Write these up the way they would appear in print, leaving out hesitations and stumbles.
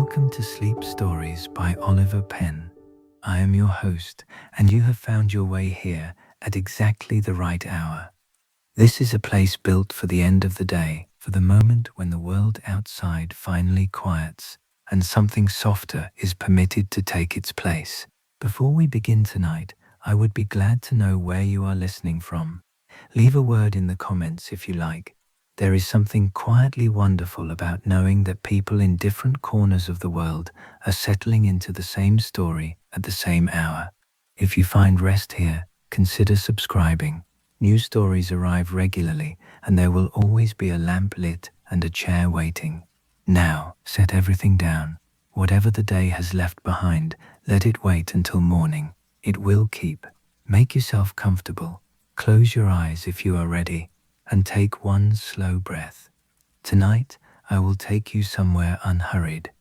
Welcome to Sleep Stories by Oliver Penn. I am your host, and you have found your way here at exactly the right hour. This is a place built for the end of the day, for the moment when the world outside finally quiets, and something softer is permitted to take its place. Before we begin tonight, I would be glad to know where you are listening from. Leave a word in the comments if you like. There is something quietly wonderful about knowing that people in different corners of the world are settling into the same story at the same hour. If you find rest here, consider subscribing. New stories arrive regularly, and there will always be a lamp lit and a chair waiting. Now, set everything down. Whatever the day has left behind, let it wait until morning. It will keep. Make yourself comfortable. Close your eyes if you are ready, and take one slow breath. Tonight, I will take you somewhere unhurried,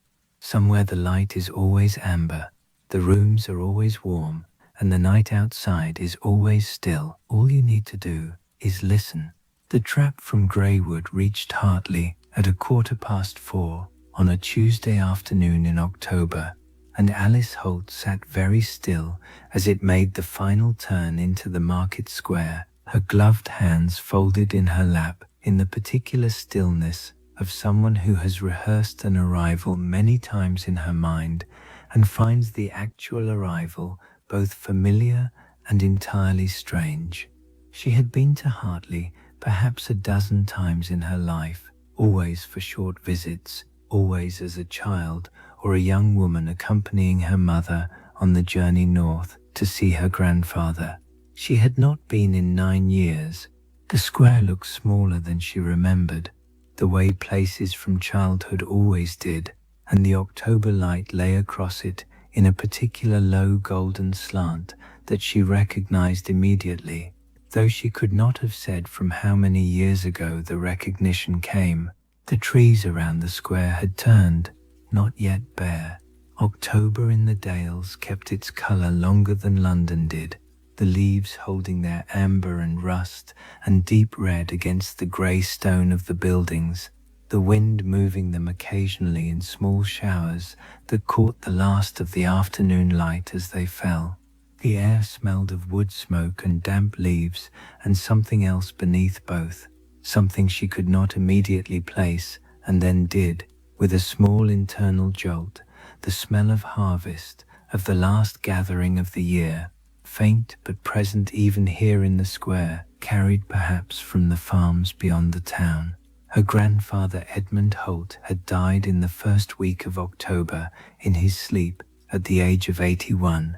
somewhere the light is always amber, the rooms are always warm, and the night outside is always still. All you need to do is listen. The trap from Greywood reached Hartley at 4:15 on a Tuesday afternoon in October, and Alice Holt sat very still as it made the final turn into the market square, her gloved hands folded in her lap, in the particular stillness of someone who has rehearsed an arrival many times in her mind and finds the actual arrival both familiar and entirely strange. She had been to Hartley perhaps a dozen times in her life, always for short visits, always as a child or a young woman accompanying her mother on the journey north to see her grandfather. She had not been in 9 years. The square looked smaller than she remembered, the way places from childhood always did, and the October light lay across it in a particular low golden slant that she recognized immediately, though she could not have said from how many years ago the recognition came. The trees around the square had turned, not yet bare. October in the Dales kept its color longer than London did, the leaves holding their amber and rust and deep red against the grey stone of the buildings, the wind moving them occasionally in small showers that caught the last of the afternoon light as they fell. The air smelled of wood smoke and damp leaves and something else beneath both, something she could not immediately place, and then did, with a small internal jolt, the smell of harvest, of the last gathering of the year, faint but present even here in the square, carried perhaps from the farms beyond the town. Her grandfather Edmund Holt had died in the first week of October in his sleep at the age of 81.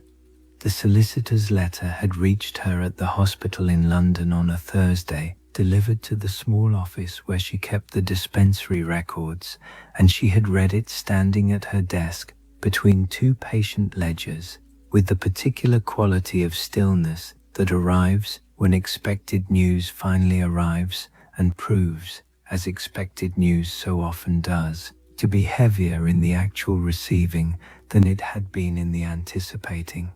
The solicitor's letter had reached her at the hospital in London on a Thursday, delivered to the small office where she kept the dispensary records, and she had read it standing at her desk between two patient ledgers, with the particular quality of stillness that arrives when expected news finally arrives and proves, as expected news so often does, to be heavier in the actual receiving than it had been in the anticipating.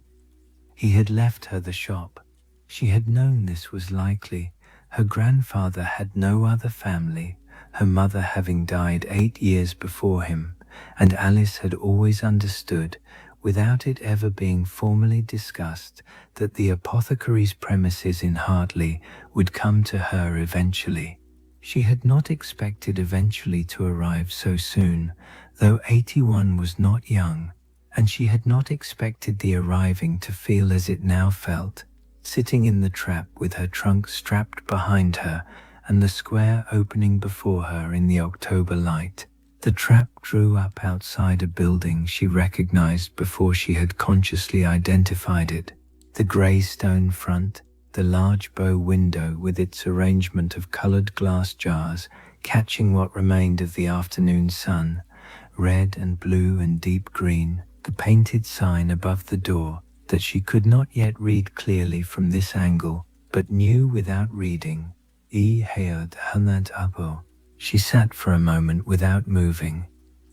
He had left her the shop. She had known this was likely. Her grandfather had no other family, her mother having died 8 years before him, and Alice had always understood, without it ever being formally discussed, that the apothecary's premises in Hartley would come to her eventually. She had not expected eventually to arrive so soon, though 81 was not young, and she had not expected the arriving to feel as it now felt, sitting in the trap with her trunk strapped behind her and the square opening before her in the October light. The trap drew up outside a building she recognized before she had consciously identified it. The grey stone front, the large bow window with its arrangement of colored glass jars catching what remained of the afternoon sun, red and blue and deep green, the painted sign above the door that she could not yet read clearly from this angle, but knew without reading, E Heod Hanad Abo. She sat for a moment without moving.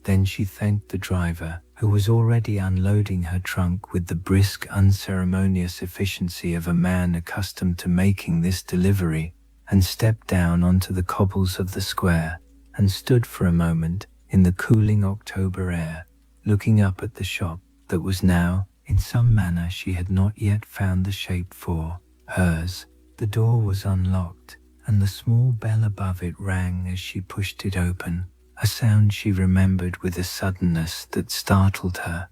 Then she thanked the driver, who was already unloading her trunk with the brisk, unceremonious efficiency of a man accustomed to making this delivery, and stepped down onto the cobbles of the square, and stood for a moment in the cooling October air, looking up at the shop that was now, in some manner she had not yet found the shape for, hers. The door was unlocked, and the small bell above it rang as she pushed it open, a sound she remembered with a suddenness that startled her.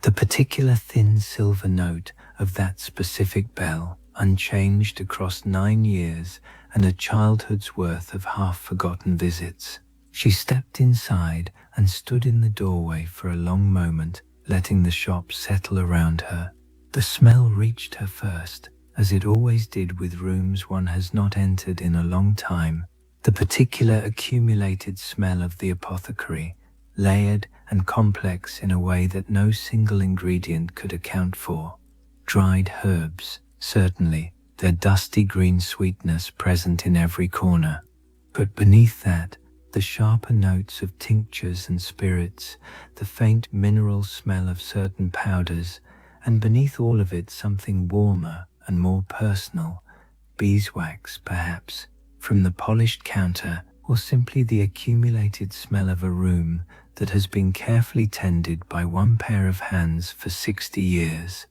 The particular thin silver note of that specific bell, unchanged across 9 years and a childhood's worth of half-forgotten visits. She stepped inside and stood in the doorway for a long moment, letting the shop settle around her. The smell reached her first, as it always did with rooms one has not entered in a long time, the particular accumulated smell of the apothecary, layered and complex in a way that no single ingredient could account for. Dried herbs, certainly, their dusty green sweetness present in every corner. But beneath that, the sharper notes of tinctures and spirits, the faint mineral smell of certain powders, and beneath all of it something warmer and more personal, beeswax perhaps, from the polished counter, or simply the accumulated smell of a room that has been carefully tended by one pair of hands for 60 years.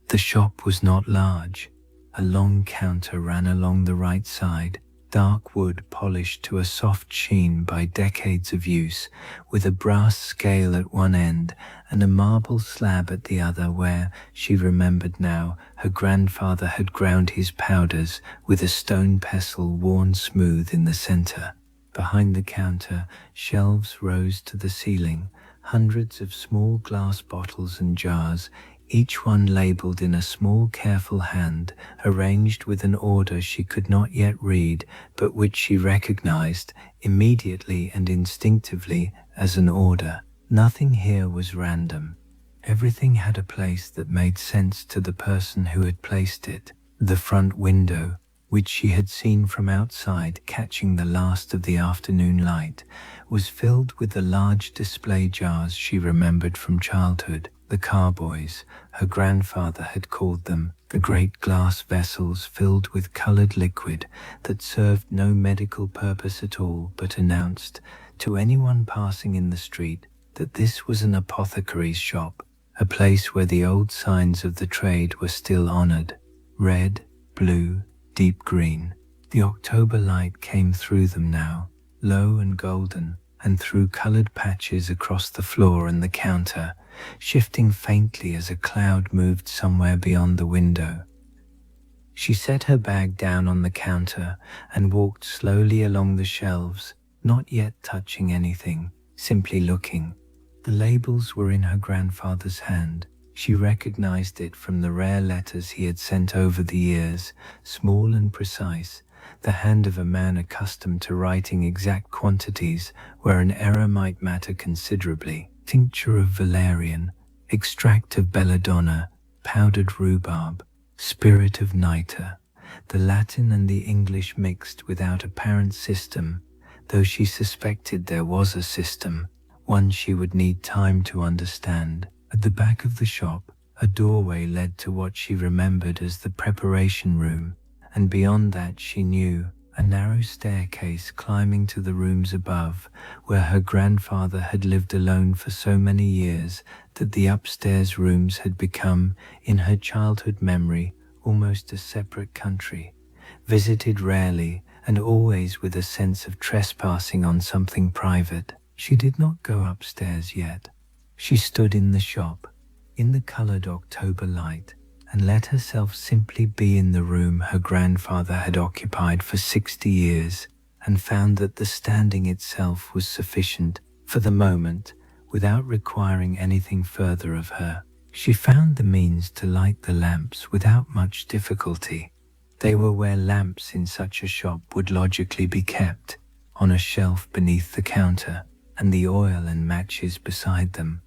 The shop was not large. A long counter ran along the right side, dark wood polished to a soft sheen by decades of use, with a brass scale at one end and a marble slab at the other where, she remembered now, her grandfather had ground his powders, with a stone pestle worn smooth in the center. Behind the counter, shelves rose to the ceiling, hundreds of small glass bottles and jars, each one labeled in a small careful hand, arranged with an order she could not yet read, but which she recognized immediately and instinctively as an order. Nothing here was random. Everything had a place that made sense to the person who had placed it. The front window, which she had seen from outside catching the last of the afternoon light, was filled with the large display jars she remembered from childhood. The carboys, her grandfather had called them, the great glass vessels filled with colored liquid that served no medical purpose at all but announced to anyone passing in the street that this was an apothecary's shop, a place where the old signs of the trade were still honored. Red, blue, deep green. The October light came through them now, low and golden, and threw colored patches across the floor and the counter, shifting faintly as a cloud moved somewhere beyond the window. She set her bag down on the counter and walked slowly along the shelves, not yet touching anything, simply looking. The labels were in her grandfather's hand. She recognized it from the rare letters he had sent over the years, small and precise, the hand of a man accustomed to writing exact quantities where an error might matter considerably. Tincture of valerian, extract of belladonna, powdered rhubarb, spirit of nitre. The Latin and the English mixed without apparent system, though she suspected there was a system, one she would need time to understand. At the back of the shop, a doorway led to what she remembered as the preparation room, and beyond that she knew, a narrow staircase climbing to the rooms above, where her grandfather had lived alone for so many years that the upstairs rooms had become, in her childhood memory, almost a separate country, visited rarely and always with a sense of trespassing on something private. She did not go upstairs yet. She stood in the shop, in the colored October light, and let herself simply be in the room her grandfather had occupied for 60 years, and found that the standing itself was sufficient for the moment, without requiring anything further of her. She found the means to light the lamps without much difficulty. They were where lamps in such a shop would logically be kept, on a shelf beneath the counter, and the oil and matches beside them.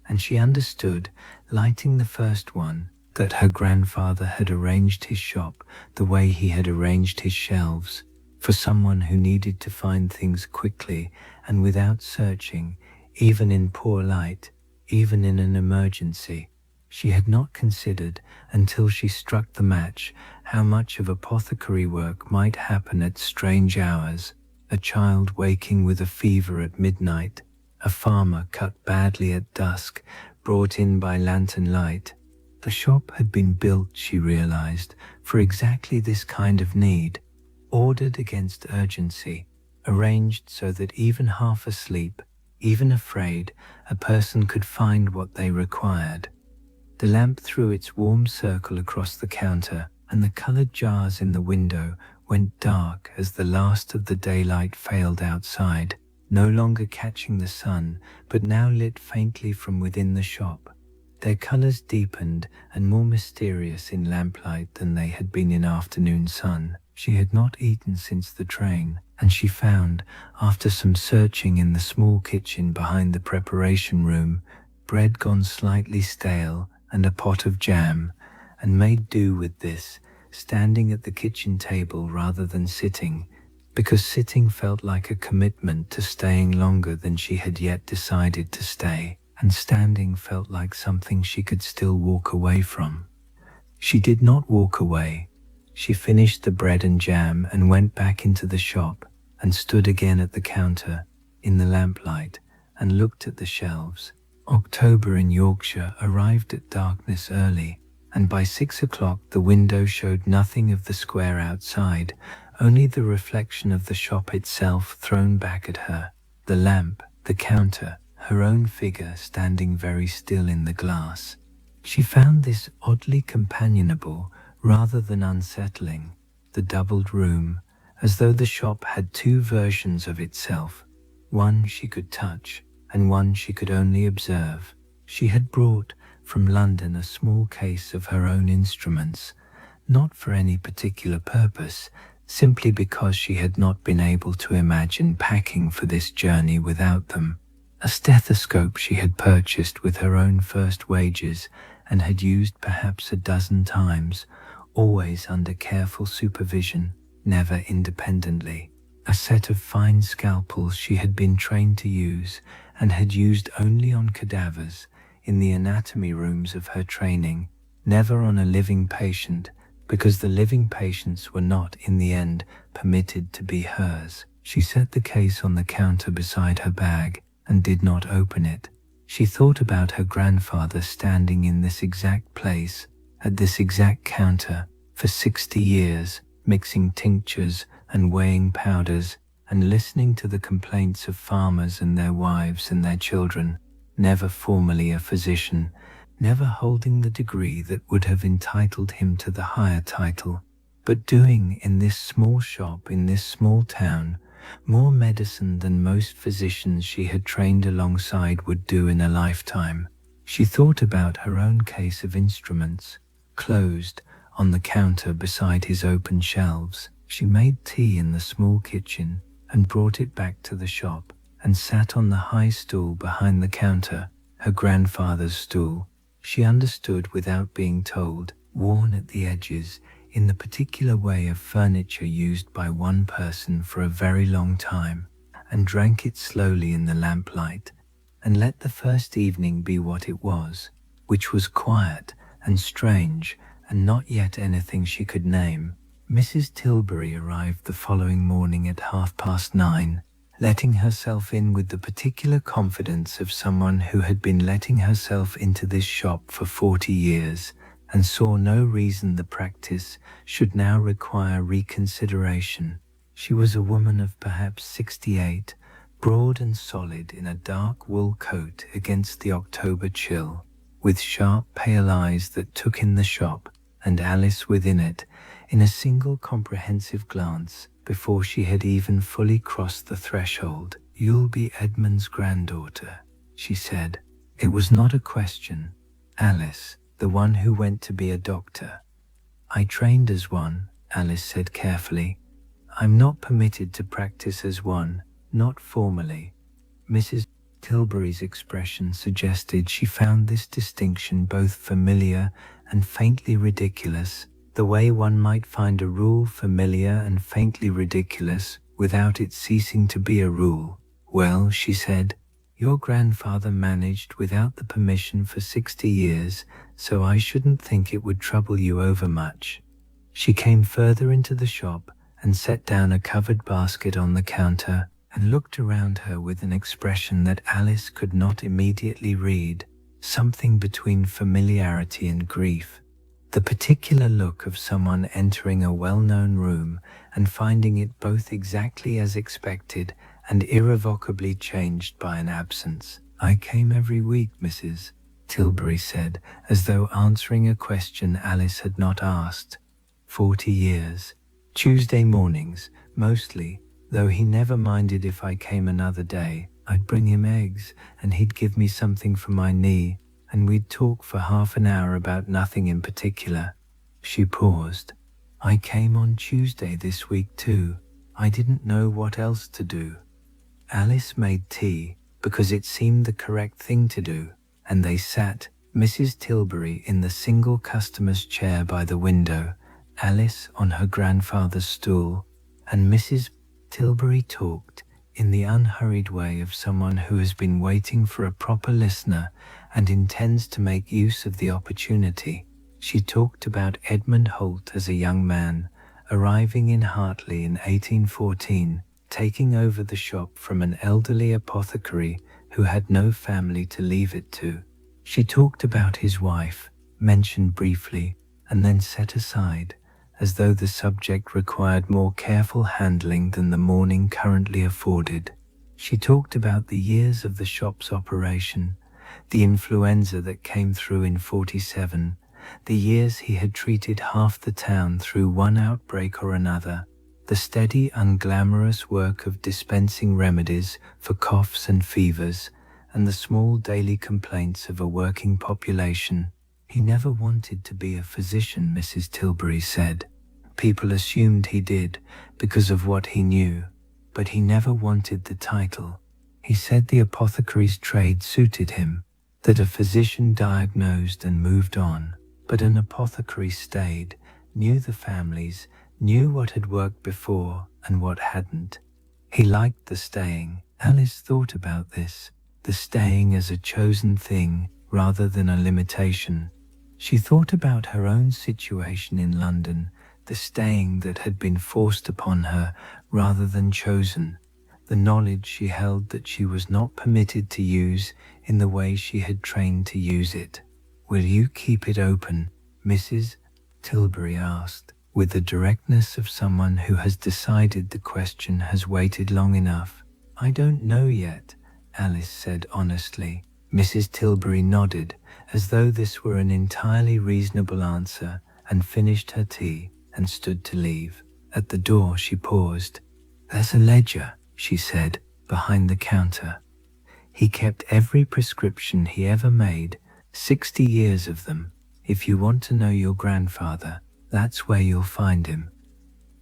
And she understood, lighting the first one, that her grandfather had arranged his shop the way he had arranged his shelves, for someone who needed to find things quickly and without searching, even in poor light, even in an emergency. She had not considered, until she struck the match, how much of apothecary work might happen at strange hours, a child waking with a fever at midnight, A farmer cut badly at dusk, brought in by lantern light. The shop had been built, she realized, for exactly this kind of need, ordered against urgency, arranged so that even half asleep, even afraid, a person could find what they required. The lamp threw its warm circle across the counter, and the colored jars in the window went dark as the last of the daylight failed outside, no longer catching the sun, but now lit faintly from within the shop. Their colors deepened and more mysterious in lamplight than they had been in afternoon sun. She had not eaten since the train, and she found, after some searching in the small kitchen behind the preparation room, bread gone slightly stale and a pot of jam, and made do with this, standing at the kitchen table rather than sitting, because sitting felt like a commitment to staying longer than she had yet decided to stay, and standing felt like something she could still walk away from. She did not walk away. She finished the bread and jam and went back into the shop and stood again at the counter in the lamplight and looked at the shelves. October in Yorkshire arrived at darkness early, and by 6 o'clock the window showed nothing of the square outside, only the reflection of the shop itself thrown back at her, the lamp, the counter, her own figure standing very still in the glass. She found this oddly companionable rather than unsettling, the doubled room, as though the shop had two versions of itself, one she could touch and one she could only observe. She had brought from London a small case of her own instruments, not for any particular purpose, simply because she had not been able to imagine packing for this journey without them. A stethoscope she had purchased with her own first wages and had used perhaps a dozen times, always under careful supervision, never independently. A set of fine scalpels she had been trained to use and had used only on cadavers in the anatomy rooms of her training, never on a living patient, because the living patients were not, in the end, permitted to be hers. She set the case on the counter beside her bag and did not open it. She thought about her grandfather standing in this exact place, at this exact counter, for 60 years, mixing tinctures and weighing powders and listening to the complaints of farmers and their wives and their children, never formally a physician, never holding the degree that would have entitled him to the higher title, but doing in this small shop in this small town more medicine than most physicians she had trained alongside would do in a lifetime. She thought about her own case of instruments, closed, on the counter beside his open shelves. She made tea in the small kitchen and brought it back to the shop and sat on the high stool behind the counter, her grandfather's stool. She understood without being told, worn at the edges, in the particular way of furniture used by one person for a very long time, and drank it slowly in the lamplight, and let the first evening be what it was, which was quiet and strange and not yet anything she could name. Mrs. Tilbury arrived the following morning at 9:30, letting herself in with the particular confidence of someone who had been letting herself into this shop for 40 years, and saw no reason the practice should now require reconsideration. She was a woman of perhaps 68, broad and solid in a dark wool coat against the October chill, with sharp pale eyes that took in the shop and Alice within it in a single comprehensive glance before she had even fully crossed the threshold. "You'll be Edmund's granddaughter," she said. It was not a question. Alice, the one who went to be a doctor. "I trained as one," Alice said carefully. "I'm not permitted to practice as one, not formally." Mrs. Tilbury's expression suggested she found this distinction both familiar and faintly ridiculous, the way one might find a rule familiar and faintly ridiculous without it ceasing to be a rule. "Well," she said, "your grandfather managed without the permission for 60 years, so I shouldn't think it would trouble you overmuch." She came further into the shop and set down a covered basket on the counter and looked around her with an expression that Alice could not immediately read, something between familiarity and grief. The particular look of someone entering a well-known room and finding it both exactly as expected and irrevocably changed by an absence. "I came every week, Mrs. Tilbury said, as though answering a question Alice had not asked. 40 years. Tuesday mornings, mostly, though he never minded if I came another day. I'd bring him eggs, and he'd give me something for my knee, and we'd talk for half an hour about nothing in particular." She paused. "I came on Tuesday this week too. I didn't know what else to do." Alice made tea, because it seemed the correct thing to do, and they sat, Mrs. Tilbury in the single customer's chair by the window, Alice on her grandfather's stool, and Mrs. Tilbury talked in the unhurried way of someone who has been waiting for a proper listener and intends to make use of the opportunity. She talked about Edmund Holt as a young man, arriving in Hartley in 1814, taking over the shop from an elderly apothecary who had no family to leave it to. She talked about his wife, mentioned briefly, and then set aside, as though the subject required more careful handling than the morning currently afforded. She talked about the years of the shop's operation, the influenza that came through in 47, the years he had treated half the town through one outbreak or another, the steady, unglamorous work of dispensing remedies for coughs and fevers, and the small daily complaints of a working population. "He never wanted to be a physician," Mrs. Tilbury said. "People assumed he did because of what he knew, but he never wanted the title. He said the apothecary's trade suited him, that a physician diagnosed and moved on, but an apothecary stayed, knew the families, knew what had worked before and what hadn't. He liked the staying." Alice thought about this, the staying as a chosen thing rather than a limitation. She thought about her own situation in London, the staying that had been forced upon her rather than chosen, the knowledge she held that she was not permitted to use in the way she had trained to use it. "Will you keep it open?" Mrs. Tilbury asked, with the directness of someone who has decided the question has waited long enough. "I don't know yet," Alice said honestly. Mrs. Tilbury nodded, as though this were an entirely reasonable answer, and finished her tea and stood to leave. At the door she paused. "There's a ledger," she said, "behind the counter. He kept every prescription he ever made, 60 years of them. If you want to know your grandfather, that's where you'll find him."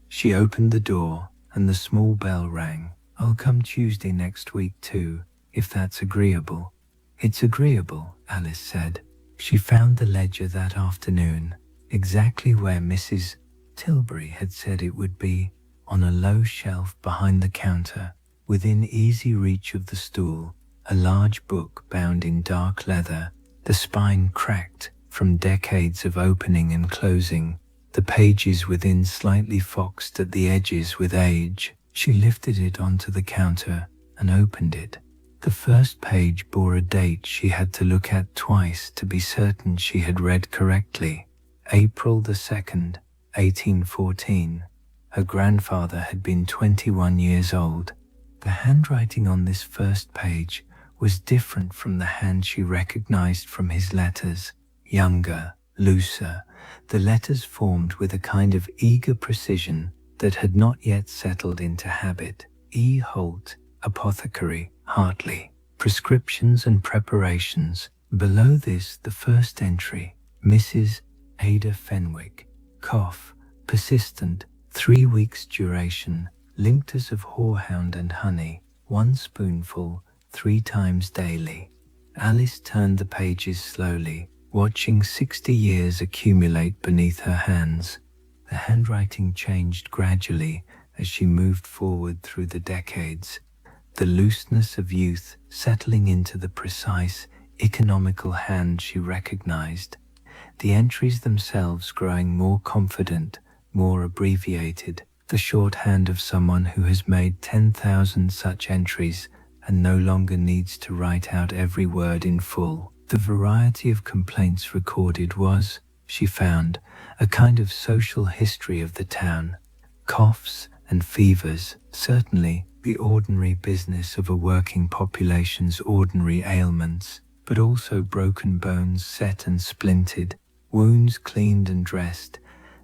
She opened the door, and the small bell rang. "I'll come Tuesday next week too, if that's agreeable." "It's agreeable," Alice said. She found the ledger that afternoon, exactly where Mrs. Tilbury had said it would be, on a low shelf behind the counter, within easy reach of the stool, a large book bound in dark leather, the spine cracked from decades of opening and closing, the pages within slightly foxed at the edges with age. She lifted it onto the counter and opened it. The first page bore a date she had to look at twice to be certain she had read correctly. April the 2nd, 1814. Her grandfather had been 21 years old. The handwriting on this first page was different from the hand she recognized from his letters. Younger, looser, the letters formed with a kind of eager precision that had not yet settled into habit. E. Holt, Apothecary, Hartley. Prescriptions and preparations. Below this, the first entry. Mrs. Ada Fenwick. Cough. Persistent. 3 weeks duration. Linctus of horehound and honey. 1 spoonful, 3 times daily. Alice turned the pages slowly, watching 60 years accumulate beneath her hands. The handwriting changed gradually as she moved forward through the decades, the looseness of youth settling into the precise, economical hand she recognized, the entries themselves growing more confident, more abbreviated, the shorthand of someone who has made 10,000 such entries and no longer needs to write out every word in full. The variety of complaints recorded was, she found, a kind of social history of the town. Coughs and fevers, certainly the ordinary business of a working population's ordinary ailments, but also broken bones set and splintered, wounds cleaned and dressed,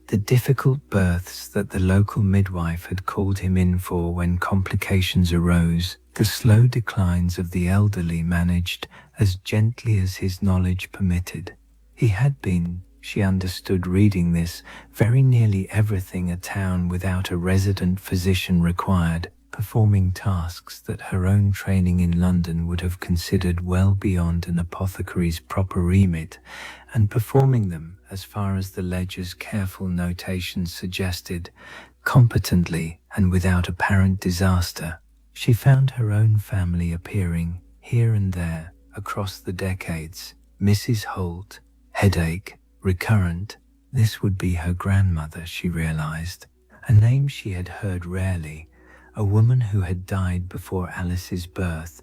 the difficult births that the local midwife had called him in for when complications arose, the slow declines of the elderly managed as gently as his knowledge permitted. He had been, she understood reading this, very nearly everything a town without a resident physician required, performing tasks that her own training in London would have considered well beyond an apothecary's proper remit, and performing them, as far as the ledger's careful notations suggested, competently and without apparent disaster. She found her own family appearing, here and there, across the decades. Mrs. Holt, headache, recurrent. This would be her grandmother, she realized, a name she had heard rarely, a woman who had died before Alice's birth,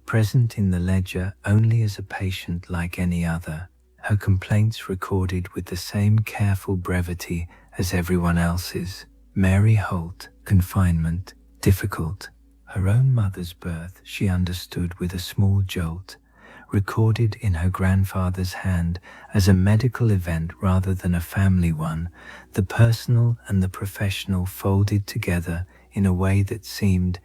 present in the ledger only as a patient like any other, her complaints recorded with the same careful brevity as everyone else's. Mary Holt, confinement, difficult. Her own mother's birth, she understood with a small jolt, recorded in her grandfather's hand as a medical event rather than a family one, the personal and the professional folded together in a way that seemed,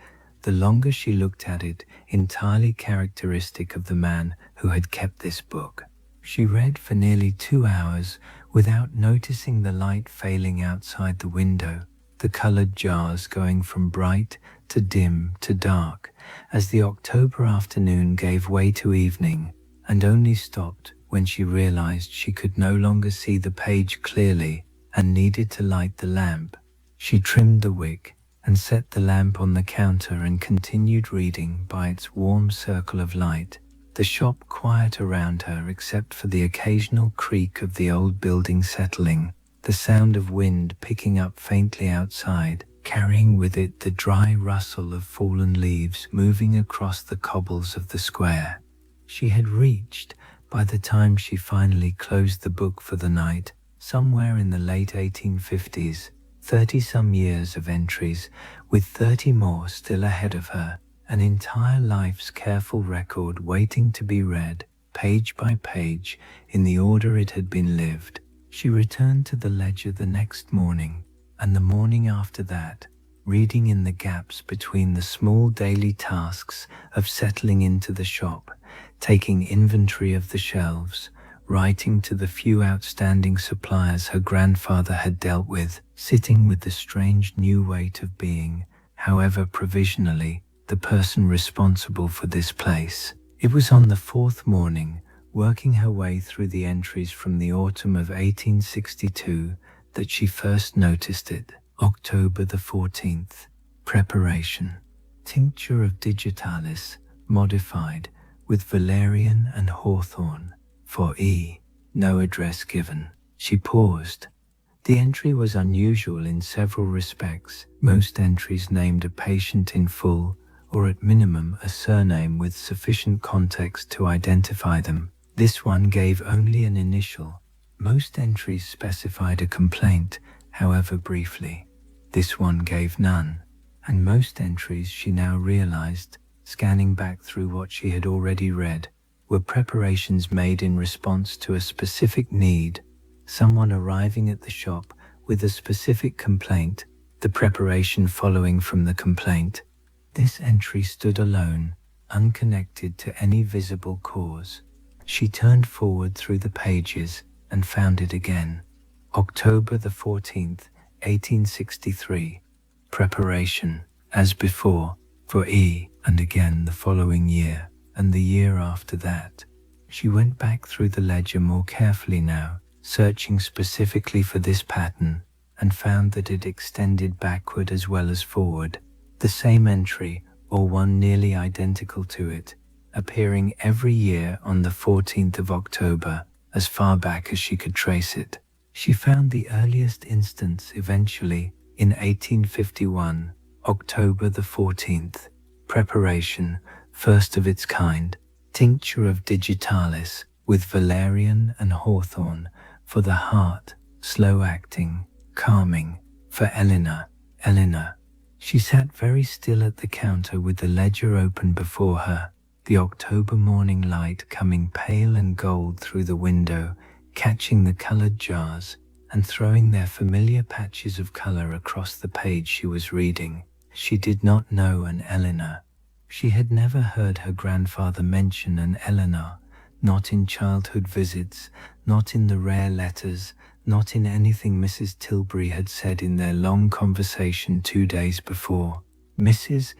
the longer she looked at it, entirely characteristic of the man who had kept this book. She read for nearly 2 hours without noticing the light failing outside the window, the colored jars going from bright to dim to dark as the October afternoon gave way to evening, and only stopped when she realized she could no longer see the page clearly and needed to light the lamp. She trimmed the wick and set the lamp on the counter and continued reading by its warm circle of light, the shop quiet around her except for the occasional creak of the old building settling, the sound of wind picking up faintly outside, carrying with it the dry rustle of fallen leaves moving across the cobbles of the square. She had reached, by the time she finally closed the book for the night, somewhere in the late 1850s, 30-some years of entries, with 30 more still ahead of her, an entire life's careful record waiting to be read, page by page, in the order it had been lived. She returned to the ledger the next morning, and the morning after that, reading in the gaps between the small daily tasks of settling into the shop, taking inventory of the shelves, writing to the few outstanding suppliers her grandfather had dealt with, sitting with the strange new weight of being, however provisionally, the person responsible for this place. It was on the 4th morning, working her way through the entries from the autumn of 1862, that she first noticed it. October the 14th. Preparation. Tincture of digitalis, modified, with valerian and hawthorn. For E. No address given. She paused. The entry was unusual in several respects. Most entries named a patient in full, or at minimum a surname with sufficient context to identify them. This one gave only an initial. Most entries specified a complaint, however briefly. This one gave none, and most entries, she now realized, scanning back through what she had already read, were preparations made in response to a specific need, someone arriving at the shop with a specific complaint, the preparation following from the complaint. This entry stood alone, unconnected to any visible cause. She turned forward through the pages and found it again. October the 14th, 1863. Preparation, as before, for E, and again the following year, and the year after that. She went back through the ledger more carefully now, searching specifically for this pattern, and found that it extended backward as well as forward. The same entry, or one nearly identical to it, appearing every year on the 14th of October, as far back as she could trace it. She found the earliest instance eventually In 1851, October the 14th, preparation, first of its kind, tincture of digitalis with valerian and hawthorn for the heart, slow acting, calming, for Eleanor. She sat very still at the counter with the ledger open before her, the October morning light coming pale and gold through the window, catching the colored jars and throwing their familiar patches of color across the page she was reading. She did not know an Eleanor. She had never heard her grandfather mention an Eleanor, not in childhood visits, not in the rare letters, not in anything Mrs. Tilbury had said in their long conversation 2 days before. Mrs.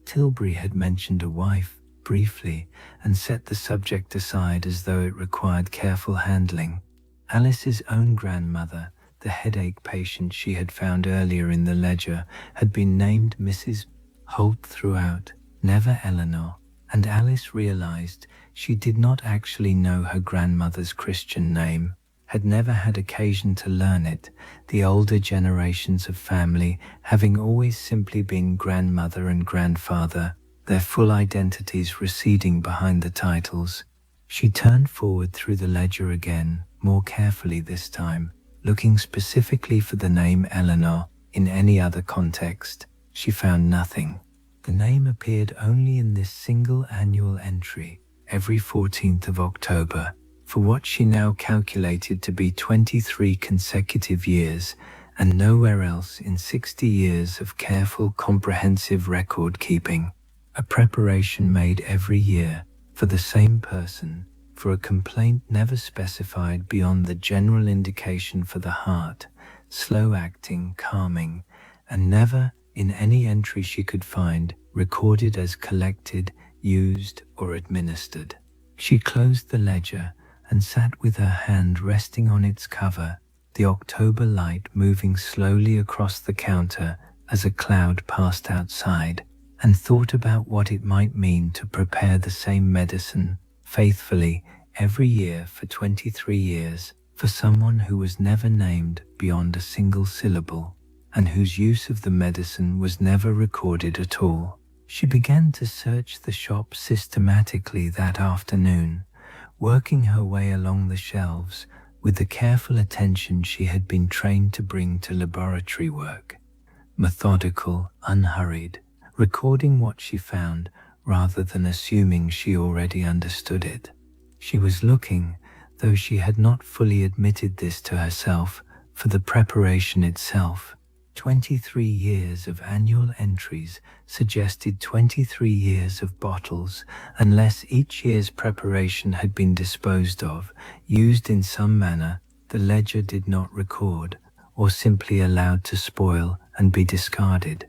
Tilbury had mentioned a wife, briefly, and set the subject aside as though it required careful handling. Alice's own grandmother, the headache patient she had found earlier in the ledger, had been named Mrs. Holt throughout, never Eleanor, and Alice realized she did not actually know her grandmother's Christian name, had never had occasion to learn it, the older generations of family having always simply been grandmother and grandfather, their full identities receding behind the titles. She turned forward through the ledger again, more carefully this time, looking specifically for the name Eleanor. In any other context, she found nothing. The name appeared only in this single annual entry, every 14th of October, for what she now calculated to be 23 consecutive years, and nowhere else in 60 years of careful, comprehensive record keeping. A preparation made every year for the same person, for a complaint never specified beyond the general indication for the heart, slow acting, calming, and never, in any entry she could find, recorded as collected, used, or administered. She closed the ledger and sat with her hand resting on its cover, the October light moving slowly across the counter as a cloud passed outside, and thought about what it might mean to prepare the same medicine faithfully every year for 23 years for someone who was never named beyond a single syllable, and whose use of the medicine was never recorded at all. She began to search the shop systematically that afternoon, working her way along the shelves with the careful attention she had been trained to bring to laboratory work. Methodical, unhurried, recording what she found rather than assuming she already understood it. She was looking, though she had not fully admitted this to herself, for the preparation itself. 23 years of annual entries suggested 23 years of bottles, unless each year's preparation had been disposed of, used in some manner, the ledger did not record, or simply allowed to spoil and be discarded.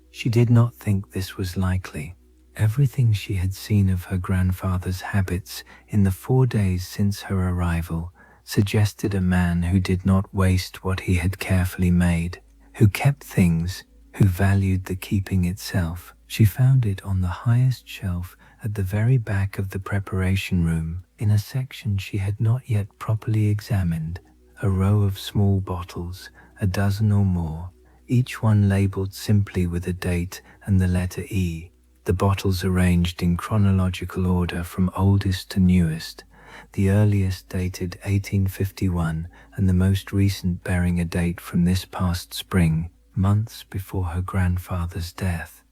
She did not think this was likely. Everything she had seen of her grandfather's habits in the 4 days since her arrival suggested a man who did not waste what he had carefully made, who kept things, who valued the keeping itself. She found it on the highest shelf at the very back of the preparation room, in a section she had not yet properly examined, a row of small bottles, a dozen or more, each one labeled simply with a date and the letter E, the bottles arranged in chronological order from oldest to newest, the earliest dated 1851 and the most recent bearing a date from this past spring, months before her grandfather's death.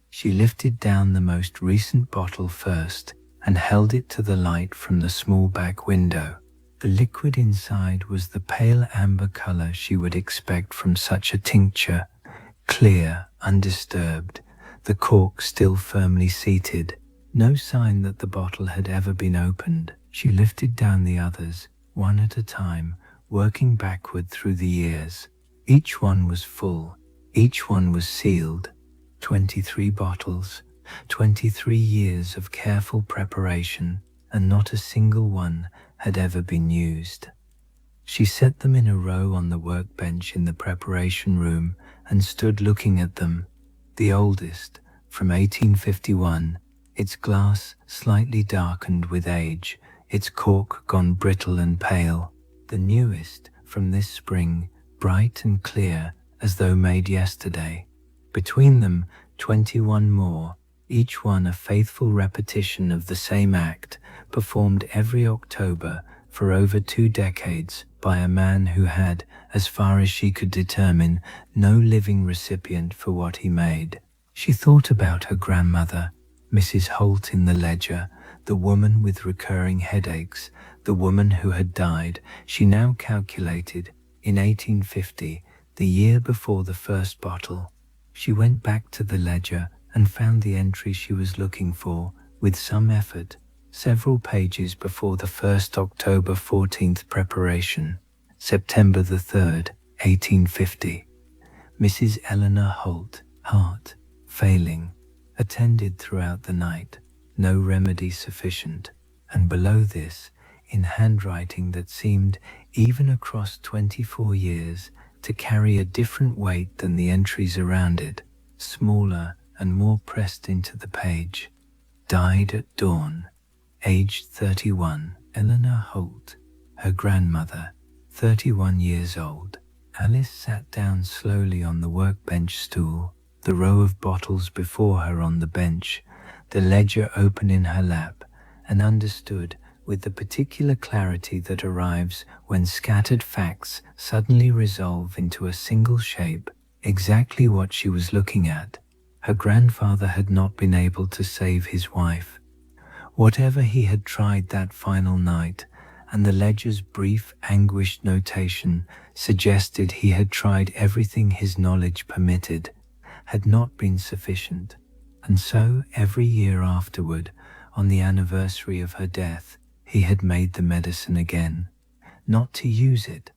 She lifted down the most recent bottle first and held it to the light from the small back window. The liquid inside was the pale amber color she would expect from such a tincture, clear, undisturbed, the cork still firmly seated, no sign that the bottle had ever been opened. She lifted down the others, one at a time, working backward through the years. Each one was full, each one was sealed. 23 bottles, 23 years of careful preparation, and not a single one had ever been used. She set them in a row on the workbench in the preparation room and stood looking at them. The oldest, from 1851, its glass slightly darkened with age, its cork gone brittle and pale. The newest, from this spring, bright and clear, as though made yesterday. Between them, 21 more, each one a faithful repetition of the same act, performed every October for over 2 decades by a man who had, as far as she could determine, no living recipient for what he made. She thought about her grandmother, Mrs. Holt in the ledger, the woman with recurring headaches, the woman who had died, she now calculated, in 1850, the year before the first bottle. She went back to the ledger and found the entry she was looking for, with some effort, several pages before the first October 14th preparation, September the 3rd, 1850. Mrs. Eleanor Holt, heart, failing, attended throughout the night, no remedy sufficient, and below this, in handwriting that seemed, even across 24 years, to carry a different weight than the entries around it, smaller and more pressed into the page. Died at dawn, aged 31, Eleanor Holt, her grandmother, 31 years old. Alice sat down slowly on the workbench stool, the row of bottles before her on the bench, the ledger open in her lap, and understood, with the particular clarity that arrives when scattered facts suddenly resolve into a single shape, exactly what she was looking at. Her grandfather had not been able to save his wife. Whatever he had tried that final night, and the ledger's brief, anguished notation suggested he had tried everything his knowledge permitted, had not been sufficient. And so, every year afterward, on the anniversary of her death, he had made the medicine again. Not to use it.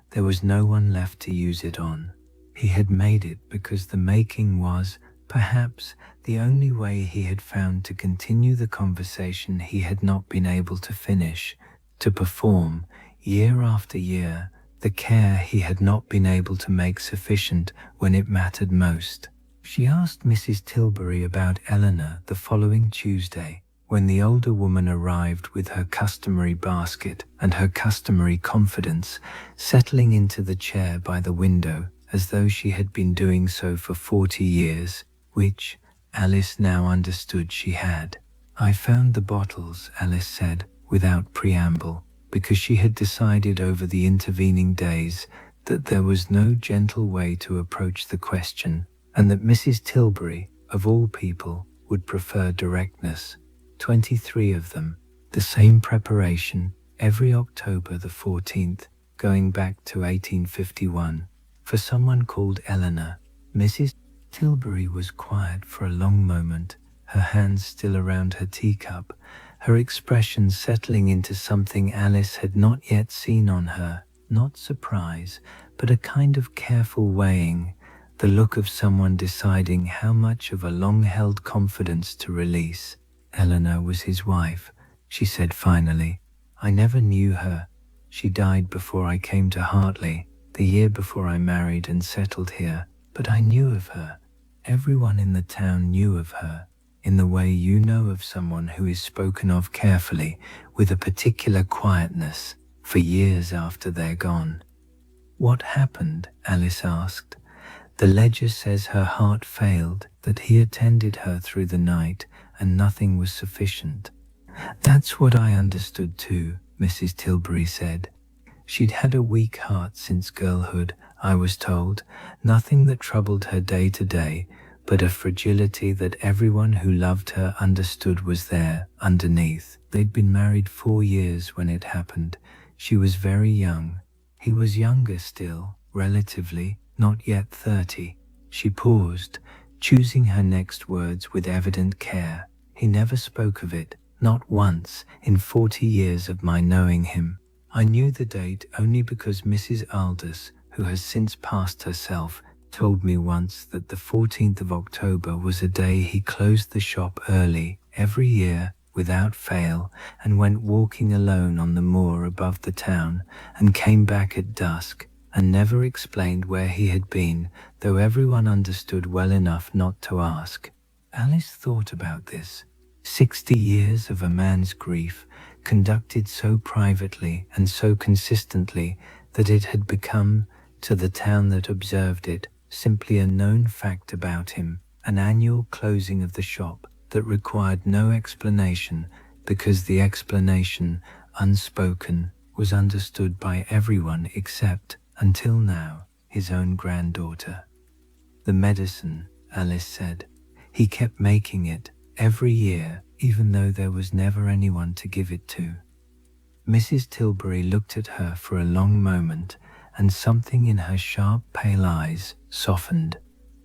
There was no one left to use it on. He had made it because the making was, perhaps, the only way he had found to continue the conversation he had not been able to finish, to perform, year after year, the care he had not been able to make sufficient when it mattered most. She asked Mrs. Tilbury about Eleanor the following Tuesday, when the older woman arrived with her customary basket and her customary confidence, settling into the chair by the window as though she had been doing so for 40 years, which Alice now understood she had. "I found the bottles," Alice said, without preamble, because she had decided over the intervening days that there was no gentle way to approach the question, and that Mrs. Tilbury, of all people, would prefer directness. 23 of them, the same preparation, every October the 14th, going back to 1851, for someone called Eleanor. Mrs. Tilbury was quiet for a long moment, her hands still around her teacup, her expression settling into something Alice had not yet seen on her, not surprise, but a kind of careful weighing, the look of someone deciding how much of a long-held confidence to release. "Eleanor was his wife," she said finally. "I never knew her. She died before I came to Hartley, the year before I married and settled here, but I knew of her. Everyone in the town knew of her, in the way you know of someone who is spoken of carefully, with a particular quietness, for years after they're gone." "What happened?" Alice asked. "The ledger says her heart failed, that he attended her through the night, and nothing was sufficient." "That's what I understood too," Mrs. Tilbury said. "She'd had a weak heart since girlhood, I was told, nothing that troubled her day to day, but a fragility that everyone who loved her understood was there, underneath. They'd been married 4 years when it happened. She was very young. He was younger still, relatively, not yet 30. She paused, choosing her next words with evident care. "He never spoke of it, not once, in 40 years of my knowing him. I knew the date only because Mrs. Aldous, who has since passed herself, told me once that the 14th of October was a day he closed the shop early, every year, without fail, and went walking alone on the moor above the town, and came back at dusk, and never explained where he had been, though everyone understood well enough not to ask." Alice thought about this. 60 years of a man's grief, conducted so privately and so consistently that it had become, to the town that observed it, simply a known fact about him, an annual closing of the shop that required no explanation because the explanation, unspoken, was understood by everyone except, until now, his own granddaughter. The medicine, Alice said. He kept making it, every year, even though there was never anyone to give it to. Mrs. Tilbury looked at her for a long moment, and something in her sharp, pale eyes softened.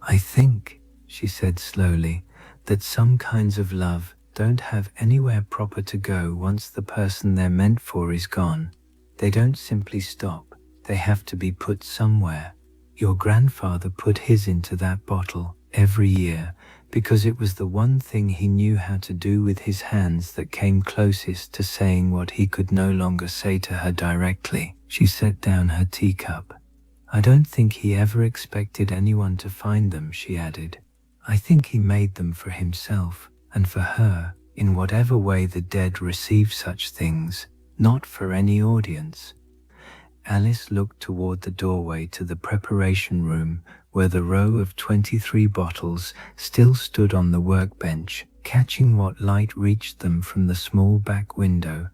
"I think," she said slowly, "that some kinds of love don't have anywhere proper to go once the person they're meant for is gone. They don't simply stop, they have to be put somewhere. Your grandfather put his into that bottle every year because it was the one thing he knew how to do with his hands that came closest to saying what he could no longer say to her directly." She set down her teacup. "I don't think he ever expected anyone to find them," she added. "I think he made them for himself and for her, in whatever way the dead receive such things, not for any audience." Alice looked toward the doorway to the preparation room where the row of 23 bottles still stood on the workbench, catching what light reached them from the small back window,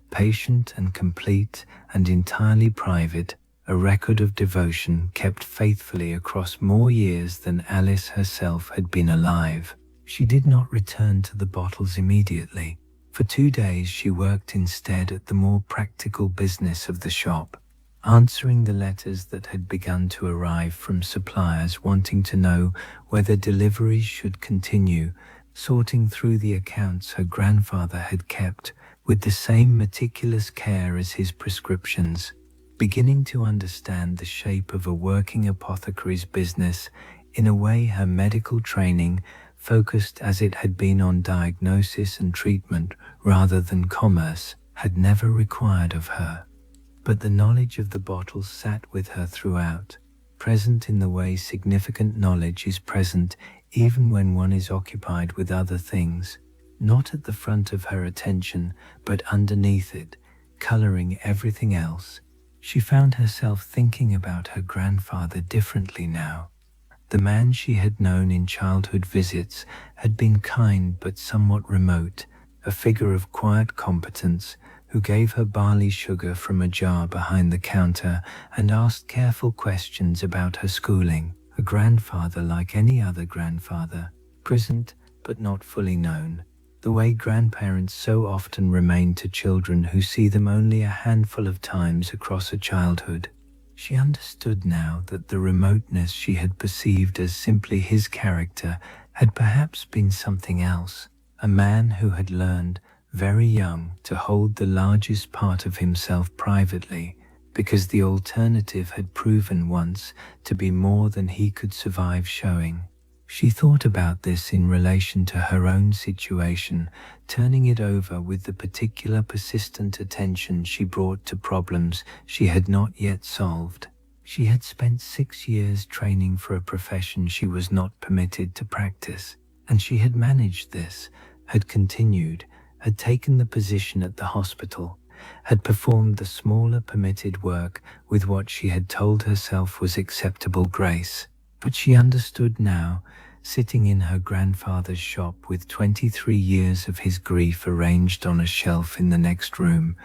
patient and complete and entirely private, a record of devotion kept faithfully across more years than Alice herself had been alive. She did not return to the bottles immediately. For 2 days she worked instead at the more practical business of the shop, answering the letters that had begun to arrive from suppliers wanting to know whether deliveries should continue, sorting through the accounts her grandfather had kept with the same meticulous care as his prescriptions, beginning to understand the shape of a working apothecary's business in a way her medical training, focused as it had been on diagnosis and treatment rather than commerce, had never required of her. But the knowledge of the bottles sat with her throughout, present in the way significant knowledge is present even when one is occupied with other things, not at the front of her attention, but underneath it, coloring everything else. She found herself thinking about her grandfather differently now. The man she had known in childhood visits had been kind but somewhat remote, a figure of quiet competence who gave her barley sugar from a jar behind the counter and asked careful questions about her schooling. A grandfather like any other grandfather, present but not fully known, the way grandparents so often remain to children who see them only a handful of times across a childhood. She understood now that the remoteness she had perceived as simply his character had perhaps been something else, a man who had learned, very young, to hold the largest part of himself privately, because the alternative had proven once to be more than he could survive showing. She thought about this in relation to her own situation, turning it over with the particular persistent attention she brought to problems she had not yet solved. She had spent 6 years training for a profession she was not permitted to practice, and she had managed this, had continued, had taken the position at the hospital, had performed the smaller permitted work with what she had told herself was acceptable grace. But she understood now, sitting in her grandfather's shop with 23 years of his grief arranged on a shelf in the next room,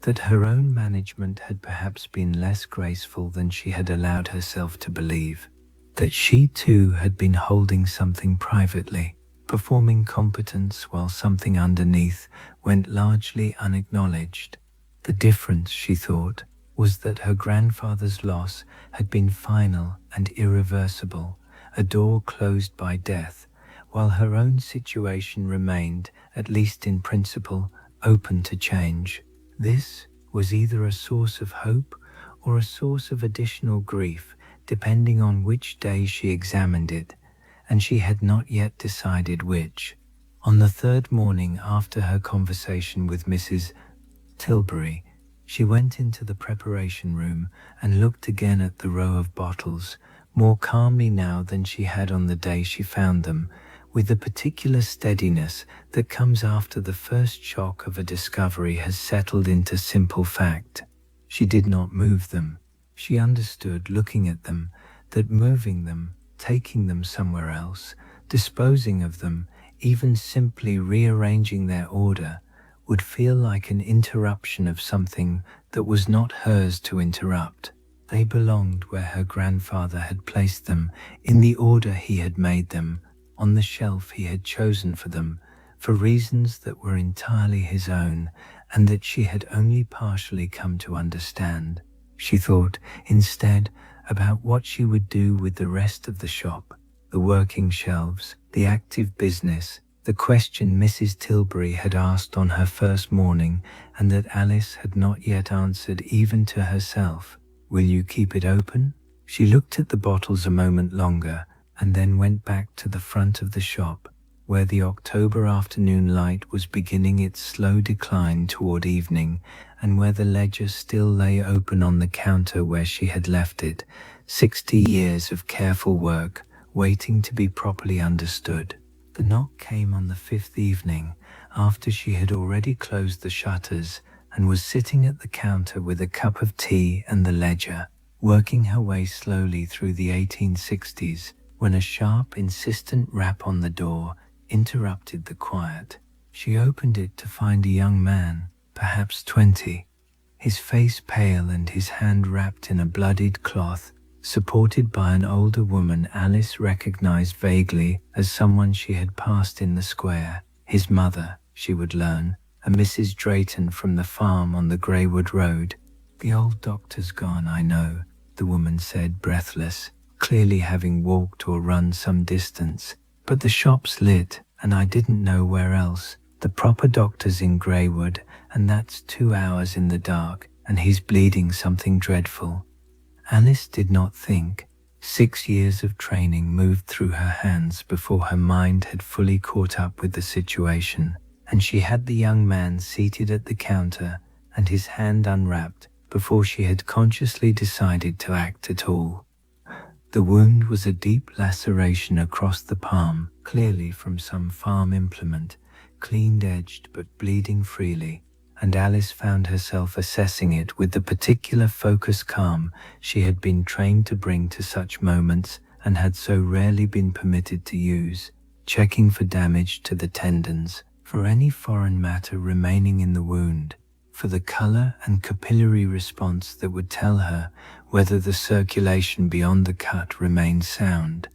that her own management had perhaps been less graceful than she had allowed herself to believe, that she too had been holding something privately, performing competence while something underneath went largely unacknowledged. The difference, she thought, was that her grandfather's loss had been final and irreversible, a door closed by death, while her own situation remained, at least in principle, open to change. This was either a source of hope or a source of additional grief, depending on which day she examined it, and she had not yet decided which. On the third morning after her conversation with Mrs. Tilbury, she went into the preparation room and looked again at the row of bottles, more calmly now than she had on the day she found them, with the particular steadiness that comes after the first shock of a discovery has settled into simple fact. She did not move them. She understood, looking at them, that moving them, taking them somewhere else, disposing of them, even simply rearranging their order, would feel like an interruption of something that was not hers to interrupt. They belonged where her grandfather had placed them, in the order he had made them, on the shelf he had chosen for them, for reasons that were entirely his own, and that she had only partially come to understand. She thought, instead, about what she would do with the rest of the shop, the working shelves, the active business, the question Mrs. Tilbury had asked on her first morning and that Alice had not yet answered even to herself. "Will you keep it open?" She looked at the bottles a moment longer and then went back to the front of the shop, where the October afternoon light was beginning its slow decline toward evening, and where the ledger still lay open on the counter where she had left it, 60 years of careful work, waiting to be properly understood. The knock came on the 5th evening, after she had already closed the shutters and was sitting at the counter with a cup of tea and the ledger, working her way slowly through the 1860s, when a sharp, insistent rap on the door interrupted the quiet. She opened it to find a young man, perhaps 20, his face pale and his hand wrapped in a bloodied cloth, supported by an older woman Alice recognized vaguely as someone she had passed in the square. His mother, she would learn, a Mrs. Drayton from the farm on the Greywood Road. "The old doctor's gone, I know," the woman said, breathless, clearly having walked or run some distance. "But the shop's lit, and I didn't know where else. The proper doctor's in Greywood, and that's 2 hours in the dark, and he's bleeding something dreadful." Alice did not think. 6 years of training moved through her hands before her mind had fully caught up with the situation, and she had the young man seated at the counter and his hand unwrapped before she had consciously decided to act at all. The wound was a deep laceration across the palm, clearly from some farm implement, clean-edged but bleeding freely, and Alice found herself assessing it with the particular focused calm she had been trained to bring to such moments and had so rarely been permitted to use, checking for damage to the tendons, for any foreign matter remaining in the wound, for the color and capillary response that would tell her whether the circulation beyond the cut remained sound.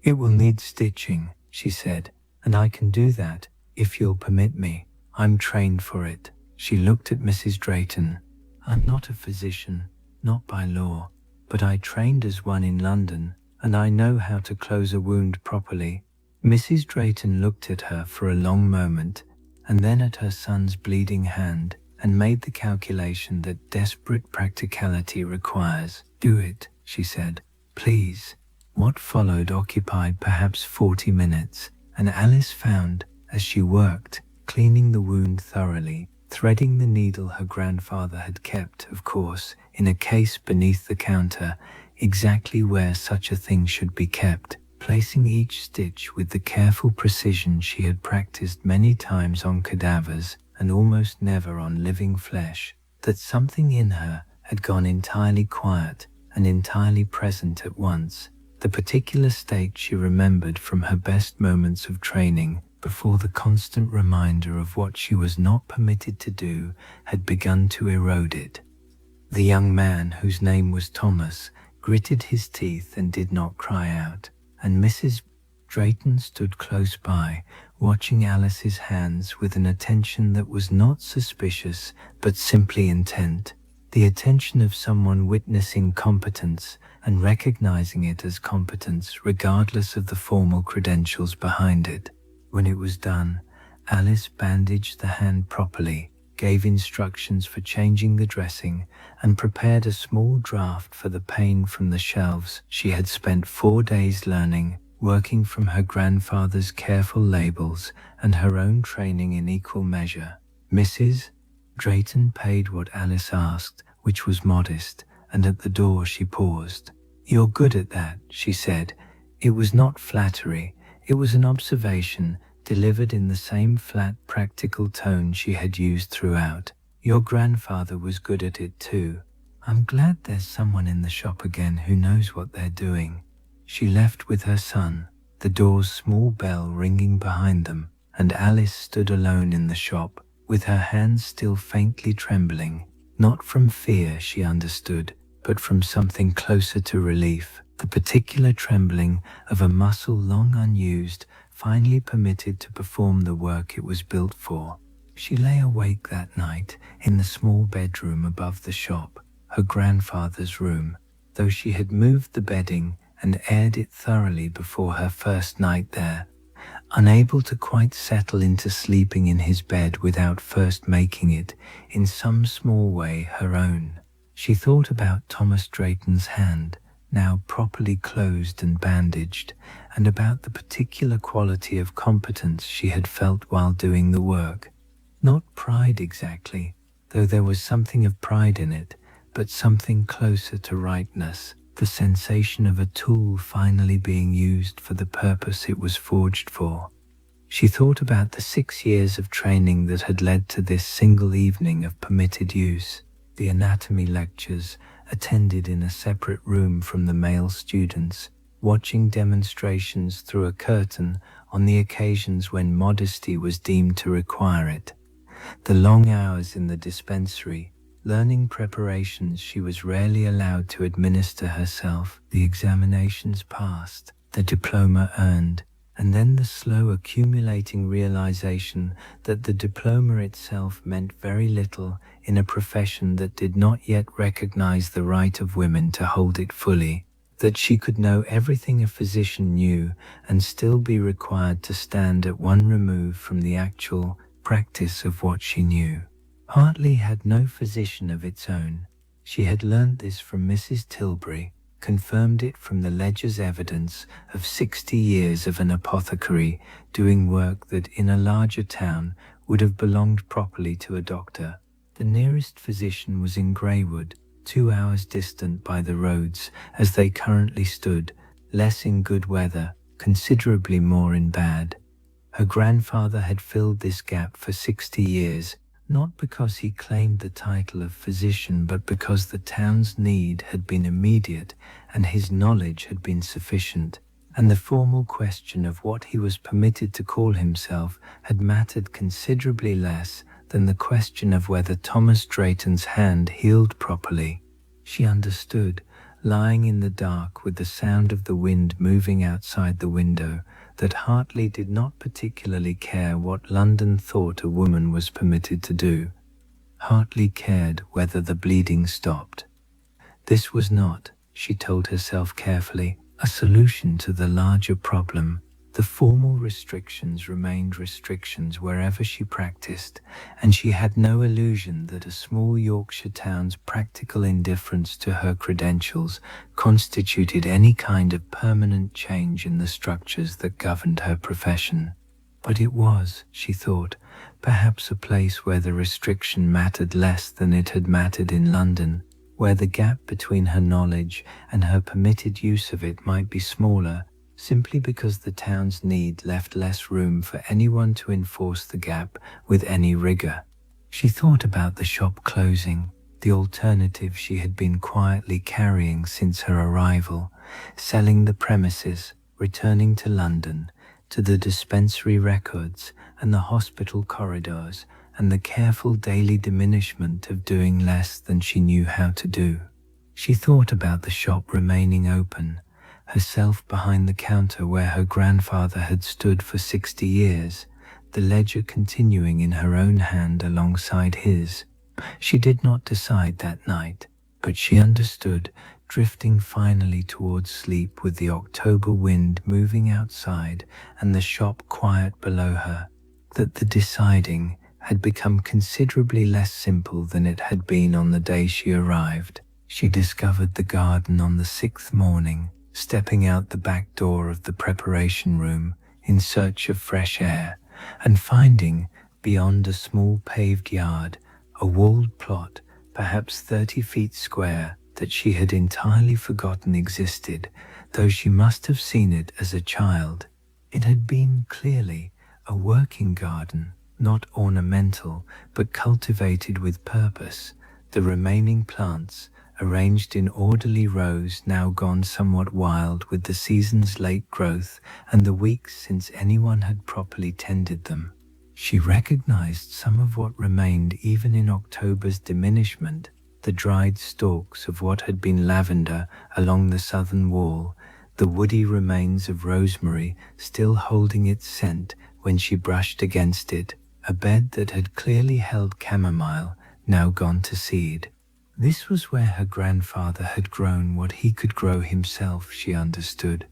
"It will need stitching," she said, "and I can do that, if you'll permit me. I'm trained for it." She looked at Mrs. Drayton. "I'm not a physician, not by law, but I trained as one in London, and I know how to close a wound properly." Mrs. Drayton looked at her for a long moment, and then at her son's bleeding hand, and made the calculation that desperate practicality requires. "Do it," she said, "please." What followed occupied perhaps 40 minutes, and Alice found, as she worked, cleaning the wound thoroughly, threading the needle her grandfather had kept, of course, in a case beneath the counter, exactly where such a thing should be kept, placing each stitch with the careful precision she had practiced many times on cadavers and almost never on living flesh, that something in her had gone entirely quiet and entirely present at once, the particular state she remembered from her best moments of training before the constant reminder of what she was not permitted to do had begun to erode it. The young man, whose name was Thomas, gritted his teeth and did not cry out, and Mrs. Drayton stood close by, watching Alice's hands with an attention that was not suspicious but simply intent, the attention of someone witnessing competence and recognizing it as competence regardless of the formal credentials behind it. When it was done, Alice bandaged the hand properly, gave instructions for changing the dressing, and prepared a small draft for the pain from the shelves she had spent 4 days learning, working from her grandfather's careful labels and her own training in equal measure. Mrs. Drayton paid what Alice asked, which was modest, and at the door she paused. "You're good at that," she said. It was not flattery. It was an observation, delivered in the same flat, practical tone she had used throughout. "Your grandfather was good at it too." I'm glad there's someone in the shop again who knows what they're doing. She left with her son, the door's small bell ringing behind them, and Alice stood alone in the shop, with her hands still faintly trembling, not from fear, she understood, but from something closer to relief, the particular trembling of a muscle long unused, finally permitted to perform the work it was built for. She lay awake that night in the small bedroom above the shop, her grandfather's room, though she had moved the bedding and aired it thoroughly before her first night there, unable to quite settle into sleeping in his bed without first making it, in some small way, her own. She thought about Thomas Drayton's hand, now properly closed and bandaged, and about the particular quality of competence she had felt while doing the work. Not pride exactly, though there was something of pride in it, but something closer to rightness, the sensation of a tool finally being used for the purpose it was forged for. She thought about the 6 years of training that had led to this single evening of permitted use, the anatomy lectures attended in a separate room from the male students, watching demonstrations through a curtain on the occasions when modesty was deemed to require it, the long hours in the dispensary, learning preparations she was rarely allowed to administer herself, the examinations passed, the diploma earned, and then the slow accumulating realization that the diploma itself meant very little in a profession that did not yet recognize the right of women to hold it fully, that she could know everything a physician knew and still be required to stand at one remove from the actual practice of what she knew. Hartley had no physician of its own. She had learnt this from Mrs. Tilbury, confirmed it from the ledger's evidence of 60 years of an apothecary doing work that in a larger town would have belonged properly to a doctor. The nearest physician was in Greywood, 2 hours distant by the roads as they currently stood, less in good weather, considerably more in bad. Her grandfather had filled this gap for 60 years, not because he claimed the title of physician, but because the town's need had been immediate and his knowledge had been sufficient, and the formal question of what he was permitted to call himself had mattered considerably less than the question of whether Thomas Drayton's hand healed properly. She understood, lying in the dark with the sound of the wind moving outside the window, that Hartley did not particularly care what London thought a woman was permitted to do. Hartley cared whether the bleeding stopped. This was not, she told herself carefully, a solution to the larger problem. The formal restrictions remained restrictions wherever she practiced, and she had no illusion that a small Yorkshire town's practical indifference to her credentials constituted any kind of permanent change in the structures that governed her profession. But it was, she thought, perhaps a place where the restriction mattered less than it had mattered in London, where the gap between her knowledge and her permitted use of it might be smaller, simply because the town's need left less room for anyone to enforce the gap with any rigor. She thought about the shop closing, the alternative she had been quietly carrying since her arrival, selling the premises, returning to London, to the dispensary records and the hospital corridors, and the careful daily diminishment of doing less than she knew how to do. She thought about the shop remaining open, herself behind the counter where her grandfather had stood for 60 years, the ledger continuing in her own hand alongside his. She did not decide that night, but she understood, drifting finally towards sleep with the October wind moving outside and the shop quiet below her, that the deciding had become considerably less simple than it had been on the day she arrived. She discovered the garden on the 6th morning, stepping out the back door of the preparation room in search of fresh air, and finding, beyond a small paved yard, a walled plot, perhaps 30 feet square, that she had entirely forgotten existed, though she must have seen it as a child. It had been clearly a working garden, not ornamental, but cultivated with purpose, the remaining plants, arranged in orderly rows, now gone somewhat wild with the season's late growth and the weeks since anyone had properly tended them. She recognized some of what remained even in October's diminishment, the dried stalks of what had been lavender along the southern wall, the woody remains of rosemary still holding its scent when she brushed against it, a bed that had clearly held chamomile, now gone to seed. This was where her grandfather had grown what he could grow himself, she understood,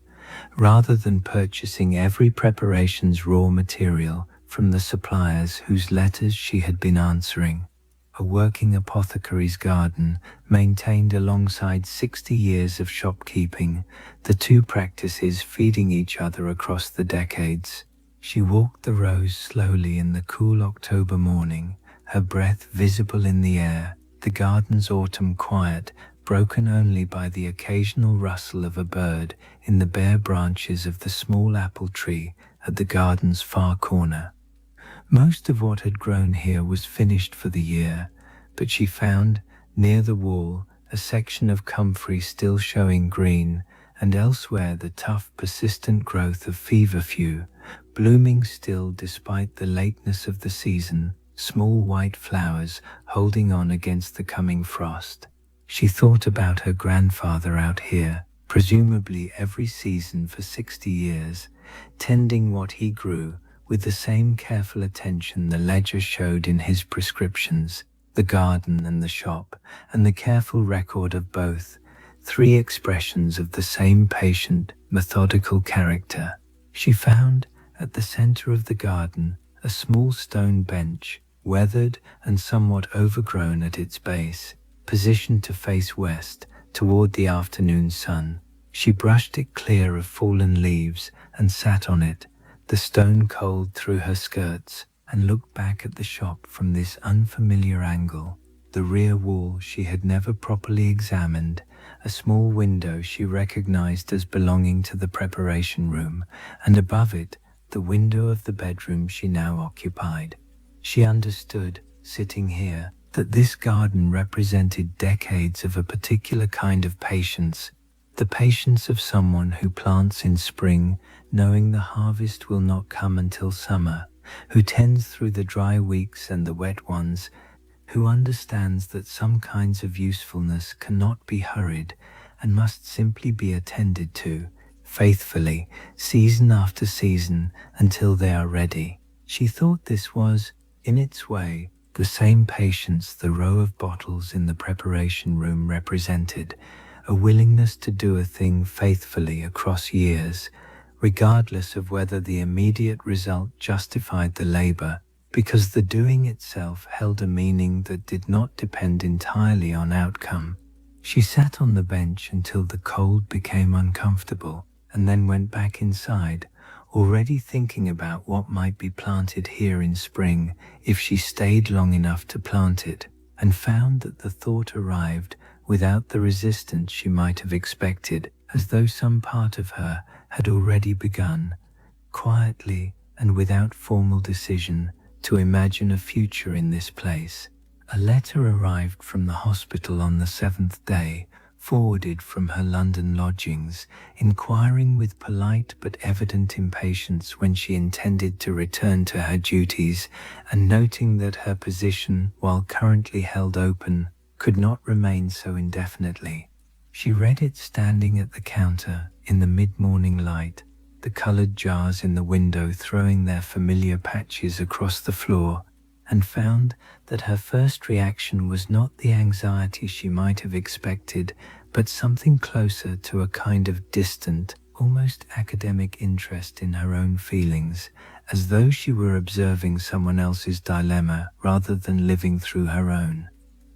rather than purchasing every preparation's raw material from the suppliers whose letters she had been answering. A working apothecary's garden, maintained alongside 60 years of shopkeeping, the two practices feeding each other across the decades. She walked the rows slowly in the cool October morning, her breath visible in the air, the garden's autumn quiet broken only by the occasional rustle of a bird in the bare branches of the small apple tree at the garden's far corner. Most of what had grown here was finished for the year, but she found, near the wall, a section of comfrey still showing green, and elsewhere the tough, persistent growth of feverfew, blooming still despite the lateness of the season, small white flowers holding on against the coming frost. She thought about her grandfather out here, presumably every season for 60 years, tending what he grew with the same careful attention the ledger showed in his prescriptions, the garden and the shop, and the careful record of both, three expressions of the same patient, methodical character. She found, at the center of the garden, a small stone bench, weathered and somewhat overgrown at its base, positioned to face west, toward the afternoon sun. She brushed it clear of fallen leaves and sat on it, the stone cold through her skirts, and looked back at the shop from this unfamiliar angle. The rear wall she had never properly examined, a small window she recognized as belonging to the preparation room, and above it, the window of the bedroom she now occupied. She understood, sitting here, that this garden represented decades of a particular kind of patience, the patience of someone who plants in spring, knowing the harvest will not come until summer, who tends through the dry weeks and the wet ones, who understands that some kinds of usefulness cannot be hurried and must simply be attended to, faithfully, season after season, until they are ready. She thought this was, in its way, the same patience the row of bottles in the preparation room represented, a willingness to do a thing faithfully across years, regardless of whether the immediate result justified the labor, because the doing itself held a meaning that did not depend entirely on outcome. She sat on the bench until the cold became uncomfortable, and then went back inside, already thinking about what might be planted here in spring if she stayed long enough to plant it, and found that the thought arrived without the resistance she might have expected, as though some part of her had already begun, quietly and without formal decision, to imagine a future in this place. A letter arrived from the hospital on the 7th day, forwarded from her London lodgings, inquiring with polite but evident impatience when she intended to return to her duties, and noting that her position, while currently held open, could not remain so indefinitely. She read it standing at the counter in the mid-morning light, the colored jars in the window throwing their familiar patches across the floor, and found that her first reaction was not the anxiety she might have expected, but something closer to a kind of distant, almost academic interest in her own feelings, as though she were observing someone else's dilemma rather than living through her own.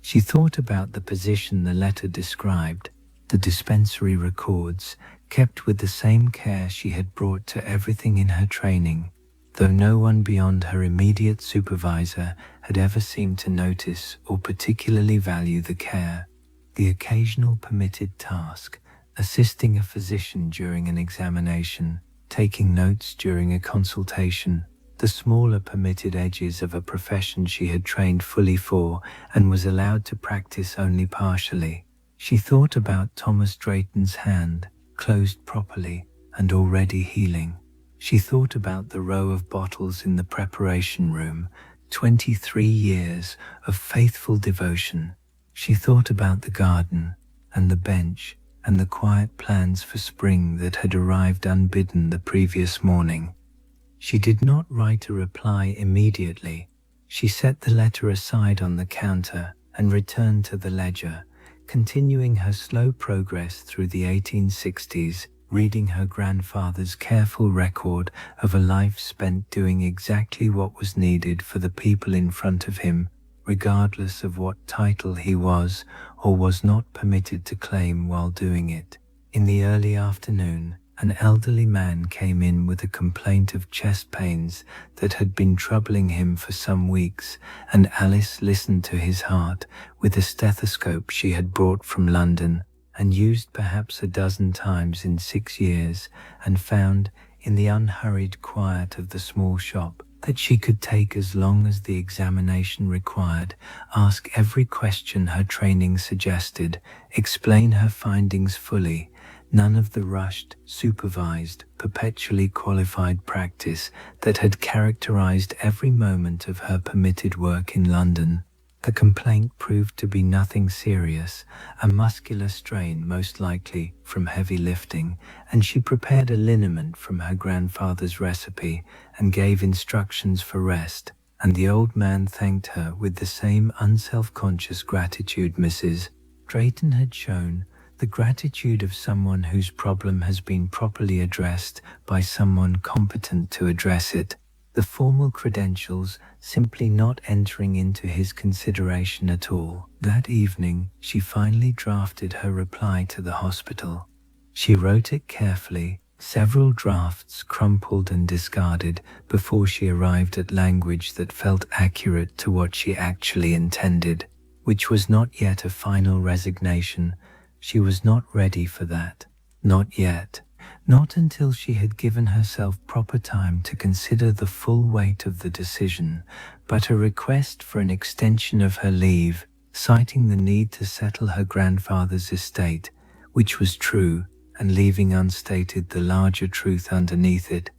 She thought about the position the letter described, the dispensary records, kept with the same care she had brought to everything in her training, though no one beyond her immediate supervisor had ever seemed to notice or particularly value the care. The occasional permitted task, assisting a physician during an examination, taking notes during a consultation, the smaller permitted edges of a profession she had trained fully for and was allowed to practice only partially. She thought about Thomas Drayton's hand, closed properly and already healing. She thought about the row of bottles in the preparation room, 23 years of faithful devotion. She thought about the garden and the bench and the quiet plans for spring that had arrived unbidden the previous morning. She did not write a reply immediately. She set the letter aside on the counter and returned to the ledger, continuing her slow progress through the 1860s, reading her grandfather's careful record of a life spent doing exactly what was needed for the people in front of him, regardless of what title he was or was not permitted to claim while doing it. In the early afternoon, an elderly man came in with a complaint of chest pains that had been troubling him for some weeks, and Alice listened to his heart with a stethoscope she had brought from London and used perhaps a dozen times in 6 years, and found, in the unhurried quiet of the small shop, that she could take as long as the examination required, ask every question her training suggested, explain her findings fully. None of the rushed, supervised, perpetually qualified practice that had characterized every moment of her permitted work in London. The complaint proved to be nothing serious, a muscular strain most likely from heavy lifting, and she prepared a liniment from her grandfather's recipe and gave instructions for rest, and the old man thanked her with the same unself-conscious gratitude Mrs. Drayton had shown, the gratitude of someone whose problem has been properly addressed by someone competent to address it, the formal credentials simply not entering into his consideration at all. That evening, she finally drafted her reply to the hospital. She wrote it carefully, several drafts crumpled and discarded before she arrived at language that felt accurate to what she actually intended, which was not yet a final resignation. She was not ready for that. Not yet. Not until she had given herself proper time to consider the full weight of the decision, but a request for an extension of her leave, citing the need to settle her grandfather's estate, which was true, and leaving unstated the larger truth underneath it,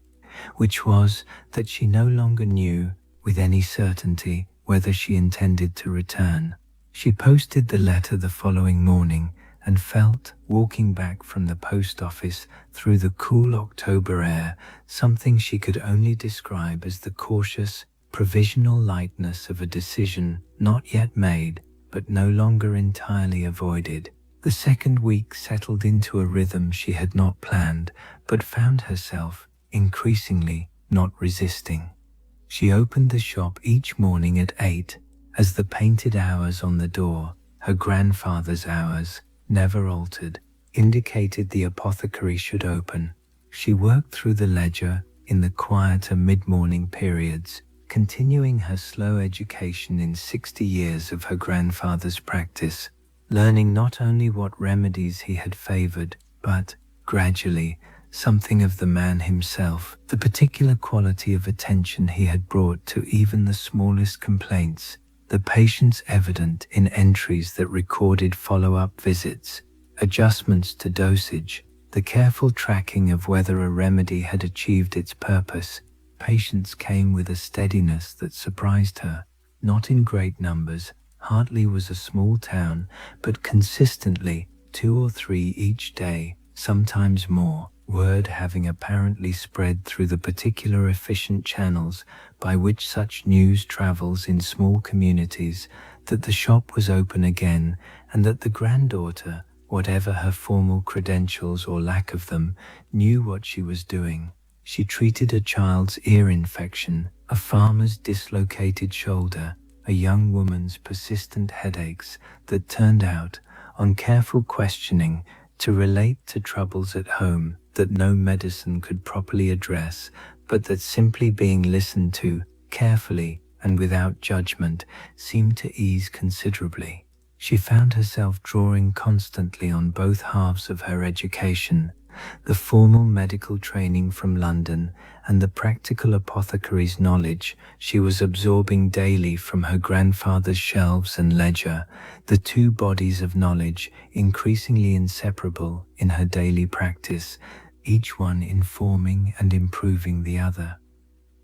which was that she no longer knew, with any certainty, whether she intended to return. She posted the letter the following morning, and felt, walking back from the post office through the cool October air, something she could only describe as the cautious, provisional lightness of a decision not yet made, but no longer entirely avoided. The second week settled into a rhythm she had not planned, but found herself, increasingly, not resisting. She opened the shop each morning at 8, as the painted hours on the door, her grandfather's hours, never altered, indicated the apothecary should open. She worked through the ledger in the quieter mid-morning periods, continuing her slow education in 60 years of her grandfather's practice, learning not only what remedies he had favored, but, gradually, something of the man himself, the particular quality of attention he had brought to even the smallest complaints, the patience evident in entries that recorded follow-up visits, adjustments to dosage, the careful tracking of whether a remedy had achieved its purpose. Patients came with a steadiness that surprised her, not in great numbers. Hartley was a small town, but consistently 2 or 3 each day, sometimes more, word having apparently spread through the particular efficient channels by which such news travels in small communities, that the shop was open again, and that the granddaughter, whatever her formal credentials or lack of them, knew what she was doing. She treated a child's ear infection, a farmer's dislocated shoulder, a young woman's persistent headaches that turned out, on careful questioning, to relate to troubles at home that no medicine could properly address, but that simply being listened to, carefully and without judgment, seemed to ease considerably. She found herself drawing constantly on both halves of her education, the formal medical training from London and the practical apothecary's knowledge she was absorbing daily from her grandfather's shelves and ledger, the two bodies of knowledge increasingly inseparable in her daily practice, each one informing and improving the other.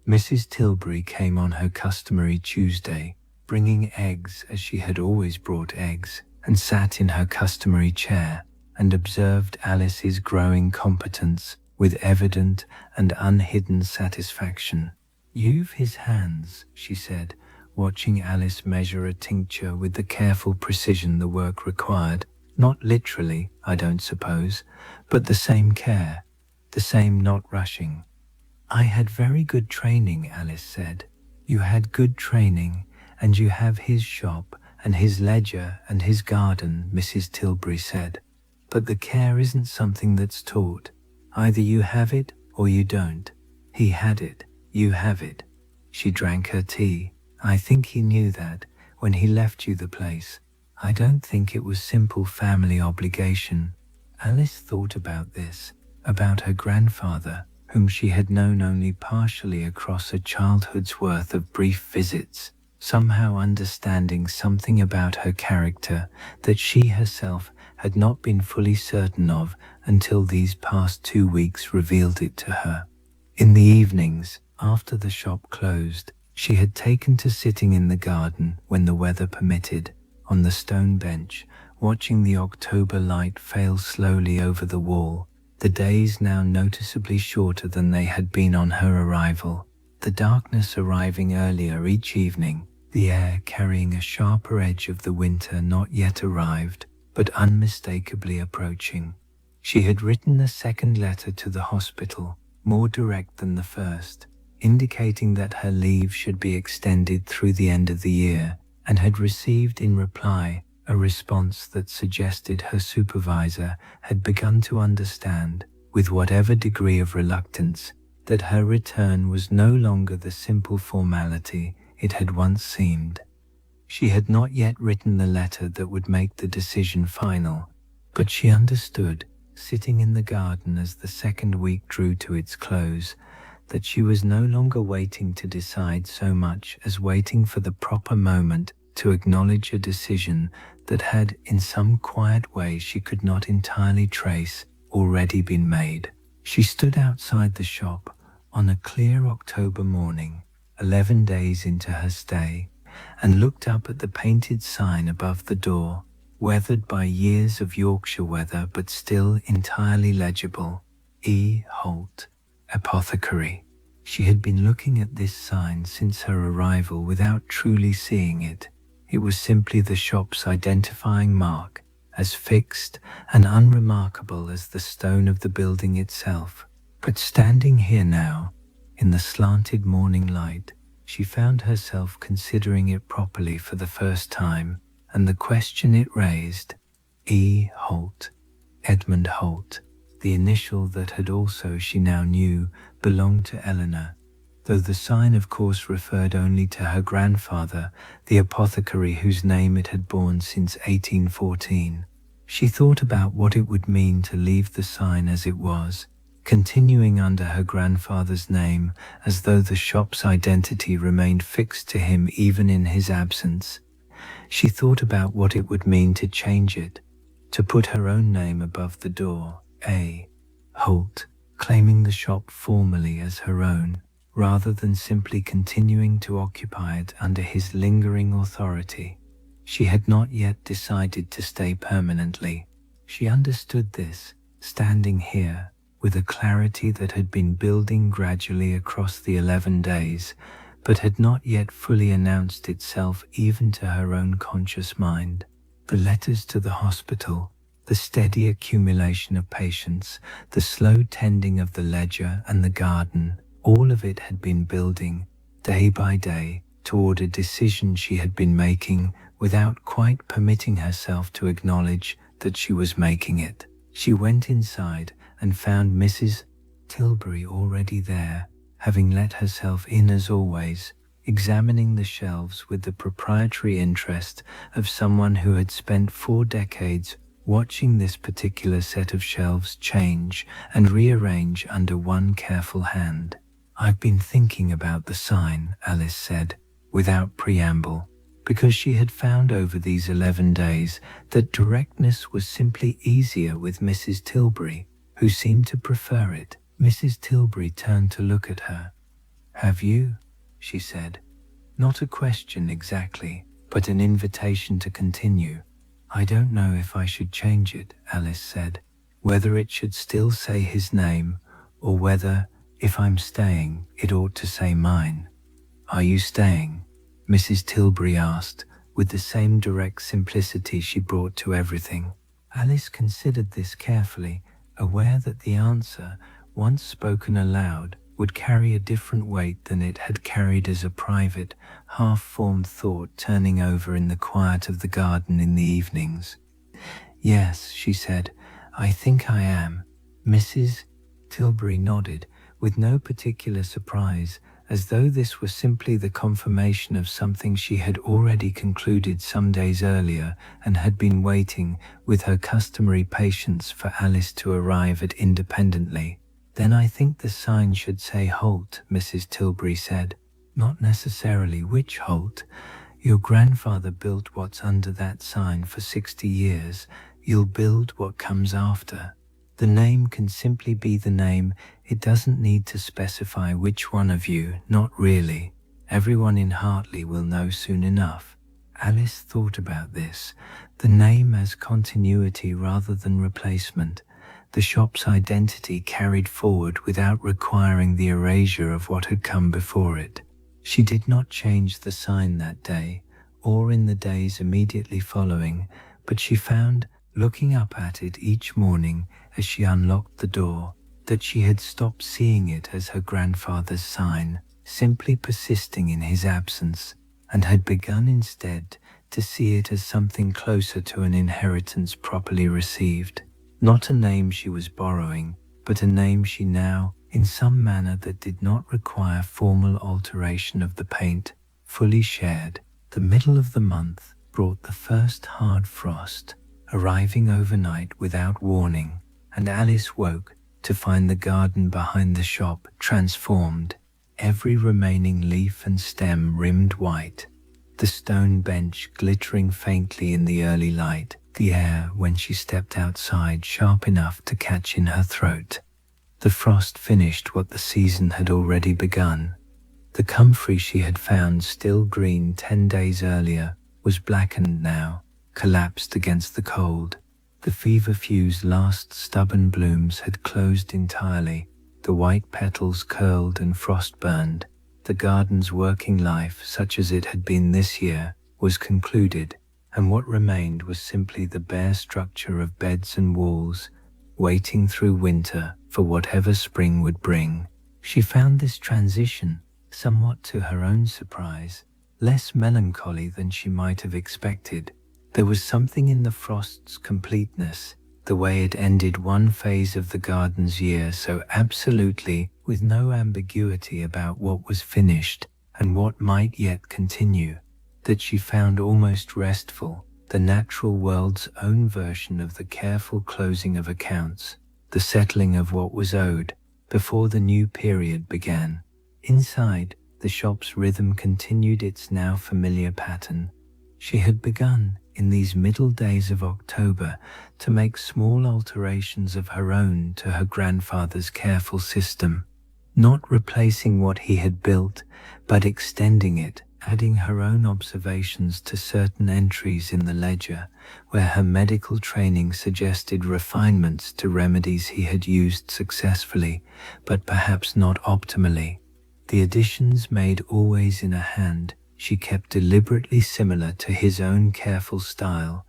Mrs. Tilbury came on her customary Tuesday, bringing eggs as she had always brought eggs, and sat in her customary chair and observed Alice's growing competence with evident and unhidden satisfaction. "You've his hands," she said, watching Alice measure a tincture with the careful precision the work required. "Not literally, I don't suppose, but the same care, the same not rushing." "I had very good training," Alice said. "You had good training, and you have his shop and his ledger and his garden," Mrs. Tilbury said. "But the care isn't something that's taught. Either you have it or you don't. He had it, you have it." She drank her tea. "I think he knew that when he left you the place. I don't think it was simple family obligation." Alice thought about this, about her grandfather, whom she had known only partially across a childhood's worth of brief visits, somehow understanding something about her character that she herself had not been fully certain of until these past 2 weeks revealed it to her. In the evenings, after the shop closed, she had taken to sitting in the garden when the weather permitted, on the stone bench, watching the October light fail slowly over the wall, the days now noticeably shorter than they had been on her arrival, the darkness arriving earlier each evening, the air carrying a sharper edge of the winter not yet arrived, but unmistakably approaching. She had written a second letter to the hospital, more direct than the first, indicating that her leave should be extended through the end of the year, and had received in reply a response that suggested her supervisor had begun to understand, with whatever degree of reluctance, that her return was no longer the simple formality it had once seemed. She had not yet written the letter that would make the decision final, but she understood, sitting in the garden as the second week drew to its close, that she was no longer waiting to decide so much as waiting for the proper moment to acknowledge a decision that had, in some quiet way she could not entirely trace, already been made. She stood outside the shop on a clear October morning, 11 days into her stay, and looked up at the painted sign above the door, weathered by years of Yorkshire weather but still entirely legible. E. Holt, Apothecary. She had been looking at this sign since her arrival without truly seeing it. It was simply the shop's identifying mark, as fixed and unremarkable as the stone of the building itself. But standing here now, in the slanted morning light, she found herself considering it properly for the first time, and the question it raised, E. Holt, Edmund Holt, the initial that had also, she now knew, belonged to Eleanor, though the sign of course referred only to her grandfather, the apothecary whose name it had borne since 1814. She thought about what it would mean to leave the sign as it was, continuing under her grandfather's name as though the shop's identity remained fixed to him even in his absence. She thought about what it would mean to change it, to put her own name above the door, A. Holt, claiming the shop formally as her own, rather than simply continuing to occupy it under his lingering authority. She had not yet decided to stay permanently. She understood this, standing here, with a clarity that had been building gradually across the 11 days, but had not yet fully announced itself even to her own conscious mind. The letters to the hospital, the steady accumulation of patients, the slow tending of the ledger and the garden, all of it had been building, day by day, toward a decision she had been making without quite permitting herself to acknowledge that she was making it. She went inside and found Mrs. Tilbury already there, having let herself in as always, examining the shelves with the proprietary interest of someone who had spent 4 decades watching this particular set of shelves change and rearrange under one careful hand. "I've been thinking about the sign," Alice said, without preamble, because she had found over these 11 days that directness was simply easier with Mrs. Tilbury, who seemed to prefer it. Mrs. Tilbury turned to look at her. "Have you?" she said. Not a question exactly, but an invitation to continue. "I don't know if I should change it," Alice said, "whether it should still say his name, or whether, if I'm staying, it ought to say mine." "Are you staying?" Mrs. Tilbury asked, with the same direct simplicity she brought to everything. Alice considered this carefully, aware that the answer, once spoken aloud, would carry a different weight than it had carried as a private, half-formed thought turning over in the quiet of the garden in the evenings. "Yes," she said, "I think I am." Mrs. Tilbury nodded, with no particular surprise, as though this were simply the confirmation of something she had already concluded some days earlier and had been waiting with her customary patience for Alice to arrive at independently. "Then I think the sign should say Holt," Mrs. Tilbury said. "Not necessarily which Holt. Your grandfather built what's under that sign for 60 years. You'll build what comes after. The name can simply be the name. It doesn't need to specify which one of you, not really. Everyone in Hartley will know soon enough." Alice thought about this, the name as continuity rather than replacement, the shop's identity carried forward without requiring the erasure of what had come before it. She did not change the sign that day, or in the days immediately following, but she found, looking up at it each morning as she unlocked the door, that she had stopped seeing it as her grandfather's sign, simply persisting in his absence, and had begun instead to see it as something closer to an inheritance properly received. Not a name she was borrowing, but a name she now, in some manner that did not require formal alteration of the paint, fully shared. The middle of the month brought the first hard frost, arriving overnight without warning, and Alice woke to find the garden behind the shop transformed, every remaining leaf and stem rimmed white, the stone bench glittering faintly in the early light, the air when she stepped outside sharp enough to catch in her throat. The frost finished what the season had already begun. The comfrey she had found still green 10 days earlier was blackened now, collapsed against the cold. The feverfew's last stubborn blooms had closed entirely, the white petals curled and frost-burned. The garden's working life, such as it had been this year, was concluded, and what remained was simply the bare structure of beds and walls, waiting through winter for whatever spring would bring. She found this transition, somewhat to her own surprise, less melancholy than she might have expected. There was something in the frost's completeness, the way it ended one phase of the garden's year so absolutely, with no ambiguity about what was finished and what might yet continue, that she found almost restful, the natural world's own version of the careful closing of accounts, the settling of what was owed, before the new period began. Inside, the shop's rhythm continued its now familiar pattern. She had begun, in these middle days of October, to make small alterations of her own to her grandfather's careful system, not replacing what he had built, but extending it, adding her own observations to certain entries in the ledger, where her medical training suggested refinements to remedies he had used successfully, but perhaps not optimally. The additions made always in a hand she kept deliberately similar to his own careful style,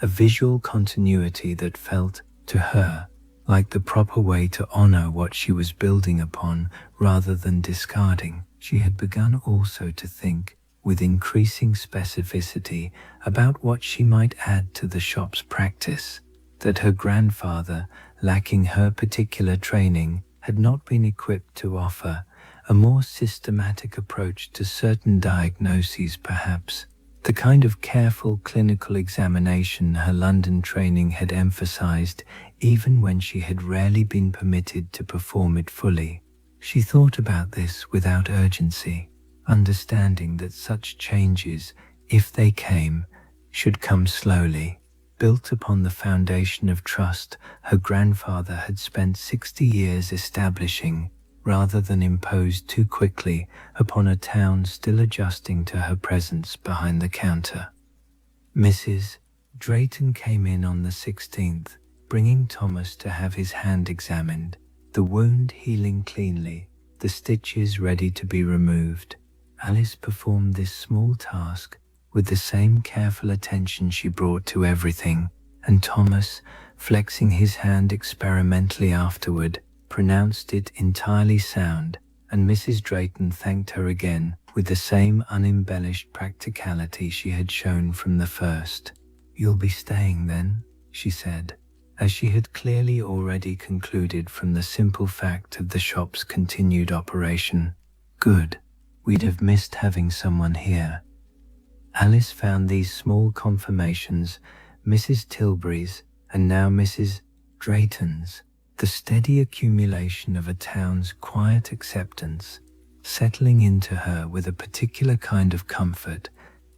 a visual continuity that felt, to her, like the proper way to honor what she was building upon rather than discarding. She had begun also to think, with increasing specificity, about what she might add to the shop's practice, that her grandfather, lacking her particular training, had not been equipped to offer, a more systematic approach to certain diagnoses perhaps, the kind of careful clinical examination her London training had emphasized even when she had rarely been permitted to perform it fully. She thought about this without urgency, understanding that such changes, if they came, should come slowly, built upon the foundation of trust her grandfather had spent 60 years establishing, rather than imposed too quickly upon a town still adjusting to her presence behind the counter. Mrs. Drayton came in on the 16th, bringing Thomas to have his hand examined, the wound healing cleanly, the stitches ready to be removed. Alice performed this small task with the same careful attention she brought to everything, and Thomas, flexing his hand experimentally afterward, pronounced it entirely sound, and Mrs. Drayton thanked her again with the same unembellished practicality she had shown from the first. "You'll be staying then?" she said, as she had clearly already concluded from the simple fact of the shop's continued operation. "Good. We'd have missed having someone here." Alice found these small confirmations, Mrs. Tilbury's and now Mrs. Drayton's, the steady accumulation of a town's quiet acceptance, settling into her with a particular kind of comfort,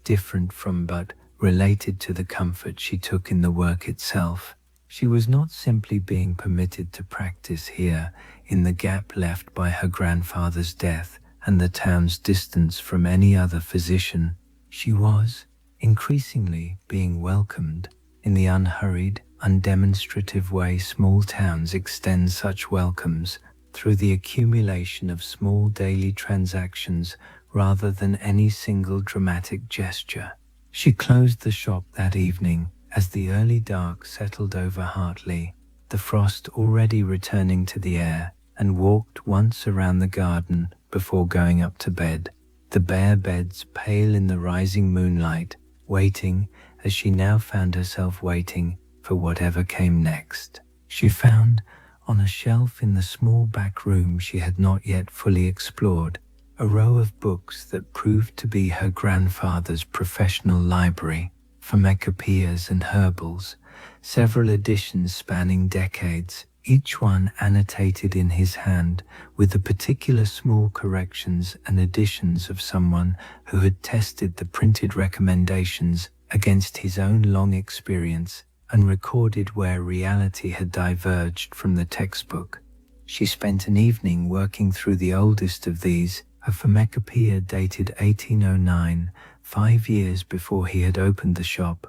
different from but related to the comfort she took in the work itself. She was not simply being permitted to practice here in the gap left by her grandfather's death and the town's distance from any other physician. She was, increasingly, being welcomed in the unhurried, undemonstrative way small towns extend such welcomes, through the accumulation of small daily transactions rather than any single dramatic gesture. She closed the shop that evening as the early dark settled over Hartley, the frost already returning to the air, and walked once around the garden before going up to bed, the bare beds pale in the rising moonlight, waiting, as she now found herself waiting, for whatever came next. She found, on a shelf in the small back room she had not yet fully explored, a row of books that proved to be her grandfather's professional library, pharmacopoeias and herbals, several editions spanning decades, each one annotated in his hand with the particular small corrections and additions of someone who had tested the printed recommendations against his own long experience and recorded where reality had diverged from the textbook. She spent an evening working through the oldest of these, a pharmacopoeia dated 1809, 5 years before he had opened the shop,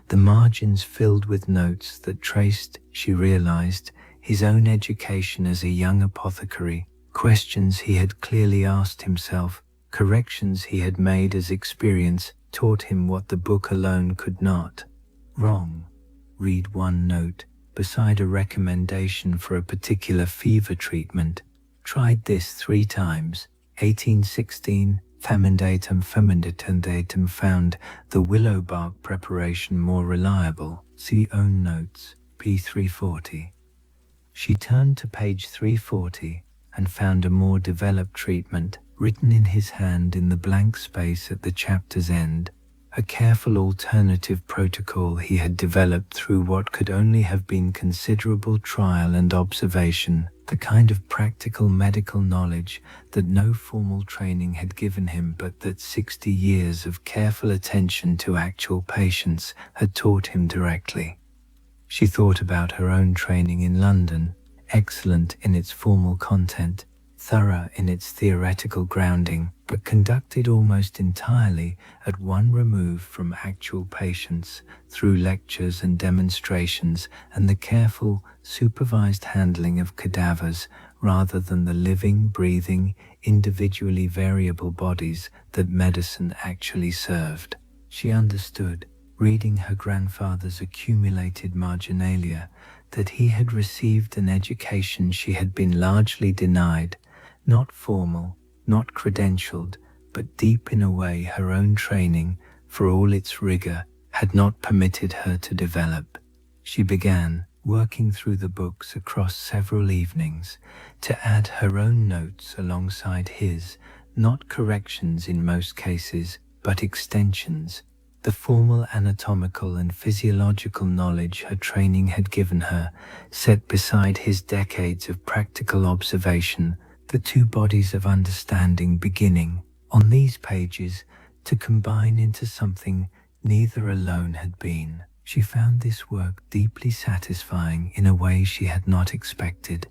the margins filled with notes that traced, she realized, his own education as a young apothecary, questions he had clearly asked himself, corrections he had made as experience taught him what the book alone could not. Wrong. Read one note, beside a recommendation for a particular fever treatment. Tried this 3 times. 1816, Femendatum found the willow bark preparation more reliable. See own notes, p. 340. She turned to page 340 and found a more developed treatment, written in his hand in the blank space at the chapter's end, a careful alternative protocol he had developed through what could only have been considerable trial and observation, the kind of practical medical knowledge that no formal training had given him but that 60 years of careful attention to actual patients had taught him directly. She thought about her own training in London, excellent in its formal content, thorough in its theoretical grounding, but conducted almost entirely at one remove from actual patients, through lectures and demonstrations and the careful, supervised handling of cadavers rather than the living, breathing, individually variable bodies that medicine actually served. She understood, reading her grandfather's accumulated marginalia, that he had received an education she had been largely denied, not formal, not credentialed, but deep in a way her own training, for all its rigor, had not permitted her to develop. She began, working through the books across several evenings to add her own notes alongside his, not corrections in most cases, but extensions. The formal anatomical and physiological knowledge her training had given her, set beside his decades of practical observation, the two bodies of understanding beginning, on these pages, to combine into something neither alone had been. She found this work deeply satisfying in a way she had not expected.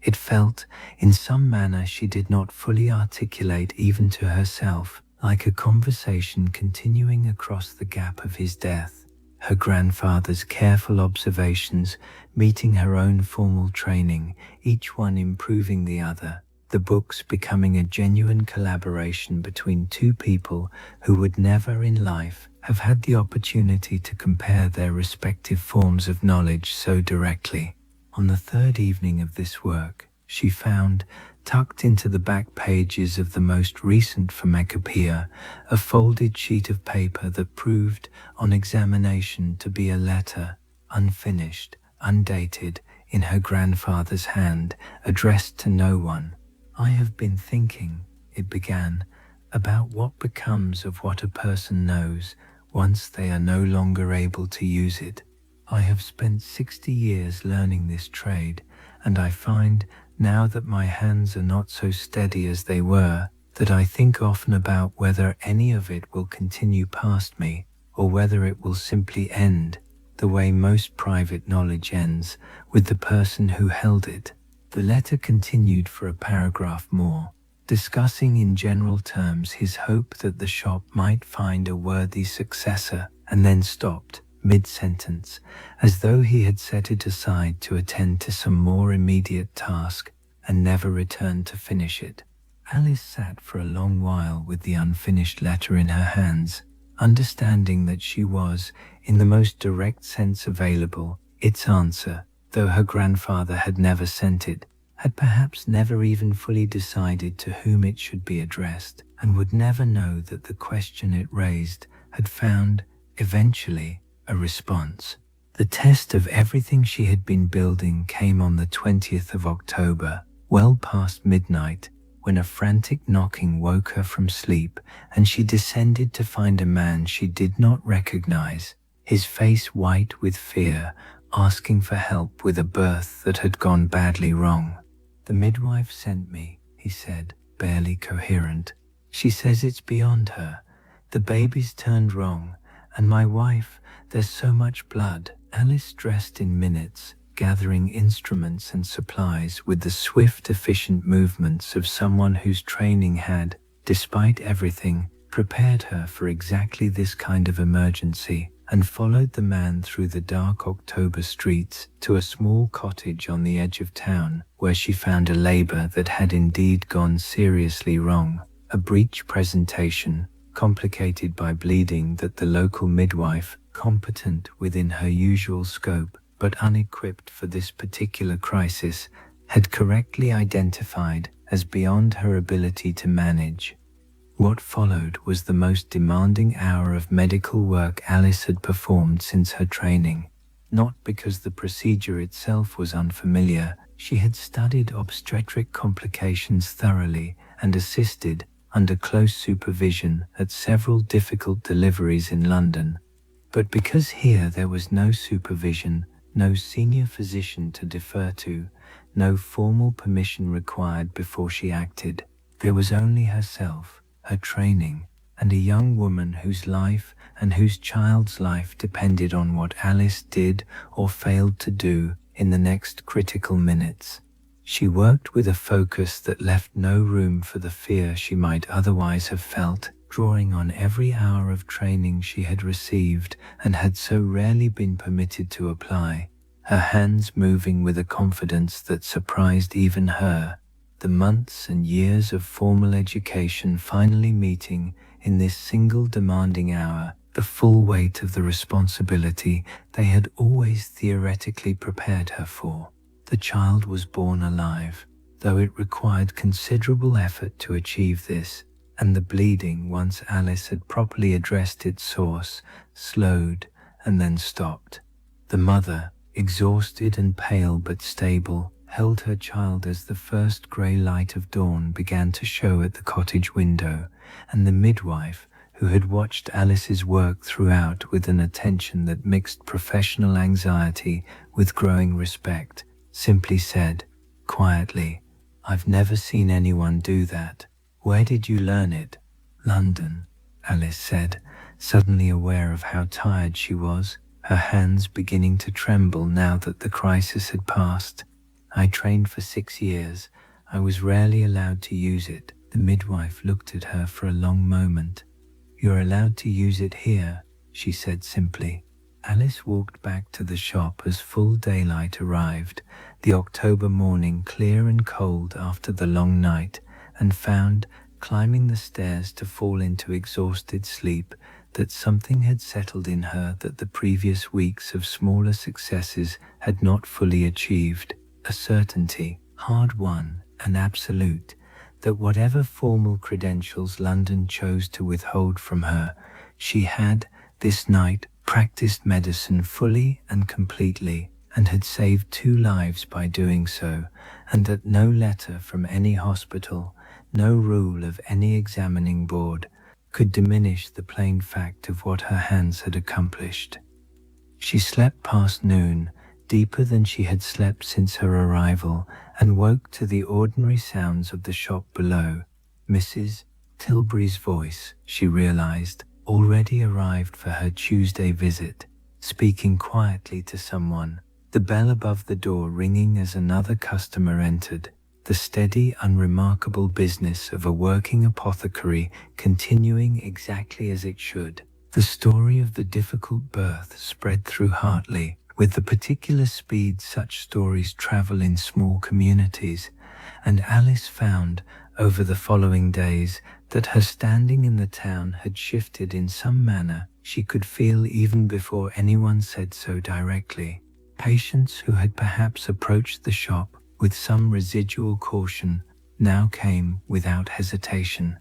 It felt, in some manner she did not fully articulate even to herself, like a conversation continuing across the gap of his death. Her grandfather's careful observations meeting her own formal training, each one improving the other, the books becoming a genuine collaboration between two people who would never in life have had the opportunity to compare their respective forms of knowledge so directly. On the third evening of this work, she found, tucked into the back pages of the most recent Pharmacopoeia, a folded sheet of paper that proved, on examination, to be a letter, unfinished, undated, in her grandfather's hand, addressed to no one. "I have been thinking," it began, "about what becomes of what a person knows once they are no longer able to use it. I have spent 60 years learning this trade, and I find, now that my hands are not so steady as they were, that I think often about whether any of it will continue past me, or whether it will simply end, the way most private knowledge ends, with the person who held it." The letter continued for a paragraph more, discussing in general terms his hope that the shop might find a worthy successor, and then stopped, mid-sentence, as though he had set it aside to attend to some more immediate task, and never returned to finish it. Alice sat for a long while with the unfinished letter in her hands, understanding that she was, in the most direct sense available, its answer, though her grandfather had never sent it, had perhaps never even fully decided to whom it should be addressed, and would never know that the question it raised had found, eventually, a response. The test of everything she had been building came on the 20th of October, well past midnight, when a frantic knocking woke her from sleep, and she descended to find a man she did not recognize, his face white with fear, asking for help with a birth that had gone badly wrong. "The midwife sent me," he said, barely coherent. "She says it's beyond her. The baby's turned wrong, and my wife, there's so much blood." Alice dressed in minutes, gathering instruments and supplies with the swift, efficient movements of someone whose training had, despite everything, prepared her for exactly this kind of emergency, and followed the man through the dark October streets to a small cottage on the edge of town, where she found a labor that had indeed gone seriously wrong, a breech presentation, complicated by bleeding that the local midwife, competent within her usual scope, but unequipped for this particular crisis, had correctly identified as beyond her ability to manage. What followed was the most demanding hour of medical work Alice had performed since her training. Not because the procedure itself was unfamiliar, she had studied obstetric complications thoroughly and assisted, under close supervision, at several difficult deliveries in London. But because here there was no supervision, no senior physician to defer to, no formal permission required before she acted, there was only herself, her training, and a young woman whose life and whose child's life depended on what Alice did or failed to do in the next critical minutes. She worked with a focus that left no room for the fear she might otherwise have felt, drawing on every hour of training she had received and had so rarely been permitted to apply, her hands moving with a confidence that surprised even her, the months and years of formal education finally meeting in this single demanding hour the full weight of the responsibility they had always theoretically prepared her for. The child was born alive, though it required considerable effort to achieve this, and the bleeding, once Alice had properly addressed its source, slowed and then stopped. The mother, exhausted and pale but stable, held her child as the first grey light of dawn began to show at the cottage window, and the midwife, who had watched Alice's work throughout with an attention that mixed professional anxiety with growing respect, simply said, quietly, "I've never seen anyone do that. Where did you learn it?" "London," Alice said, suddenly aware of how tired she was, her hands beginning to tremble now that the crisis had passed. "I trained for 6 years. I was rarely allowed to use it." The midwife looked at her for a long moment. "You're allowed to use it here," she said simply. Alice walked back to the shop as full daylight arrived, the October morning clear and cold after the long night, and found, climbing the stairs to fall into exhausted sleep, that something had settled in her that the previous weeks of smaller successes had not fully achieved, a certainty, hard-won and absolute, that whatever formal credentials London chose to withhold from her, she had, this night, practiced medicine fully and completely, and had saved 2 lives by doing so, and that no letter from any hospital, no rule of any examining board, could diminish the plain fact of what her hands had accomplished. She slept past noon, deeper than she had slept since her arrival, and woke to the ordinary sounds of the shop below. Mrs. Tilbury's voice, she realized, already arrived for her Tuesday visit, speaking quietly to someone, the bell above the door ringing as another customer entered, the steady, unremarkable business of a working apothecary continuing exactly as it should. The story of the difficult birth spread through Hartley, with the particular speed such stories travel in small communities, and Alice found, over the following days, that her standing in the town had shifted in some manner she could feel even before anyone said so directly. Patients who had perhaps approached the shop with some residual caution now came without hesitation.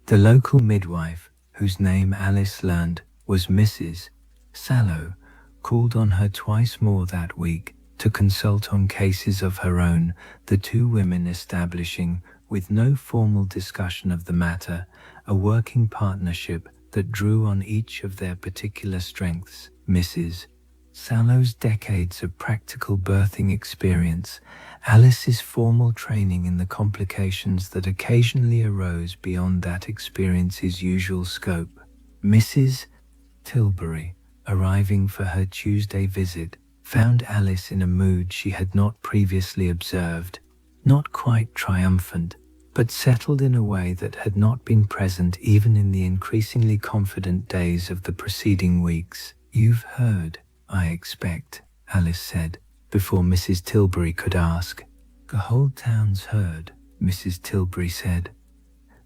The local midwife, whose name Alice learned was Mrs. Sallow, called on her twice more that week to consult on cases of her own, the 2 women establishing, with no formal discussion of the matter, a working partnership that drew on each of their particular strengths. Mrs. Sallow's decades of practical birthing experience, Alice's formal training in the complications that occasionally arose beyond that experience's usual scope. Mrs. Tilbury, arriving for her Tuesday visit, found Alice in a mood she had not previously observed, not quite triumphant, but settled in a way that had not been present even in the increasingly confident days of the preceding weeks. "You've heard, I expect," Alice said, before Mrs. Tilbury could ask. "The whole town's heard," Mrs. Tilbury said.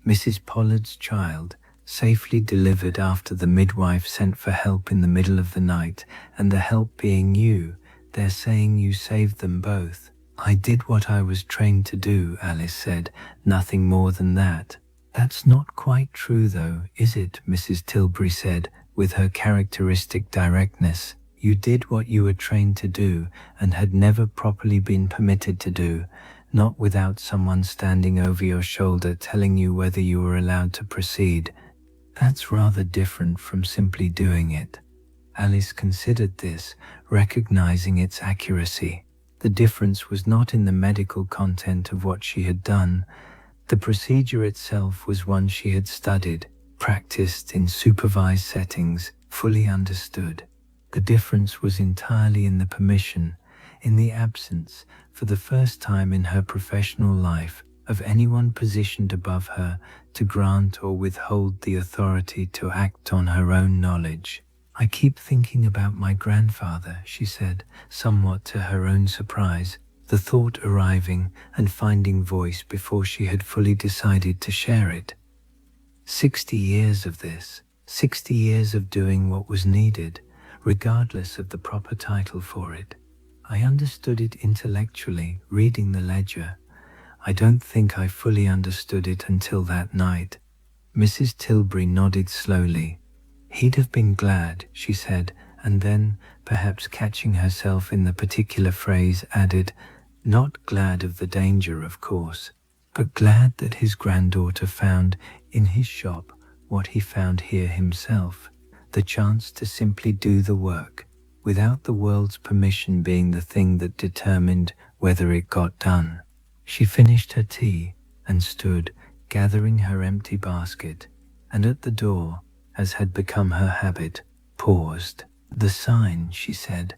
"Mrs. Pollard's child, safely delivered after the midwife sent for help in the middle of the night, and the help being you. They're saying you saved them both." "I did what I was trained to do," Alice said, "nothing more than that." "That's not quite true though, is it?" Mrs. Tilbury said, with her characteristic directness. "You did what you were trained to do and had never properly been permitted to do, not without someone standing over your shoulder telling you whether you were allowed to proceed. That's rather different from simply doing it." Alice considered this, recognizing its accuracy. The difference was not in the medical content of what she had done. The procedure itself was one she had studied, practiced in supervised settings, fully understood. The difference was entirely in the permission, in the absence, for the first time in her professional life, of anyone positioned above her to grant or withhold the authority to act on her own knowledge. "I keep thinking about my grandfather," she said, somewhat to her own surprise, the thought arriving and finding voice before she had fully decided to share it. 60 years of this, 60 years of doing what was needed, regardless of the proper title for it. I understood it intellectually, reading the ledger. I don't think I fully understood it until that night. Mrs. Tilbury nodded slowly. "He'd have been glad," she said, and then, perhaps catching herself in the particular phrase, added, "Not glad of the danger, of course, but glad that his granddaughter found in his shop what he found here himself, the chance to simply do the work, without the world's permission being the thing that determined whether it got done." She finished her tea and stood, gathering her empty basket, and at the door, as had become her habit, paused. "The sign," she said.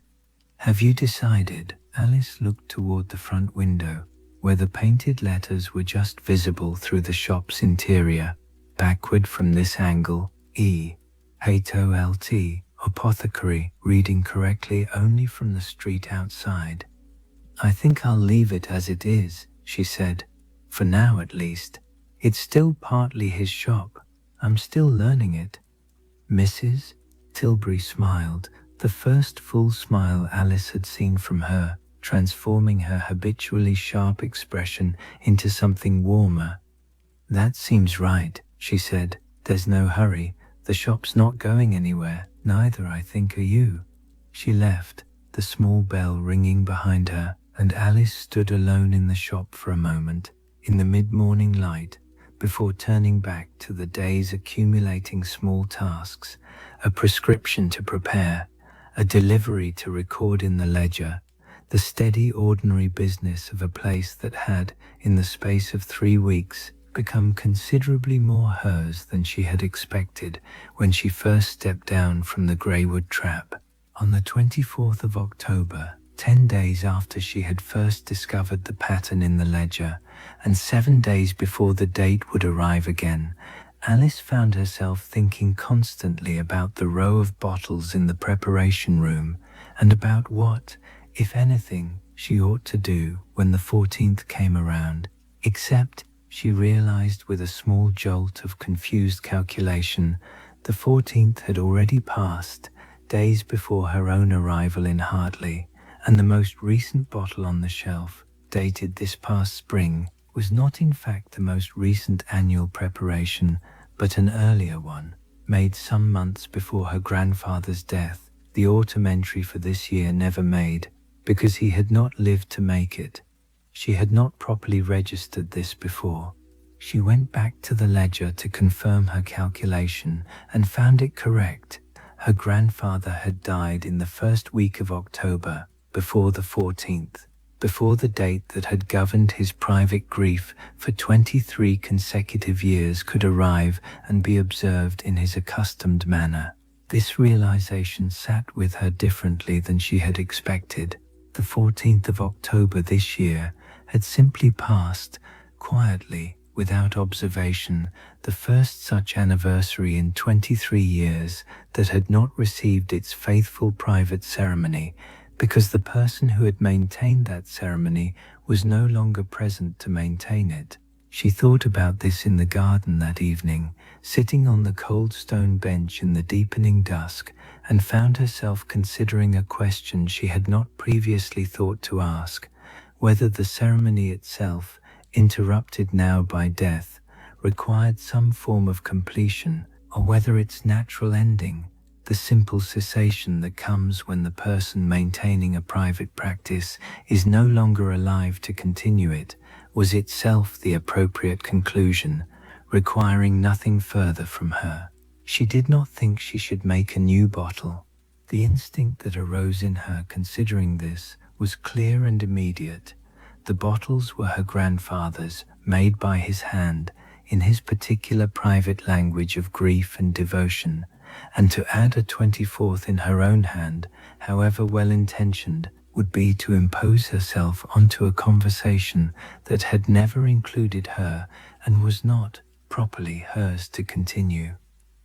"Have you decided?" Alice looked toward the front window, where the painted letters were just visible through the shop's interior. Backward from this angle, E. Holt, Apothecary, reading correctly only from the street outside. "I think I'll leave it as it is," she said. "For now, at least. It's still partly his shop. I'm still learning it." Mrs. Tilbury smiled, the first full smile Alice had seen from her, transforming her habitually sharp expression into something warmer. "That seems right," she said. "There's no hurry. The shop's not going anywhere. Neither, I think, are you." She left, the small bell ringing behind her, and Alice stood alone in the shop for a moment, in the mid-morning light, before turning back to the day's accumulating small tasks, a prescription to prepare, a delivery to record in the ledger, the steady ordinary business of a place that had, in the space of 3 weeks, become considerably more hers than she had expected when she first stepped down from the Greywood trap. On the 24th of October, 10 days after she had first discovered the pattern in the ledger, and 7 days before the date would arrive again, Alice found herself thinking constantly about the row of bottles in the preparation room, and about what, if anything, she ought to do when the 14th came around, except, she realized with a small jolt of confused calculation, the 14th had already passed, days before her own arrival in Hartley, and the most recent bottle on the shelf, dated this past spring, was not in fact the most recent annual preparation, but an earlier one, made some months before her grandfather's death, the autumn entry for this year never made, because he had not lived to make it. She had not properly registered this before. She went back to the ledger to confirm her calculation and found it correct. Her grandfather had died in the first week of October, before the 14th, before the date that had governed his private grief for 23 consecutive years could arrive and be observed in his accustomed manner. This realization sat with her differently than she had expected. The 14th of October this year had simply passed, quietly, without observation, the first such anniversary in 23 years that had not received its faithful private ceremony, because the person who had maintained that ceremony was no longer present to maintain it. She thought about this in the garden that evening, sitting on the cold stone bench in the deepening dusk, and found herself considering a question she had not previously thought to ask, whether the ceremony itself, interrupted now by death, required some form of completion, or whether its natural ending, the simple cessation that comes when the person maintaining a private practice is no longer alive to continue it, was itself the appropriate conclusion, requiring nothing further from her. She did not think she should make a new bottle. The instinct that arose in her considering this was clear and immediate. The bottles were her grandfather's, made by his hand, in his particular private language of grief and devotion, and to add a 24th in her own hand, however well-intentioned, would be to impose herself onto a conversation that had never included her and was not, properly, hers to continue.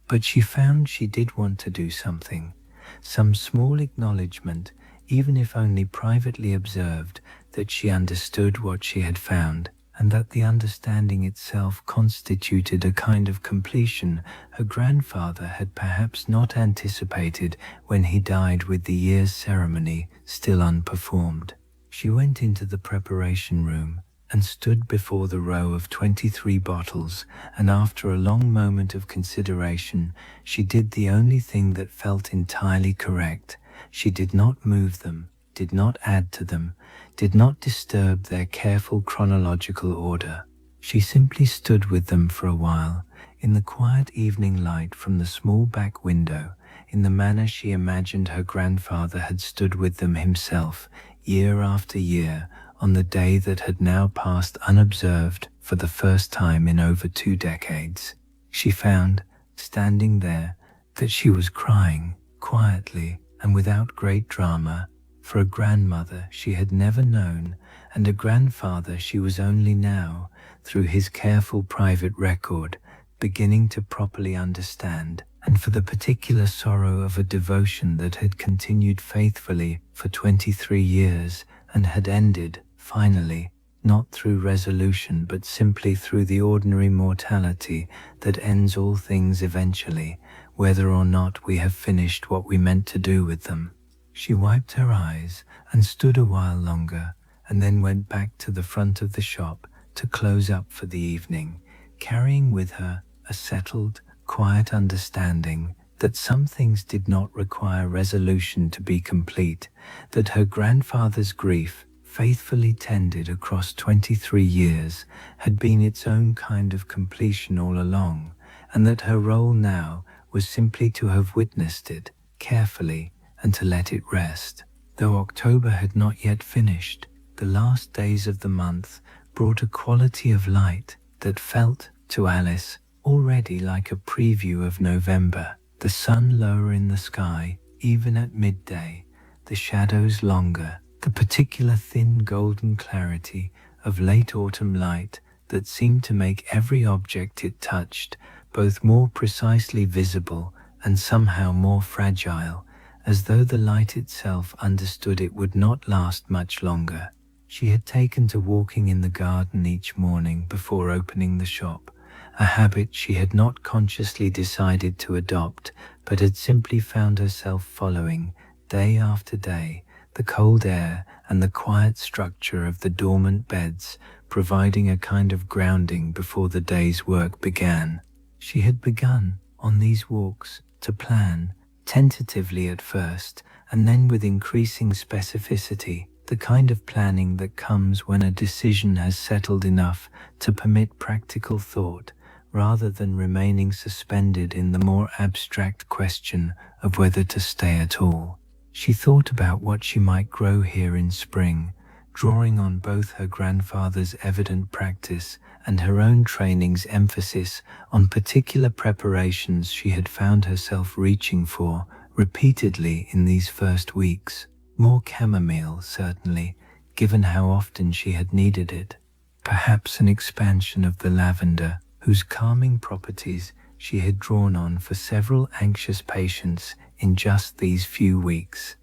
But she found she did want to do something, some small acknowledgement, even if only privately observed, that she understood what she had found, and that the understanding itself constituted a kind of completion her grandfather had perhaps not anticipated when he died with the year's ceremony still unperformed. She went into the preparation room, and stood before the row of 23 bottles, and after a long moment of consideration, she did the only thing that felt entirely correct. She did not move them, did not add to them, did not disturb their careful chronological order. She simply stood with them for a while, in the quiet evening light from the small back window, in the manner she imagined her grandfather had stood with them himself, year after year, on the day that had now passed unobserved for the first time in over 2 decades. She found, standing there, that she was crying, quietly and without great drama, for a grandmother she had never known, and a grandfather she was only now, through his careful private record, beginning to properly understand, and for the particular sorrow of a devotion that had continued faithfully for 23 years and had ended, finally, not through resolution but simply through the ordinary mortality that ends all things eventually, whether or not we have finished what we meant to do with them. She wiped her eyes and stood a while longer, and then went back to the front of the shop to close up for the evening, carrying with her a settled, quiet understanding that some things did not require resolution to be complete, that her grandfather's grief, faithfully tended across 23 years, had been its own kind of completion all along, and that her role now was simply to have witnessed it carefully and to let it rest. Though October had not yet finished, the last days of the month brought a quality of light that felt, to Alice, already like a preview of November, the sun lower in the sky, even at midday, the shadows longer, the particular thin golden clarity of late autumn light that seemed to make every object it touched both more precisely visible and somehow more fragile, as though the light itself understood it would not last much longer. She had taken to walking in the garden each morning before opening the shop, a habit she had not consciously decided to adopt, but had simply found herself following, day after day, the cold air and the quiet structure of the dormant beds, providing a kind of grounding before the day's work began. She had begun, on these walks, to plan, tentatively at first, and then with increasing specificity, the kind of planning that comes when a decision has settled enough to permit practical thought, rather than remaining suspended in the more abstract question of whether to stay at all. She thought about what she might grow here in spring, drawing on both her grandfather's evident practice and her own training's emphasis on particular preparations she had found herself reaching for repeatedly in these first weeks. More chamomile, certainly, given how often she had needed it. Perhaps an expansion of the lavender, whose calming properties she had drawn on for several anxious patients in just these few weeks.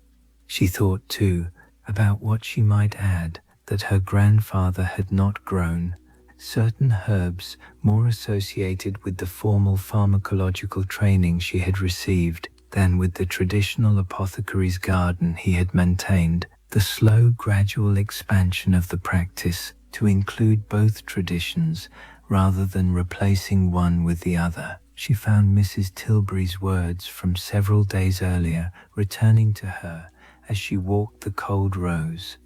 She thought, too, about what she might add that her grandfather had not grown, certain herbs more associated with the formal pharmacological training she had received than with the traditional apothecary's garden he had maintained, the slow, gradual expansion of the practice to include both traditions rather than replacing one with the other. She found Mrs. Tilbury's words from several days earlier returning to her as she walked the cold rows.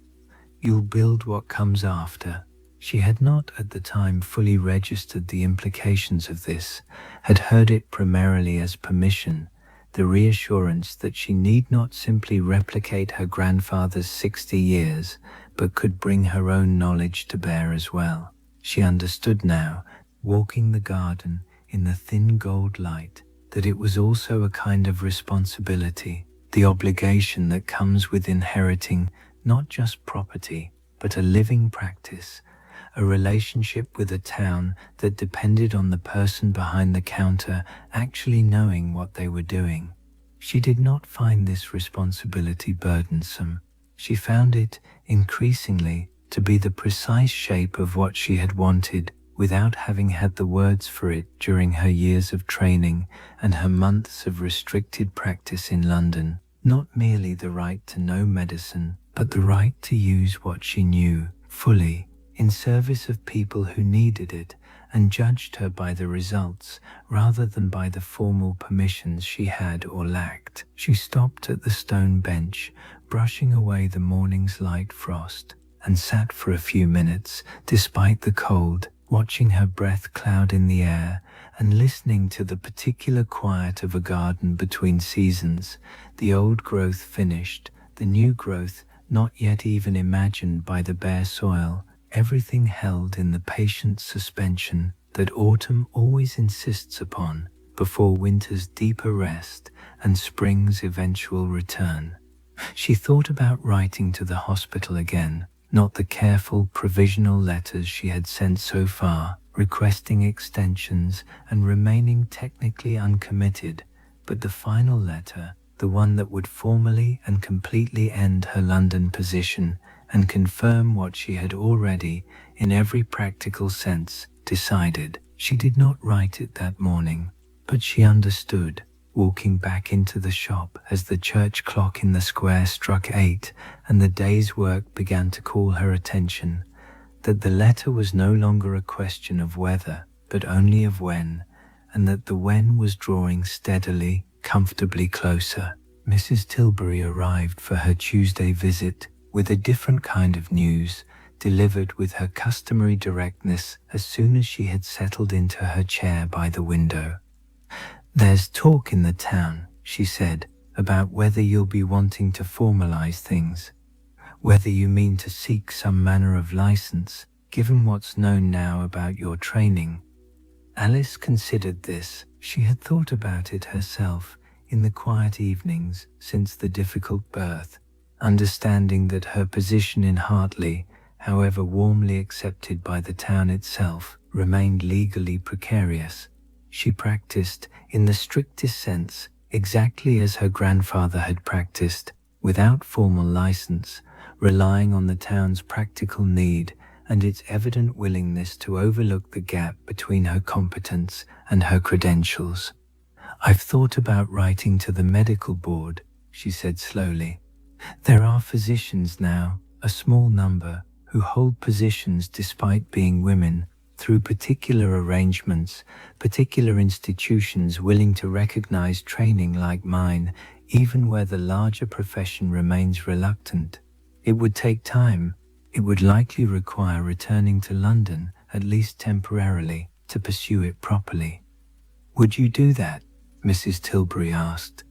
"You'll build what comes after." She had not at the time fully registered the implications of this, had heard it primarily as permission, the reassurance that she need not simply replicate her grandfather's 60 years, but could bring her own knowledge to bear as well. She understood now, walking the garden in the thin gold light, that it was also a kind of responsibility, the obligation that comes with inheriting not just property, but a living practice, a relationship with a town that depended on the person behind the counter actually knowing what they were doing. She did not find this responsibility burdensome. She found it, increasingly, to be the precise shape of what she had wanted, without having had the words for it during her years of training and her months of restricted practice in London. Not merely the right to know medicine, but the right to use what she knew, fully, in service of people who needed it, and judged her by the results rather than by the formal permissions she had or lacked. She stopped at the stone bench, brushing away the morning's light frost, and sat for a few minutes, despite the cold, watching her breath cloud in the air and listening to the particular quiet of a garden between seasons, the old growth finished, the new growth not yet even imagined by the bare soil, everything held in the patient suspension that autumn always insists upon before winter's deeper rest and spring's eventual return. She thought about writing to the hospital again, not the careful provisional letters she had sent so far, requesting extensions and remaining technically uncommitted, but the final letter, the one that would formally and completely end her London position and confirm what she had already, in every practical sense, decided. She did not write it that morning, but she understood, walking back into the shop as the church clock in the square struck 8 and the day's work began to call her attention, that the letter was no longer a question of whether, but only of when, and that the when was drawing steadily, comfortably closer. Mrs. Tilbury arrived for her Tuesday visit with a different kind of news, delivered with her customary directness as soon as she had settled into her chair by the window. "There's talk in the town," she said, "about whether you'll be wanting to formalize things, whether you mean to seek some manner of license, given what's known now about your training." Alice considered this. She had thought about it herself in the quiet evenings since the difficult birth, understanding that her position in Hartley, however warmly accepted by the town itself, remained legally precarious. She practiced, in the strictest sense, exactly as her grandfather had practiced, without formal license, relying on the town's practical need and its evident willingness to overlook the gap between her competence and her credentials. "I've thought about writing to the medical board," she said slowly. "There are physicians now, a small number, who hold positions despite being women, through particular arrangements, particular institutions willing to recognize training like mine, even where the larger profession remains reluctant. It would take time. It would likely require returning to London, at least temporarily, to pursue it properly." "Would you do that?" Mrs. Tilbury asked.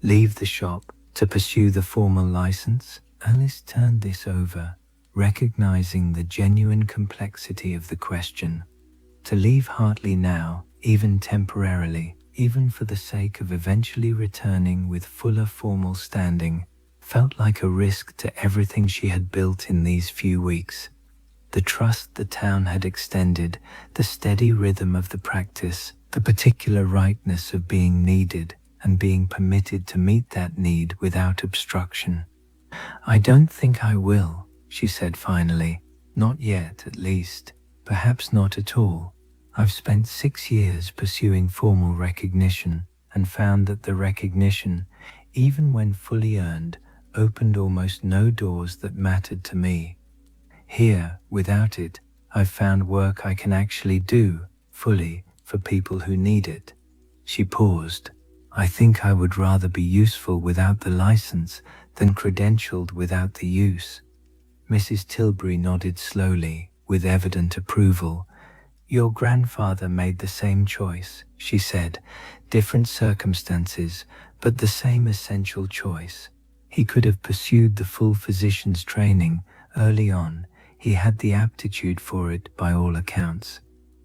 "Leave the shop to pursue the formal license?" Alice turned this over, recognizing the genuine complexity of the question. To leave Hartley now, even temporarily, even for the sake of eventually returning with fuller formal standing, felt like a risk to everything she had built in these few weeks. The trust the town had extended, the steady rhythm of the practice, the particular rightness of being needed and being permitted to meet that need without obstruction. "I don't think I will," she said finally. "Not yet, at least. Perhaps not at all. I've spent 6 years pursuing formal recognition and found that the recognition, even when fully earned, opened almost no doors that mattered to me. Here, without it, I've found work I can actually do, fully, for people who need it." She paused. "I think I would rather be useful without the license than credentialed without the use." Mrs. Tilbury nodded slowly, with evident approval. "Your grandfather made the same choice," she said. "Different circumstances, but the same essential choice. He could have pursued the full physician's training early on. He had the aptitude for it by all accounts.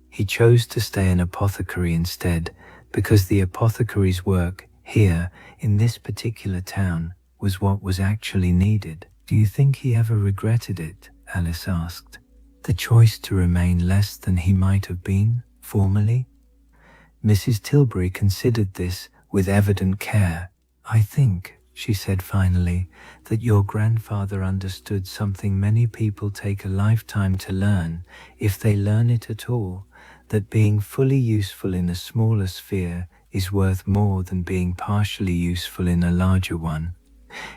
He chose to stay an apothecary instead, because the apothecary's work here, in this particular town, was what was actually needed." "Do you think he ever regretted it?" Alice asked. "The choice to remain less than he might have been, formally?" Mrs. Tilbury considered this with evident care. "I think," she said finally, "that your grandfather understood something many people take a lifetime to learn, if they learn it at all, that being fully useful in a smaller sphere is worth more than being partially useful in a larger one.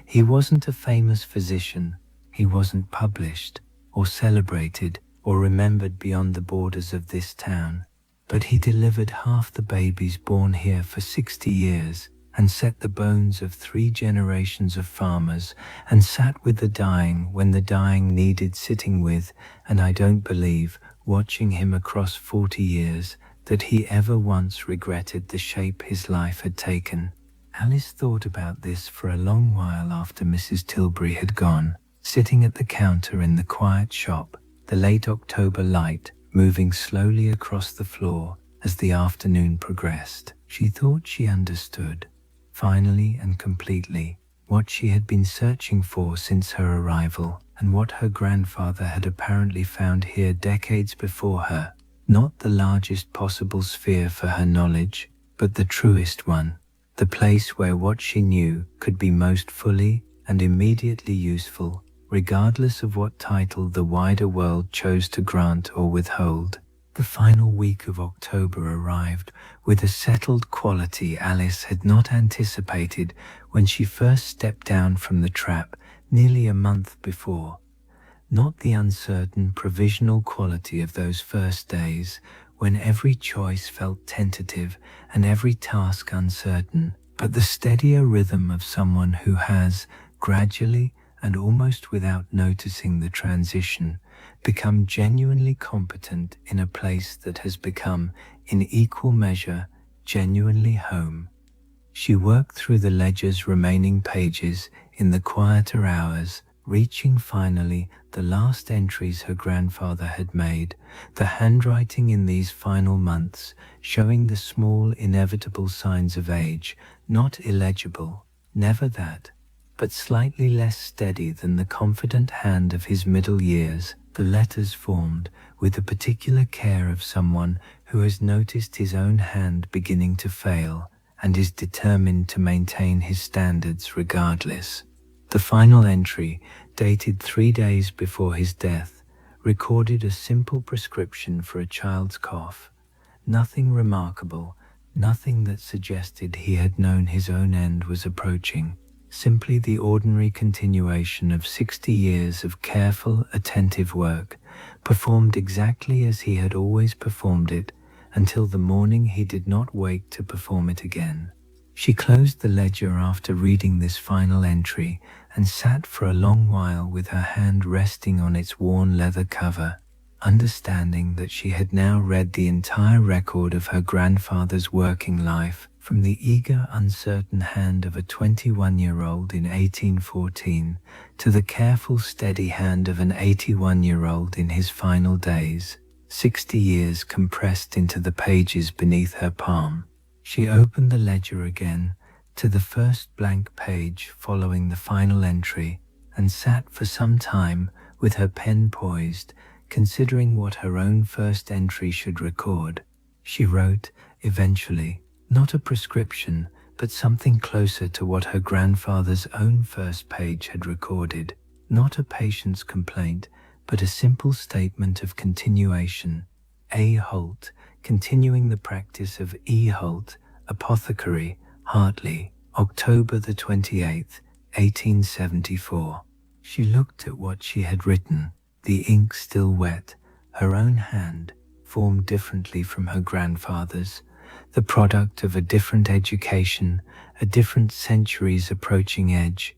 He wasn't a famous physician. He wasn't published, or celebrated, or remembered beyond the borders of this town. But he delivered half the babies born here for 60 years, and set the bones of 3 generations of farmers, and sat with the dying when the dying needed sitting with, and I don't believe, watching him across 40 years, that he ever once regretted the shape his life had taken. Alice thought about this for a long while after Mrs. Tilbury had gone, sitting at the counter in the quiet shop, the late October light moving slowly across the floor as the afternoon progressed. She thought she understood, finally and completely, what she had been searching for since her arrival, and what her grandfather had apparently found here decades before her. Not the largest possible sphere for her knowledge, but the truest one, the place where what she knew could be most fully and immediately useful, regardless of what title the wider world chose to grant or withhold. The final week of October arrived with a settled quality Alice had not anticipated when she first stepped down from the trap nearly a month before. Not the uncertain, provisional quality of those first days when every choice felt tentative and every task uncertain, but the steadier rhythm of someone who has, gradually and almost without noticing the transition, become genuinely competent in a place that has become, in equal measure, genuinely home. She worked through the ledger's remaining pages in the quieter hours, reaching finally the last entries her grandfather had made, the handwriting in these final months showing the small inevitable signs of age, not illegible, never that, but slightly less steady than the confident hand of his middle years, the letters formed with the particular care of someone who has noticed his own hand beginning to fail and is determined to maintain his standards regardless. The final entry, dated 3 days before his death, recorded a simple prescription for a child's cough. Nothing remarkable, nothing that suggested he had known his own end was approaching. Simply the ordinary continuation of 60 years of careful, attentive work, performed exactly as he had always performed it, until the morning he did not wake to perform it again. She closed the ledger after reading this final entry and sat for a long while with her hand resting on its worn leather cover, understanding that she had now read the entire record of her grandfather's working life, from the eager, uncertain hand of a 21-year-old in 1814 to the careful, steady hand of an 81-year-old in his final days, 60 years compressed into the pages beneath her palm. She opened the ledger again to the first blank page following the final entry and sat for some time with her pen poised, considering what her own first entry should record. She wrote, eventually, not a prescription, but something closer to what her grandfather's own first page had recorded. Not a patient's complaint, but a simple statement of continuation. A. Holt, continuing the practice of E. Holt, Apothecary, Hartley, October the 28th, 1874. She looked at what she had written, the ink still wet, her own hand, formed differently from her grandfather's, the product of a different education, a different century's approaching edge,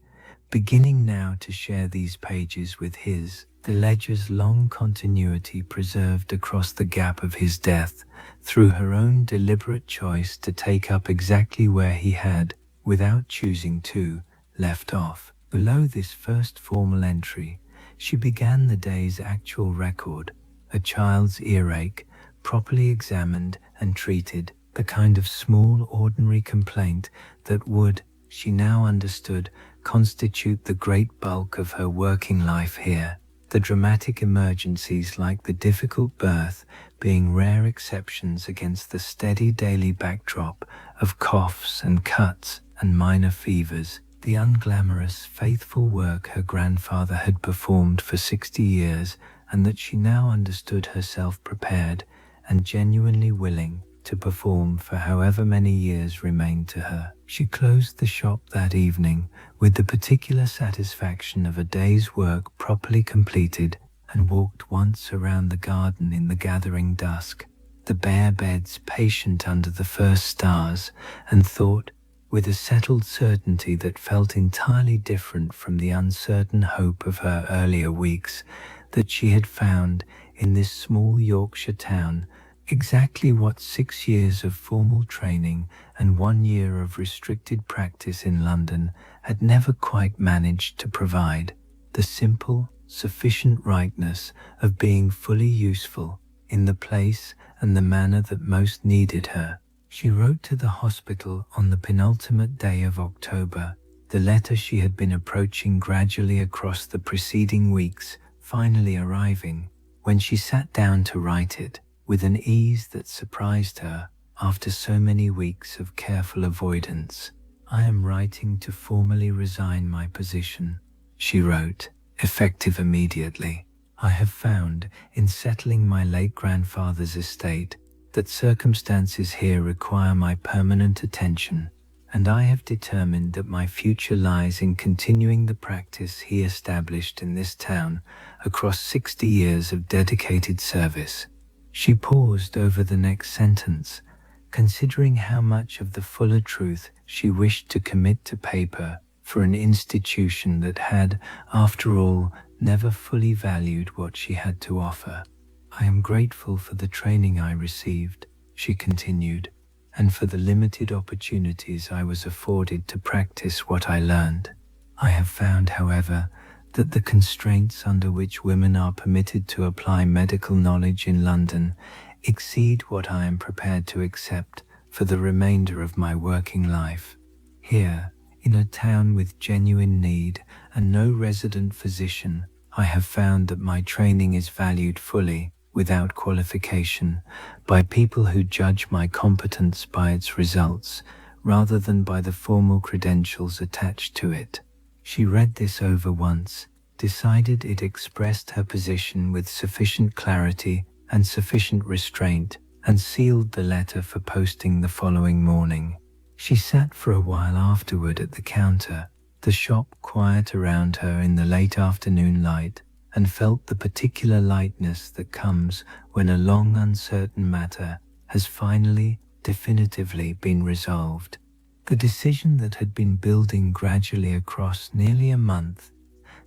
beginning now to share these pages with his, the ledger's long continuity preserved across the gap of his death, through her own deliberate choice to take up exactly where he had, without choosing to, left off. Below this first formal entry, she began the day's actual record, a child's earache, properly examined and treated, the kind of small, ordinary complaint that would, she now understood, constitute the great bulk of her working life here, the dramatic emergencies like the difficult birth being rare exceptions against the steady daily backdrop of coughs and cuts and minor fevers, the unglamorous, faithful work her grandfather had performed for 60 years and that she now understood herself prepared and genuinely willing to perform for however many years remained to her. She closed the shop that evening with the particular satisfaction of a day's work properly completed and walked once around the garden in the gathering dusk, the bare beds patient under the first stars, and thought, with a settled certainty that felt entirely different from the uncertain hope of her earlier weeks, that she had found in this small Yorkshire town exactly what 6 years of formal training and 1 year of restricted practice in London had never quite managed to provide: the simple, sufficient rightness of being fully useful in the place and the manner that most needed her. She wrote to the hospital on the penultimate day of October, the letter she had been approaching gradually across the preceding weeks, finally arriving, when she sat down to write it, with an ease that surprised her after so many weeks of careful avoidance. "I am writing to formally resign my position," she wrote, effective immediately. "I have found, in settling my late grandfather's estate, that circumstances here require my permanent attention, and I have determined that my future lies in continuing the practice he established in this town across 60 years of dedicated service." She paused over the next sentence, considering how much of the fuller truth she wished to commit to paper for an institution that had, after all, never fully valued what she had to offer. "I am grateful for the training I received," she continued, "and for the limited opportunities I was afforded to practice what I learned. I have found, however, that the constraints under which women are permitted to apply medical knowledge in London exceed what I am prepared to accept for the remainder of my working life. Here, in a town with genuine need and no resident physician, I have found that my training is valued fully, without qualification, by people who judge my competence by its results, rather than by the formal credentials attached to it." She read this over once, decided it expressed her position with sufficient clarity and sufficient restraint, and sealed the letter for posting the following morning. She sat for a while afterward at the counter, the shop quiet around her in the late afternoon light, and felt the particular lightness that comes when a long uncertain matter has finally, definitively been resolved. The decision that had been building gradually across nearly a month,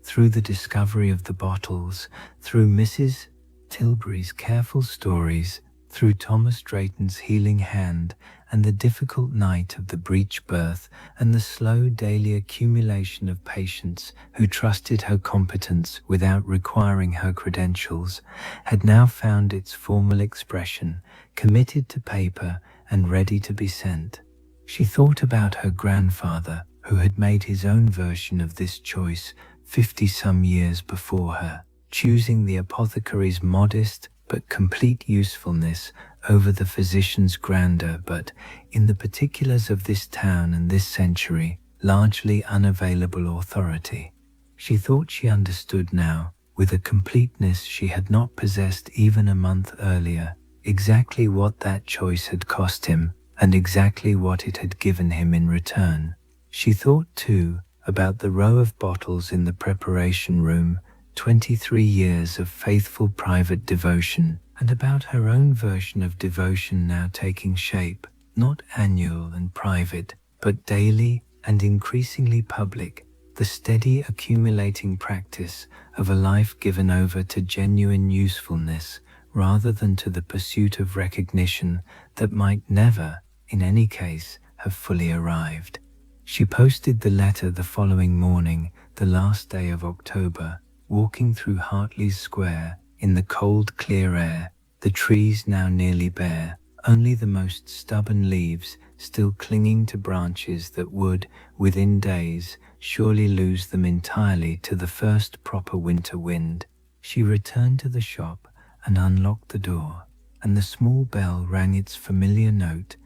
through the discovery of the bottles, through Mrs. Tilbury's careful stories, through Thomas Drayton's healing hand, and the difficult night of the breech birth, and the slow daily accumulation of patients who trusted her competence without requiring her credentials, had now found its formal expression, committed to paper and ready to be sent. She thought about her grandfather, who had made his own version of this choice 50-some years before her, choosing the apothecary's modest but complete usefulness over the physician's grander but, in the particulars of this town and this century, largely unavailable authority. She thought she understood now, with a completeness she had not possessed even a month earlier, exactly what that choice had cost him, and exactly what it had given him in return. She thought, too, about the row of bottles in the preparation room, 23 years of faithful private devotion, and about her own version of devotion now taking shape, not annual and private, but daily and increasingly public, the steady accumulating practice of a life given over to genuine usefulness rather than to the pursuit of recognition that might never, in any case, have fully arrived. She posted the letter the following morning, the last day of October, walking through Hartley's Square in the cold, clear air, the trees now nearly bare, only the most stubborn leaves still clinging to branches that would, within days, surely lose them entirely to the first proper winter wind. She returned to the shop and unlocked the door, and the small bell rang its familiar note,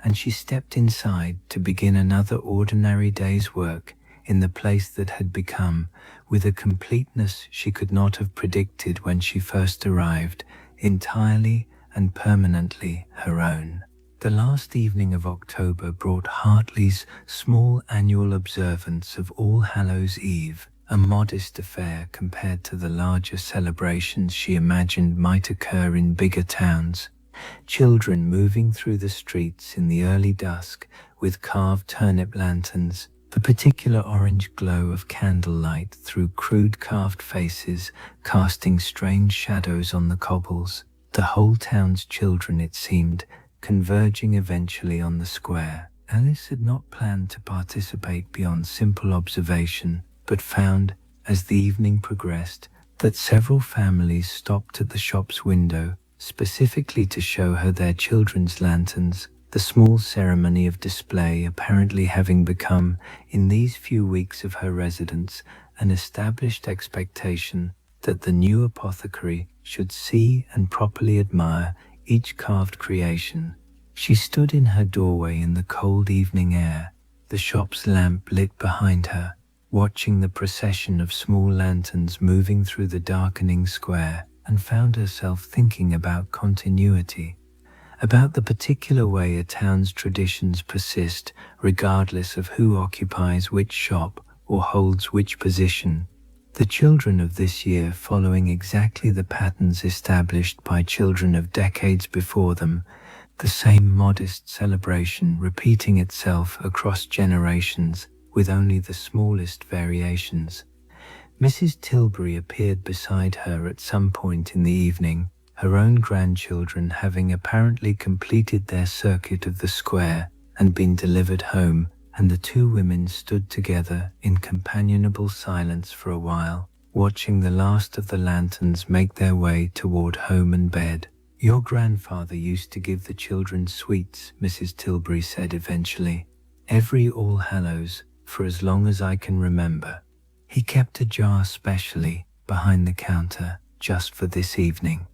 and she stepped inside to begin another ordinary day's work in the place that had become, with a completeness she could not have predicted when she first arrived, entirely and permanently her own. The last evening of October brought Hartley's small annual observance of All Hallows' Eve, a modest affair compared to the larger celebrations she imagined might occur in bigger towns. Children moving through the streets in the early dusk with carved turnip lanterns, the particular orange glow of candlelight through crude carved faces casting strange shadows on the cobbles. The whole town's children, it seemed, converging eventually on the square. Alice had not planned to participate beyond simple observation, but found, as the evening progressed, that several families stopped at the shop's window, specifically to show her their children's lanterns, the small ceremony of display apparently having become, in these few weeks of her residence, an established expectation that the new apothecary should see and properly admire each carved creation. She stood in her doorway in the cold evening air, the shop's lamp lit behind her, watching the procession of small lanterns moving through the darkening square, and found herself thinking about continuity, about the particular way a town's traditions persist regardless of who occupies which shop or holds which position. The children of this year following exactly the patterns established by children of decades before them, the same modest celebration repeating itself across generations with only the smallest variations. Mrs. Tilbury appeared beside her at some point in the evening, her own grandchildren having apparently completed their circuit of the square and been delivered home, and the two women stood together in companionable silence for a while, watching the last of the lanterns make their way toward home and bed. "Your grandfather used to give the children sweets," Mrs. Tilbury said eventually, "every All Hallows for as long as I can remember. He kept a jar specially behind the counter just for this evening."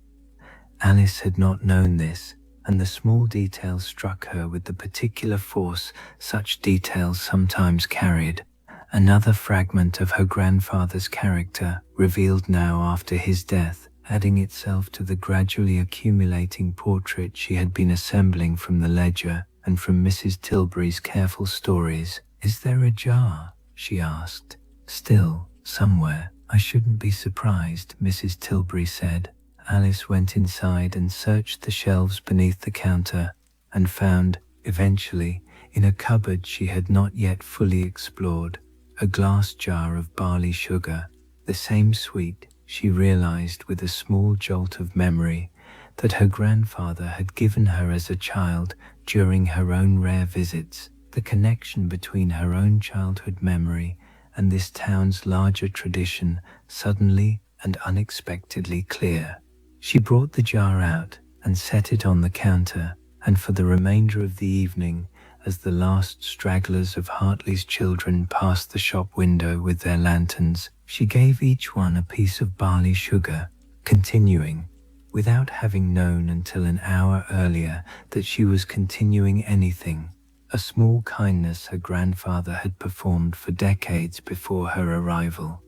Alice had not known this, and the small details struck her with the particular force such details sometimes carried. Another fragment of her grandfather's character, revealed now after his death, adding itself to the gradually accumulating portrait she had been assembling from the ledger and from Mrs. Tilbury's careful stories. "Is there a jar?" she asked. "Still, somewhere. I shouldn't be surprised," Mrs. Tilbury said. Alice went inside and searched the shelves beneath the counter, and found, eventually, in a cupboard she had not yet fully explored, a glass jar of barley sugar, the same sweet, she realized with a small jolt of memory, that her grandfather had given her as a child during her own rare visits. The connection between her own childhood memory and this town's larger tradition suddenly and unexpectedly clear. She brought the jar out and set it on the counter, and for the remainder of the evening, as the last stragglers of Hartley's children passed the shop window with their lanterns, she gave each one a piece of barley sugar, continuing, without having known until an hour earlier that she was continuing anything, a small kindness her grandfather had performed for decades before her arrival.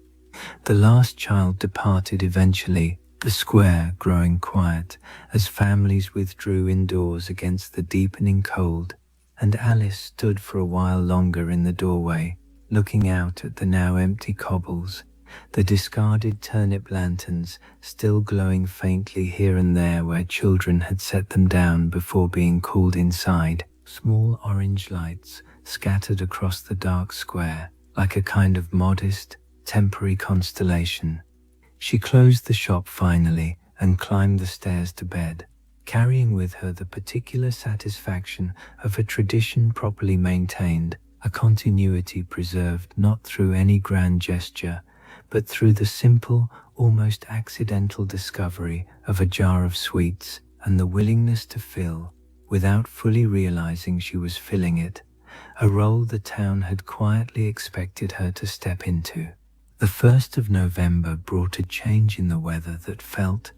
The last child departed eventually, the square growing quiet as families withdrew indoors against the deepening cold, and Alice stood for a while longer in the doorway, looking out at the now empty cobbles, the discarded turnip lanterns still glowing faintly here and there where children had set them down before being called inside, small orange lights scattered across the dark square like a kind of modest, temporary constellation. She closed the shop finally and climbed the stairs to bed, carrying with her the particular satisfaction of a tradition properly maintained, a continuity preserved not through any grand gesture, but through the simple, almost accidental discovery of a jar of sweets and the willingness to fill, without fully realizing she was filling it, a role the town had quietly expected her to step into. The 1st of November brought a change in the weather that felt,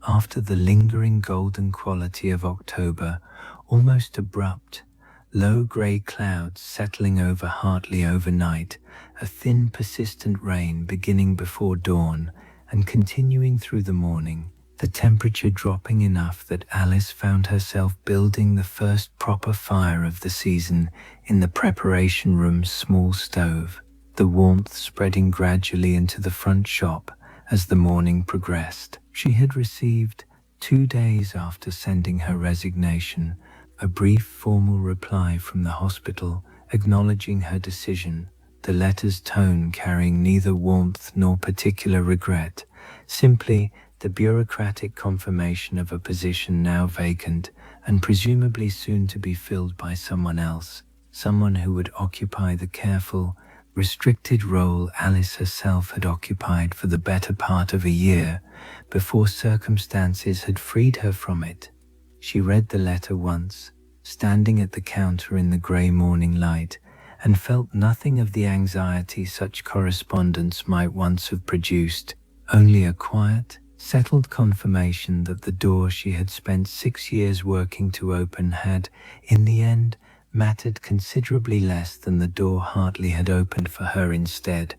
after the lingering golden quality of October, almost abrupt. Low grey clouds settling over Hartley overnight, a thin persistent rain beginning before dawn and continuing through the morning, the temperature dropping enough that Alice found herself building the first proper fire of the season in the preparation room's small stove. the warmth spreading gradually into the front shop as the morning progressed. She had received, 2 days after sending her resignation, a brief formal reply from the hospital acknowledging her decision, the letter's tone carrying neither warmth nor particular regret, simply the bureaucratic confirmation of a position now vacant and presumably soon to be filled by someone else, someone who would occupy the careful, restricted role Alice herself had occupied for the better part of a year before circumstances had freed her from it. She read the letter once, standing at the counter in the grey morning light, and felt nothing of the anxiety such correspondence might once have produced, only a quiet, settled confirmation that the door she had spent 6 years working to open had, in the end, mattered considerably less than the door Hartley had opened for her instead,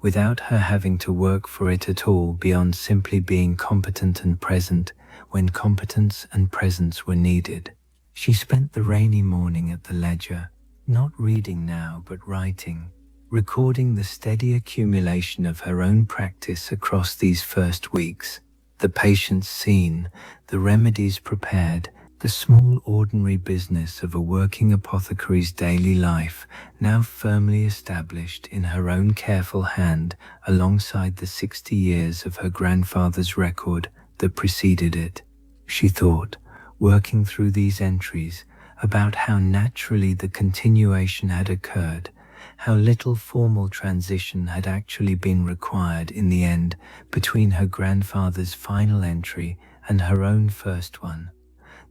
without her having to work for it at all beyond simply being competent and present when competence and presence were needed. She spent the rainy morning at the ledger, not reading now but writing, recording the steady accumulation of her own practice across these first weeks, the patients seen, the remedies prepared, the small ordinary business of a working apothecary's daily life now firmly established in her own careful hand alongside the 60 years of her grandfather's record that preceded it. She thought, working through these entries, about how naturally the continuation had occurred, how little formal transition had actually been required in the end between her grandfather's final entry and her own first one.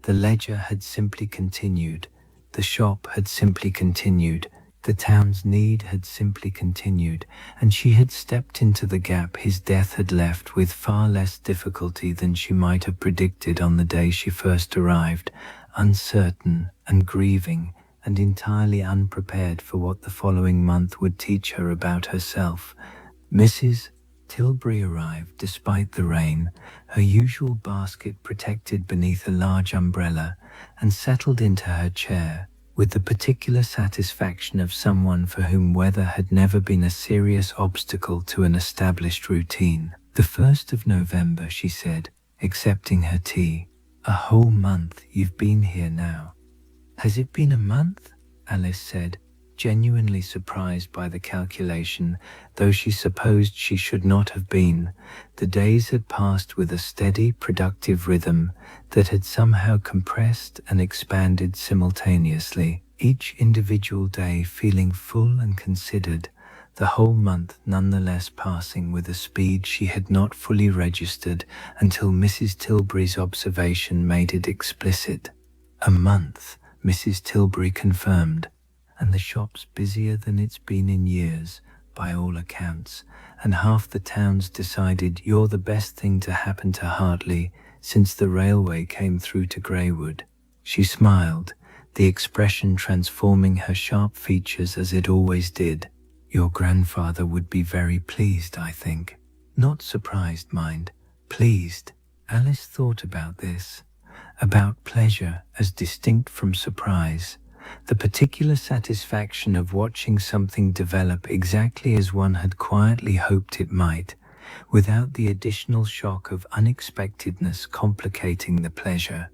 The ledger had simply continued, the shop had simply continued, the town's need had simply continued, and she had stepped into the gap his death had left with far less difficulty than she might have predicted on the day she first arrived, uncertain and grieving and entirely unprepared for what the following month would teach her about herself. Mrs. Tilbury arrived despite the rain, her usual basket protected beneath a large umbrella, and settled into her chair with the particular satisfaction of someone for whom weather had never been a serious obstacle to an established routine. "The 1st of November," she said, accepting her tea. "A whole month you've been here now." "Has it been a month?" Alice said, genuinely surprised by the calculation, though she supposed she should not have been. The days had passed with a steady, productive rhythm that had somehow compressed and expanded simultaneously, each individual day feeling full and considered, the whole month nonetheless passing with a speed she had not fully registered until Mrs. Tilbury's observation made it explicit. "A month," Mrs. Tilbury confirmed, "and the shop's busier than it's been in years, by all accounts, and half the town's decided you're the best thing to happen to Hartley since the railway came through to Greywood." She smiled, the expression transforming her sharp features as it always did. "Your grandfather would be very pleased, I think." Not surprised, mind, pleased. Alice thought about this, about pleasure as distinct from surprise, the particular satisfaction of watching something develop exactly as one had quietly hoped it might, without the additional shock of unexpectedness complicating the pleasure.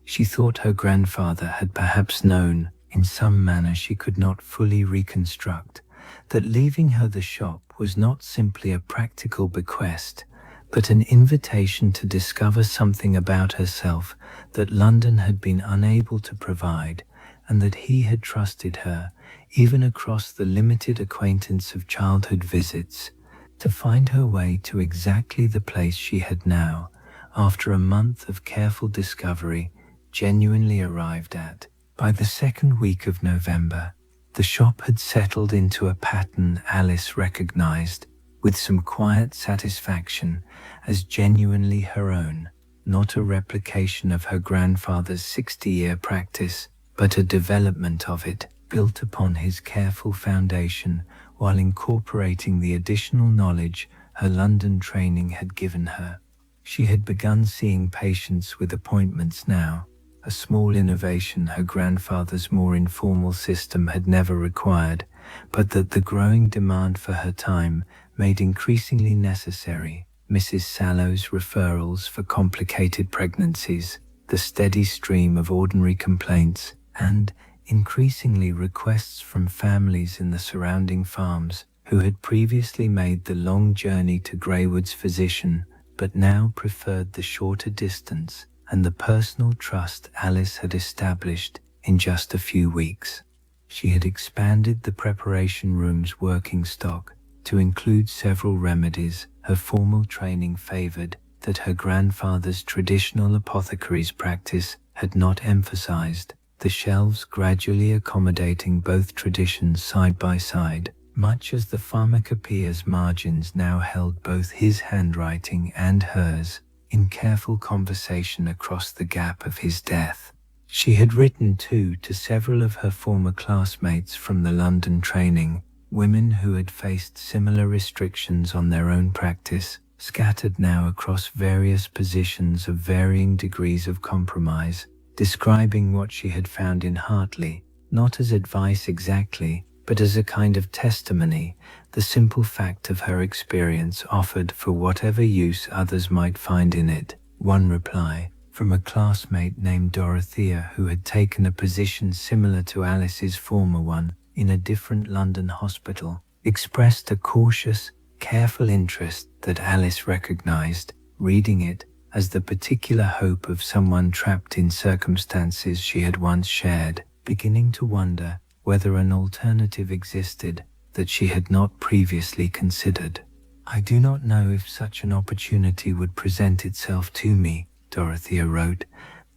She thought her grandfather had perhaps known, in some manner she could not fully reconstruct, that leaving her the shop was not simply a practical bequest, but an invitation to discover something about herself that London had been unable to provide, and that he had trusted her, even across the limited acquaintance of childhood visits, to find her way to exactly the place she had now, after a month of careful discovery, genuinely arrived at. By the second week of November, the shop had settled into a pattern Alice recognized, with some quiet satisfaction, as genuinely her own, not a replication of her grandfather's 60-year practice, but a development of it, built upon his careful foundation while incorporating the additional knowledge her London training had given her. She had begun seeing patients with appointments now, a small innovation her grandfather's more informal system had never required, but that the growing demand for her time made increasingly necessary Mrs. Sallow's referrals for complicated pregnancies, the steady stream of ordinary complaints, and increasingly requests from families in the surrounding farms who had previously made the long journey to Greywood's physician, but now preferred the shorter distance and the personal trust Alice had established in just a few weeks. She had expanded the preparation room's working stock to include several remedies her formal training favoured that her grandfather's traditional apothecary's practice had not emphasised, the shelves gradually accommodating both traditions side by side, much as the pharmacopoeia's margins now held both his handwriting and hers in careful conversation across the gap of his death. She had written too to several of her former classmates from the London training, women who had faced similar restrictions on their own practice, scattered now across various positions of varying degrees of compromise, describing what she had found in Hartley, not as advice exactly, but as a kind of testimony, the simple fact of her experience offered for whatever use others might find in it. One reply, from a classmate named Dorothea who had taken a position similar to Alice's former one in a different London hospital, expressed a cautious, careful interest that Alice recognised, reading it as the particular hope of someone trapped in circumstances she had once shared, beginning to wonder whether an alternative existed that she had not previously considered. "I do not know if such an opportunity would present itself to me," Dorothea wrote,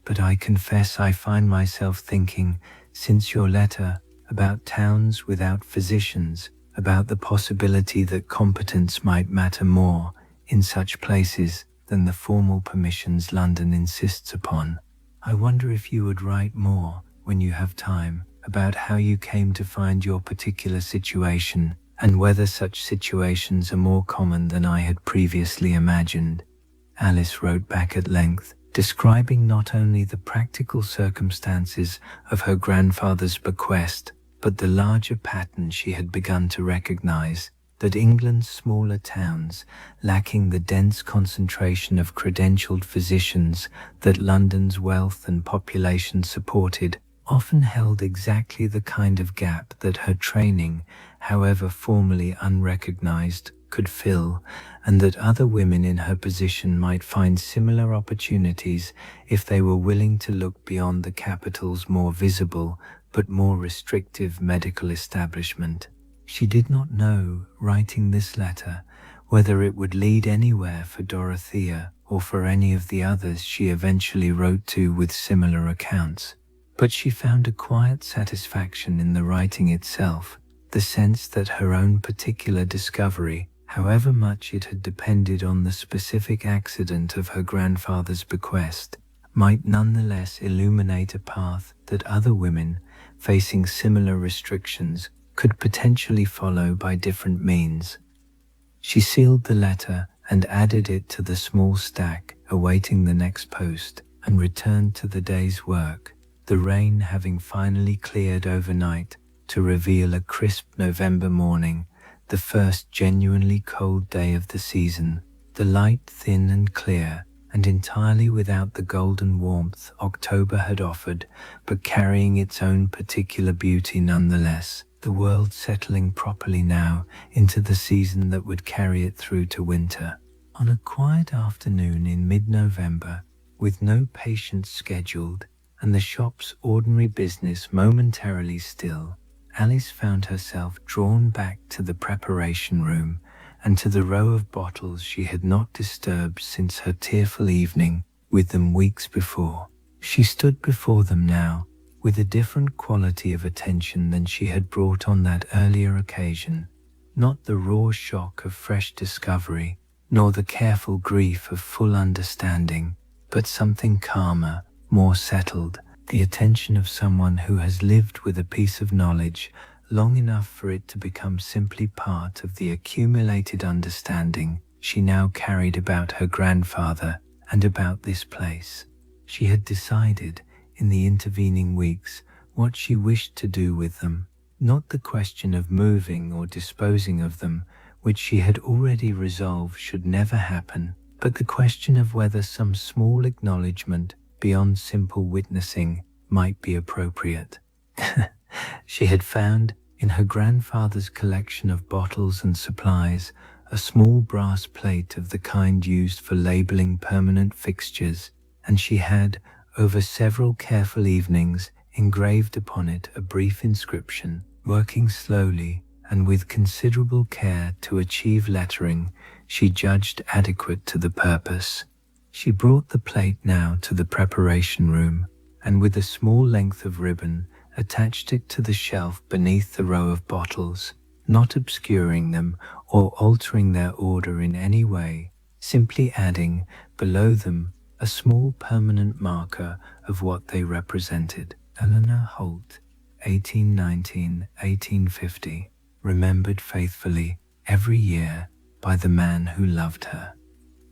"but I confess I find myself thinking, since your letter, about towns without physicians, about the possibility that competence might matter more in such places than the formal permissions London insists upon. I wonder if you would write more, when you have time, about how you came to find your particular situation, and whether such situations are more common than I had previously imagined." Alice wrote back at length, describing not only the practical circumstances of her grandfather's bequest, but the larger pattern she had begun to recognize, that England's smaller towns, lacking the dense concentration of credentialed physicians that London's wealth and population supported, often held exactly the kind of gap that her training, however formally unrecognized, could fill, and that other women in her position might find similar opportunities if they were willing to look beyond the capital's more visible but more restrictive medical establishment. She did not know, writing this letter, whether it would lead anywhere for Dorothea or for any of the others she eventually wrote to with similar accounts. But she found a quiet satisfaction in the writing itself, the sense that her own particular discovery, however much it had depended on the specific accident of her grandfather's bequest, might nonetheless illuminate a path that other women, facing similar restrictions, could potentially follow by different means. She sealed the letter and added it to the small stack awaiting the next post, and returned to the day's work, the rain having finally cleared overnight to reveal a crisp November morning, the first genuinely cold day of the season, the light thin and clear, and entirely without the golden warmth October had offered, but carrying its own particular beauty nonetheless, the world settling properly now into the season that would carry it through to winter. On a quiet afternoon in mid-November, with no patients scheduled, and the shop's ordinary business momentarily still, Alice found herself drawn back to the preparation room and to the row of bottles she had not disturbed since her tearful evening with them weeks before. She stood before them now with a different quality of attention than she had brought on that earlier occasion, not the raw shock of fresh discovery, nor the careful grief of full understanding, but something calmer, more settled, the attention of someone who has lived with a piece of knowledge long enough for it to become simply part of the accumulated understanding she now carried about her grandfather and about this place. She had decided, in the intervening weeks, what she wished to do with them, not the question of moving or disposing of them, which she had already resolved should never happen, but the question of whether some small acknowledgement beyond simple witnessing might be appropriate. She had found in her grandfather's collection of bottles and supplies a small brass plate of the kind used for labeling permanent fixtures, and she had, over several careful evenings, engraved upon it a brief inscription. Working slowly and with considerable care to achieve lettering she judged adequate to the purpose. She brought the plate now to the preparation room, and with a small length of ribbon attached it to the shelf beneath the row of bottles, not obscuring them or altering their order in any way, simply adding below them a small permanent marker of what they represented. Eleanor Holt, 1819-1850, remembered faithfully every year by the man who loved her.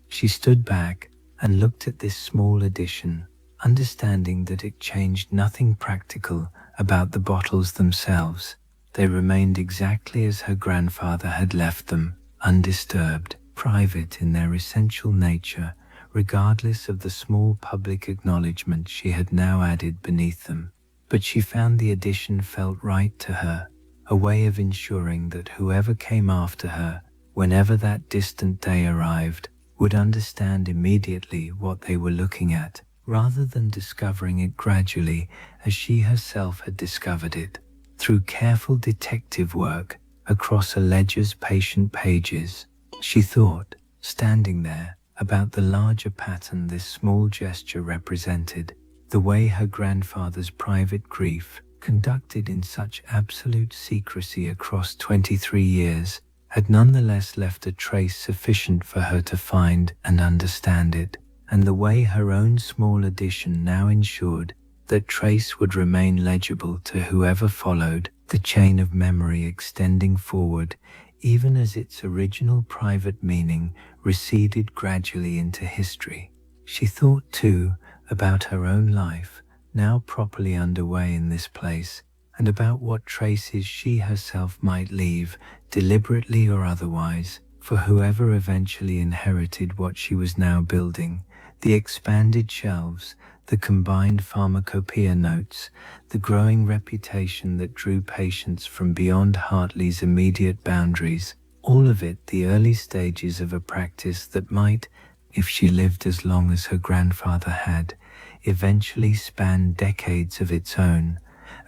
She stood back and looked at this small addition, understanding that it changed nothing practical about the bottles themselves. They remained exactly as her grandfather had left them, undisturbed, private in their essential nature, regardless of the small public acknowledgement she had now added beneath them. But she found the addition felt right to her, a way of ensuring that whoever came after her, whenever that distant day arrived, would understand immediately what they were looking at, rather than discovering it gradually as she herself had discovered it, through careful detective work across a ledger's patient pages. She thought, standing there, about the larger pattern this small gesture represented, the way her grandfather's private grief, conducted in such absolute secrecy across 23 years, had nonetheless left a trace sufficient for her to find and understand it, and the way her own small addition now ensured that trace would remain legible to whoever followed, the chain of memory extending forward, even as its original private meaning receded gradually into history. She thought, too, about her own life, now properly underway in this place, and about what traces she herself might leave, deliberately or otherwise, for whoever eventually inherited what she was now building, the expanded shelves, the combined pharmacopoeia notes, the growing reputation that drew patients from beyond Hartley's immediate boundaries, all of it the early stages of a practice that might, if she lived as long as her grandfather had, eventually span decades of its own,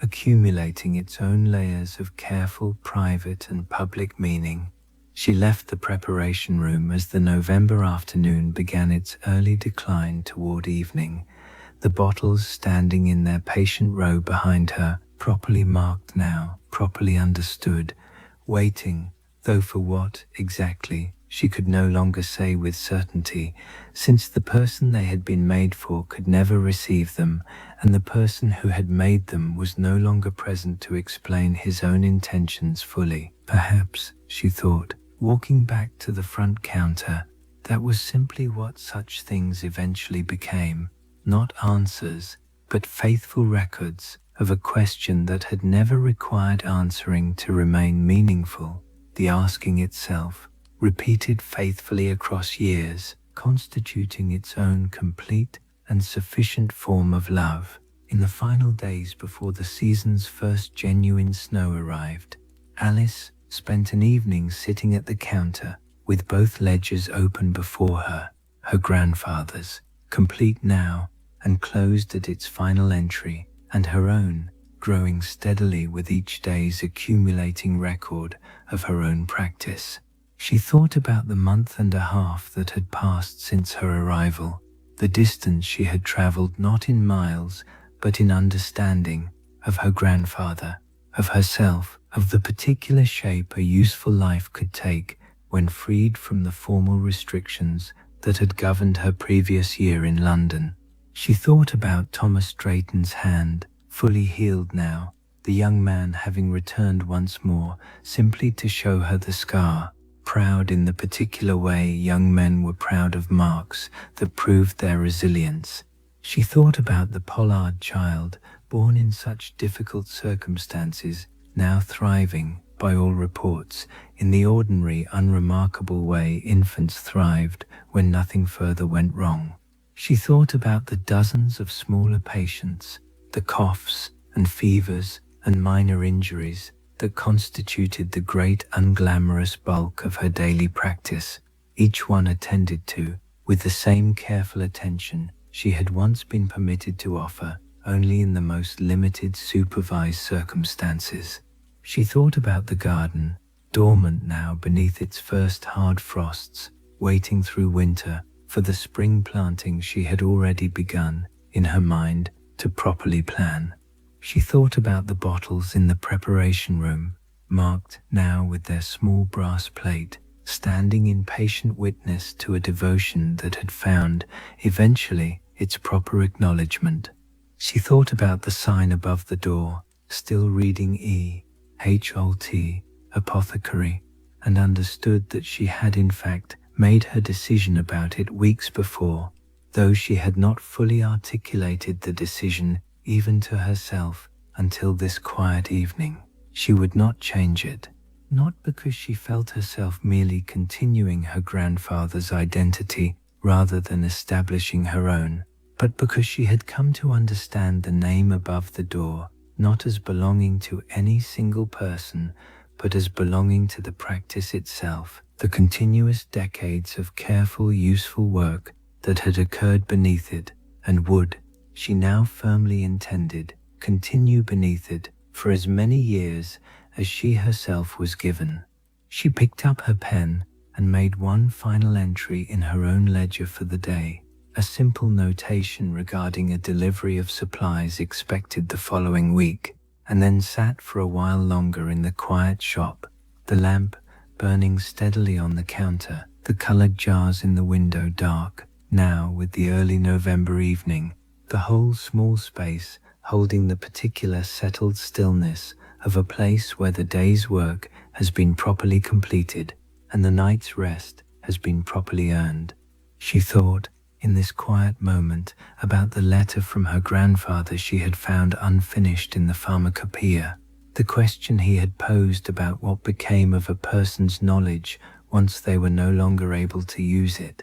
accumulating its own layers of careful, private and public meaning. She left the preparation room as the November afternoon began its early decline toward evening, the bottles standing in their patient row behind her, properly marked now, properly understood, waiting, though for what, exactly, she could no longer say with certainty, since the person they had been made for could never receive them, and the person who had made them was no longer present to explain his own intentions fully. Perhaps, she thought, walking back to the front counter, that was simply what such things eventually became, not answers, but faithful records of a question that had never required answering to remain meaningful, the asking itself, repeated faithfully across years, constituting its own complete and sufficient form of love. In the final days before the season's first genuine snow arrived, Alice spent an evening sitting at the counter with both ledgers open before her, her grandfather's, complete now and closed at its final entry, and her own, growing steadily with each day's accumulating record of her own practice. She thought about the month and a half that had passed since her arrival, the distance she had traveled not in miles but in understanding, of her grandfather, of herself, of the particular shape a useful life could take when freed from the formal restrictions that had governed her previous year in London. She thought about Thomas Drayton's hand, fully healed now, the young man having returned once more simply to show her the scar, proud in the particular way young men were proud of marks that proved their resilience. She thought about the Pollard child, born in such difficult circumstances, now thriving, by all reports, in the ordinary, unremarkable way infants thrived when nothing further went wrong. She thought about the dozens of smaller patients, the coughs and fevers and minor injuries that constituted the great unglamorous bulk of her daily practice, each one attended to with the same careful attention she had once been permitted to offer only in the most limited supervised circumstances. She thought about the garden, dormant now beneath its first hard frosts, waiting through winter for the spring planting she had already begun, in her mind, to properly plan. She thought about the bottles in the preparation room, marked now with their small brass plate, standing in patient witness to a devotion that had found, eventually, its proper acknowledgement. She thought about the sign above the door, still reading Holt, Apothecary, and understood that she had in fact made her decision about it weeks before, though she had not fully articulated the decision even to herself until this quiet evening. She would not change it, not because she felt herself merely continuing her grandfather's identity rather than establishing her own, but because she had come to understand the name above the door not as belonging to any single person, but as belonging to the practice itself, the continuous decades of careful, useful work that had occurred beneath it, and would, she now firmly intended, continue beneath it for as many years as she herself was given. She picked up her pen and made one final entry in her own ledger for the day, a simple notation regarding a delivery of supplies expected the following week, and then sat for a while longer in the quiet shop, the lamp burning steadily on the counter, the colored jars in the window dark, now with the early November evening, the whole small space holding the particular settled stillness of a place where the day's work has been properly completed and the night's rest has been properly earned. She thought, in this quiet moment, about the letter from her grandfather she had found unfinished in the pharmacopoeia, the question he had posed about what became of a person's knowledge once they were no longer able to use it.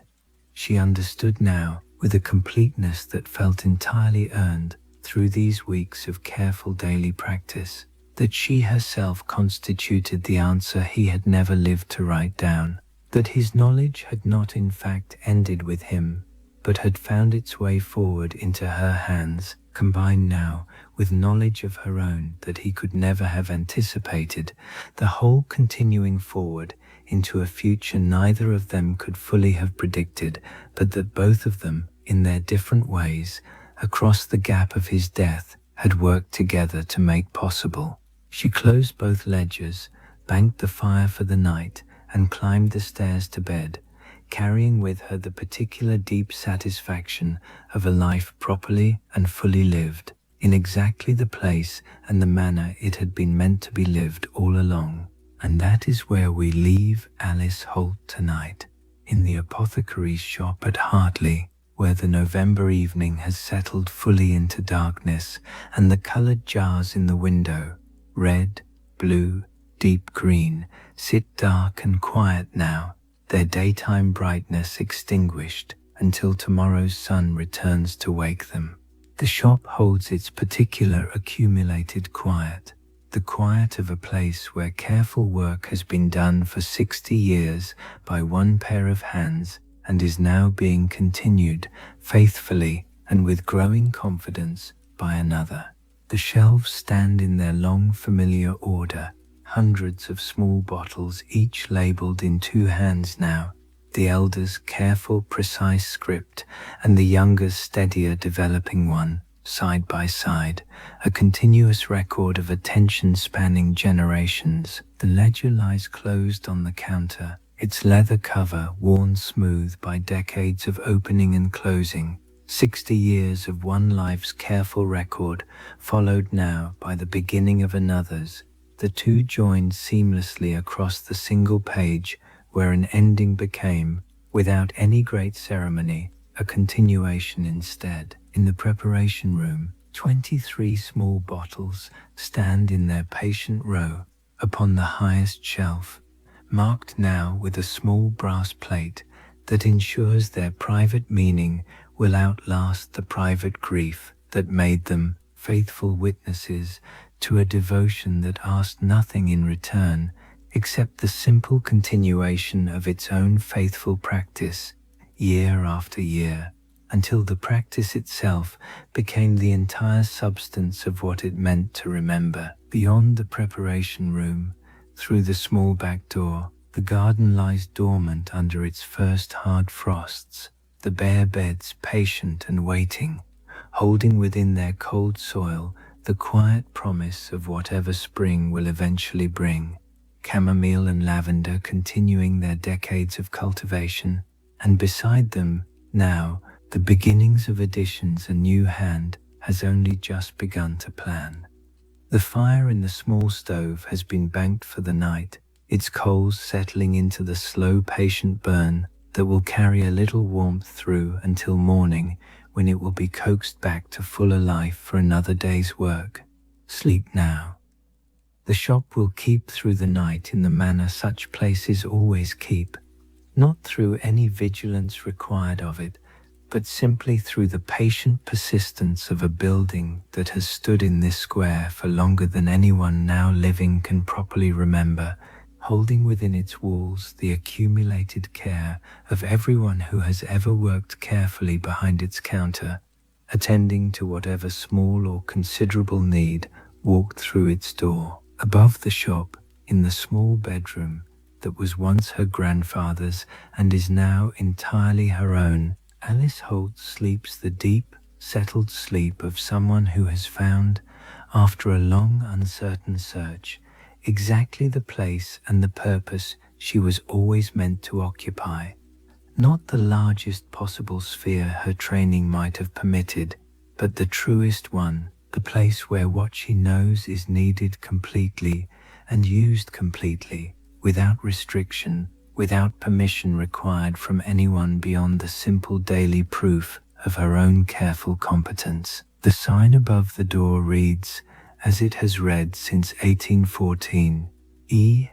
She understood now, with a completeness that felt entirely earned through these weeks of careful daily practice, that she herself constituted the answer he had never lived to write down, that his knowledge had not in fact ended with him, but had found its way forward into her hands, combined now with knowledge of her own that he could never have anticipated, the whole continuing forward into a future neither of them could fully have predicted, but that both of them, in their different ways, across the gap of his death, had worked together to make possible. She closed both ledgers, banked the fire for the night, and climbed the stairs to bed, carrying with her the particular deep satisfaction of a life properly and fully lived, in exactly the place and the manner it had been meant to be lived all along. And that is where we leave Alice Holt tonight, in the apothecary's shop at Hartley, where the November evening has settled fully into darkness, and the colored jars in the window, red, blue, deep green, sit dark and quiet now, their daytime brightness extinguished until tomorrow's sun returns to wake them. The shop holds its particular accumulated quiet, the quiet of a place where careful work has been done for 60 years by one pair of hands and is now being continued faithfully and with growing confidence by another. The shelves stand in their long familiar order, hundreds of small bottles each labeled in two hands now, the elder's careful, precise script and the younger's steadier developing one, side by side, a continuous record of attention spanning generations. The ledger lies closed on the counter, its leather cover worn smooth by decades of opening and closing, 60 years of one life's careful record, followed now by the beginning of another's, the two joined seamlessly across the single page where an ending became, without any great ceremony, a continuation instead. In the preparation room, 23 small bottles stand in their patient row upon the highest shelf, marked now with a small brass plate that ensures their private meaning will outlast the private grief that made them faithful witnesses to a devotion that asked nothing in return except the simple continuation of its own faithful practice year after year, until the practice itself became the entire substance of what it meant to remember. Beyond the preparation room, through the small back door, the garden lies dormant under its first hard frosts, the bare beds patient and waiting, holding within their cold soil the quiet promise of whatever spring will eventually bring. Chamomile and lavender continuing their decades of cultivation, and beside them, now, the beginnings of additions a new hand has only just begun to plan. The fire in the small stove has been banked for the night, its coals settling into the slow, patient burn that will carry a little warmth through until morning, when it will be coaxed back to fuller life for another day's work. Sleep now. The shop will keep through the night in the manner such places always keep, not through any vigilance required of it, but simply through the patient persistence of a building that has stood in this square for longer than anyone now living can properly remember, holding within its walls the accumulated care of everyone who has ever worked carefully behind its counter, attending to whatever small or considerable need walked through its door. Above the shop, in the small bedroom that was once her grandfather's and is now entirely her own, Alice Holt sleeps the deep, settled sleep of someone who has found, after a long, uncertain search, exactly the place and the purpose she was always meant to occupy. Not the largest possible sphere her training might have permitted, but the truest one, the place where what she knows is needed completely and used completely, without restriction, without permission required from anyone beyond the simple daily proof of her own careful competence. The sign above the door reads, as it has read since 1814, E.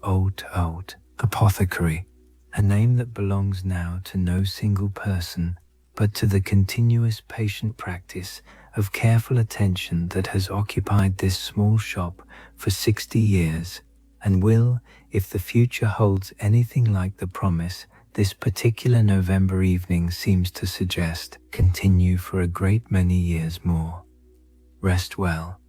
Holt, Apothecary, a name that belongs now to no single person, but to the continuous patient practice of careful attention that has occupied this small shop for 60 years, and will, if the future holds anything like the promise this particular November evening seems to suggest, continue for a great many years more. Rest well.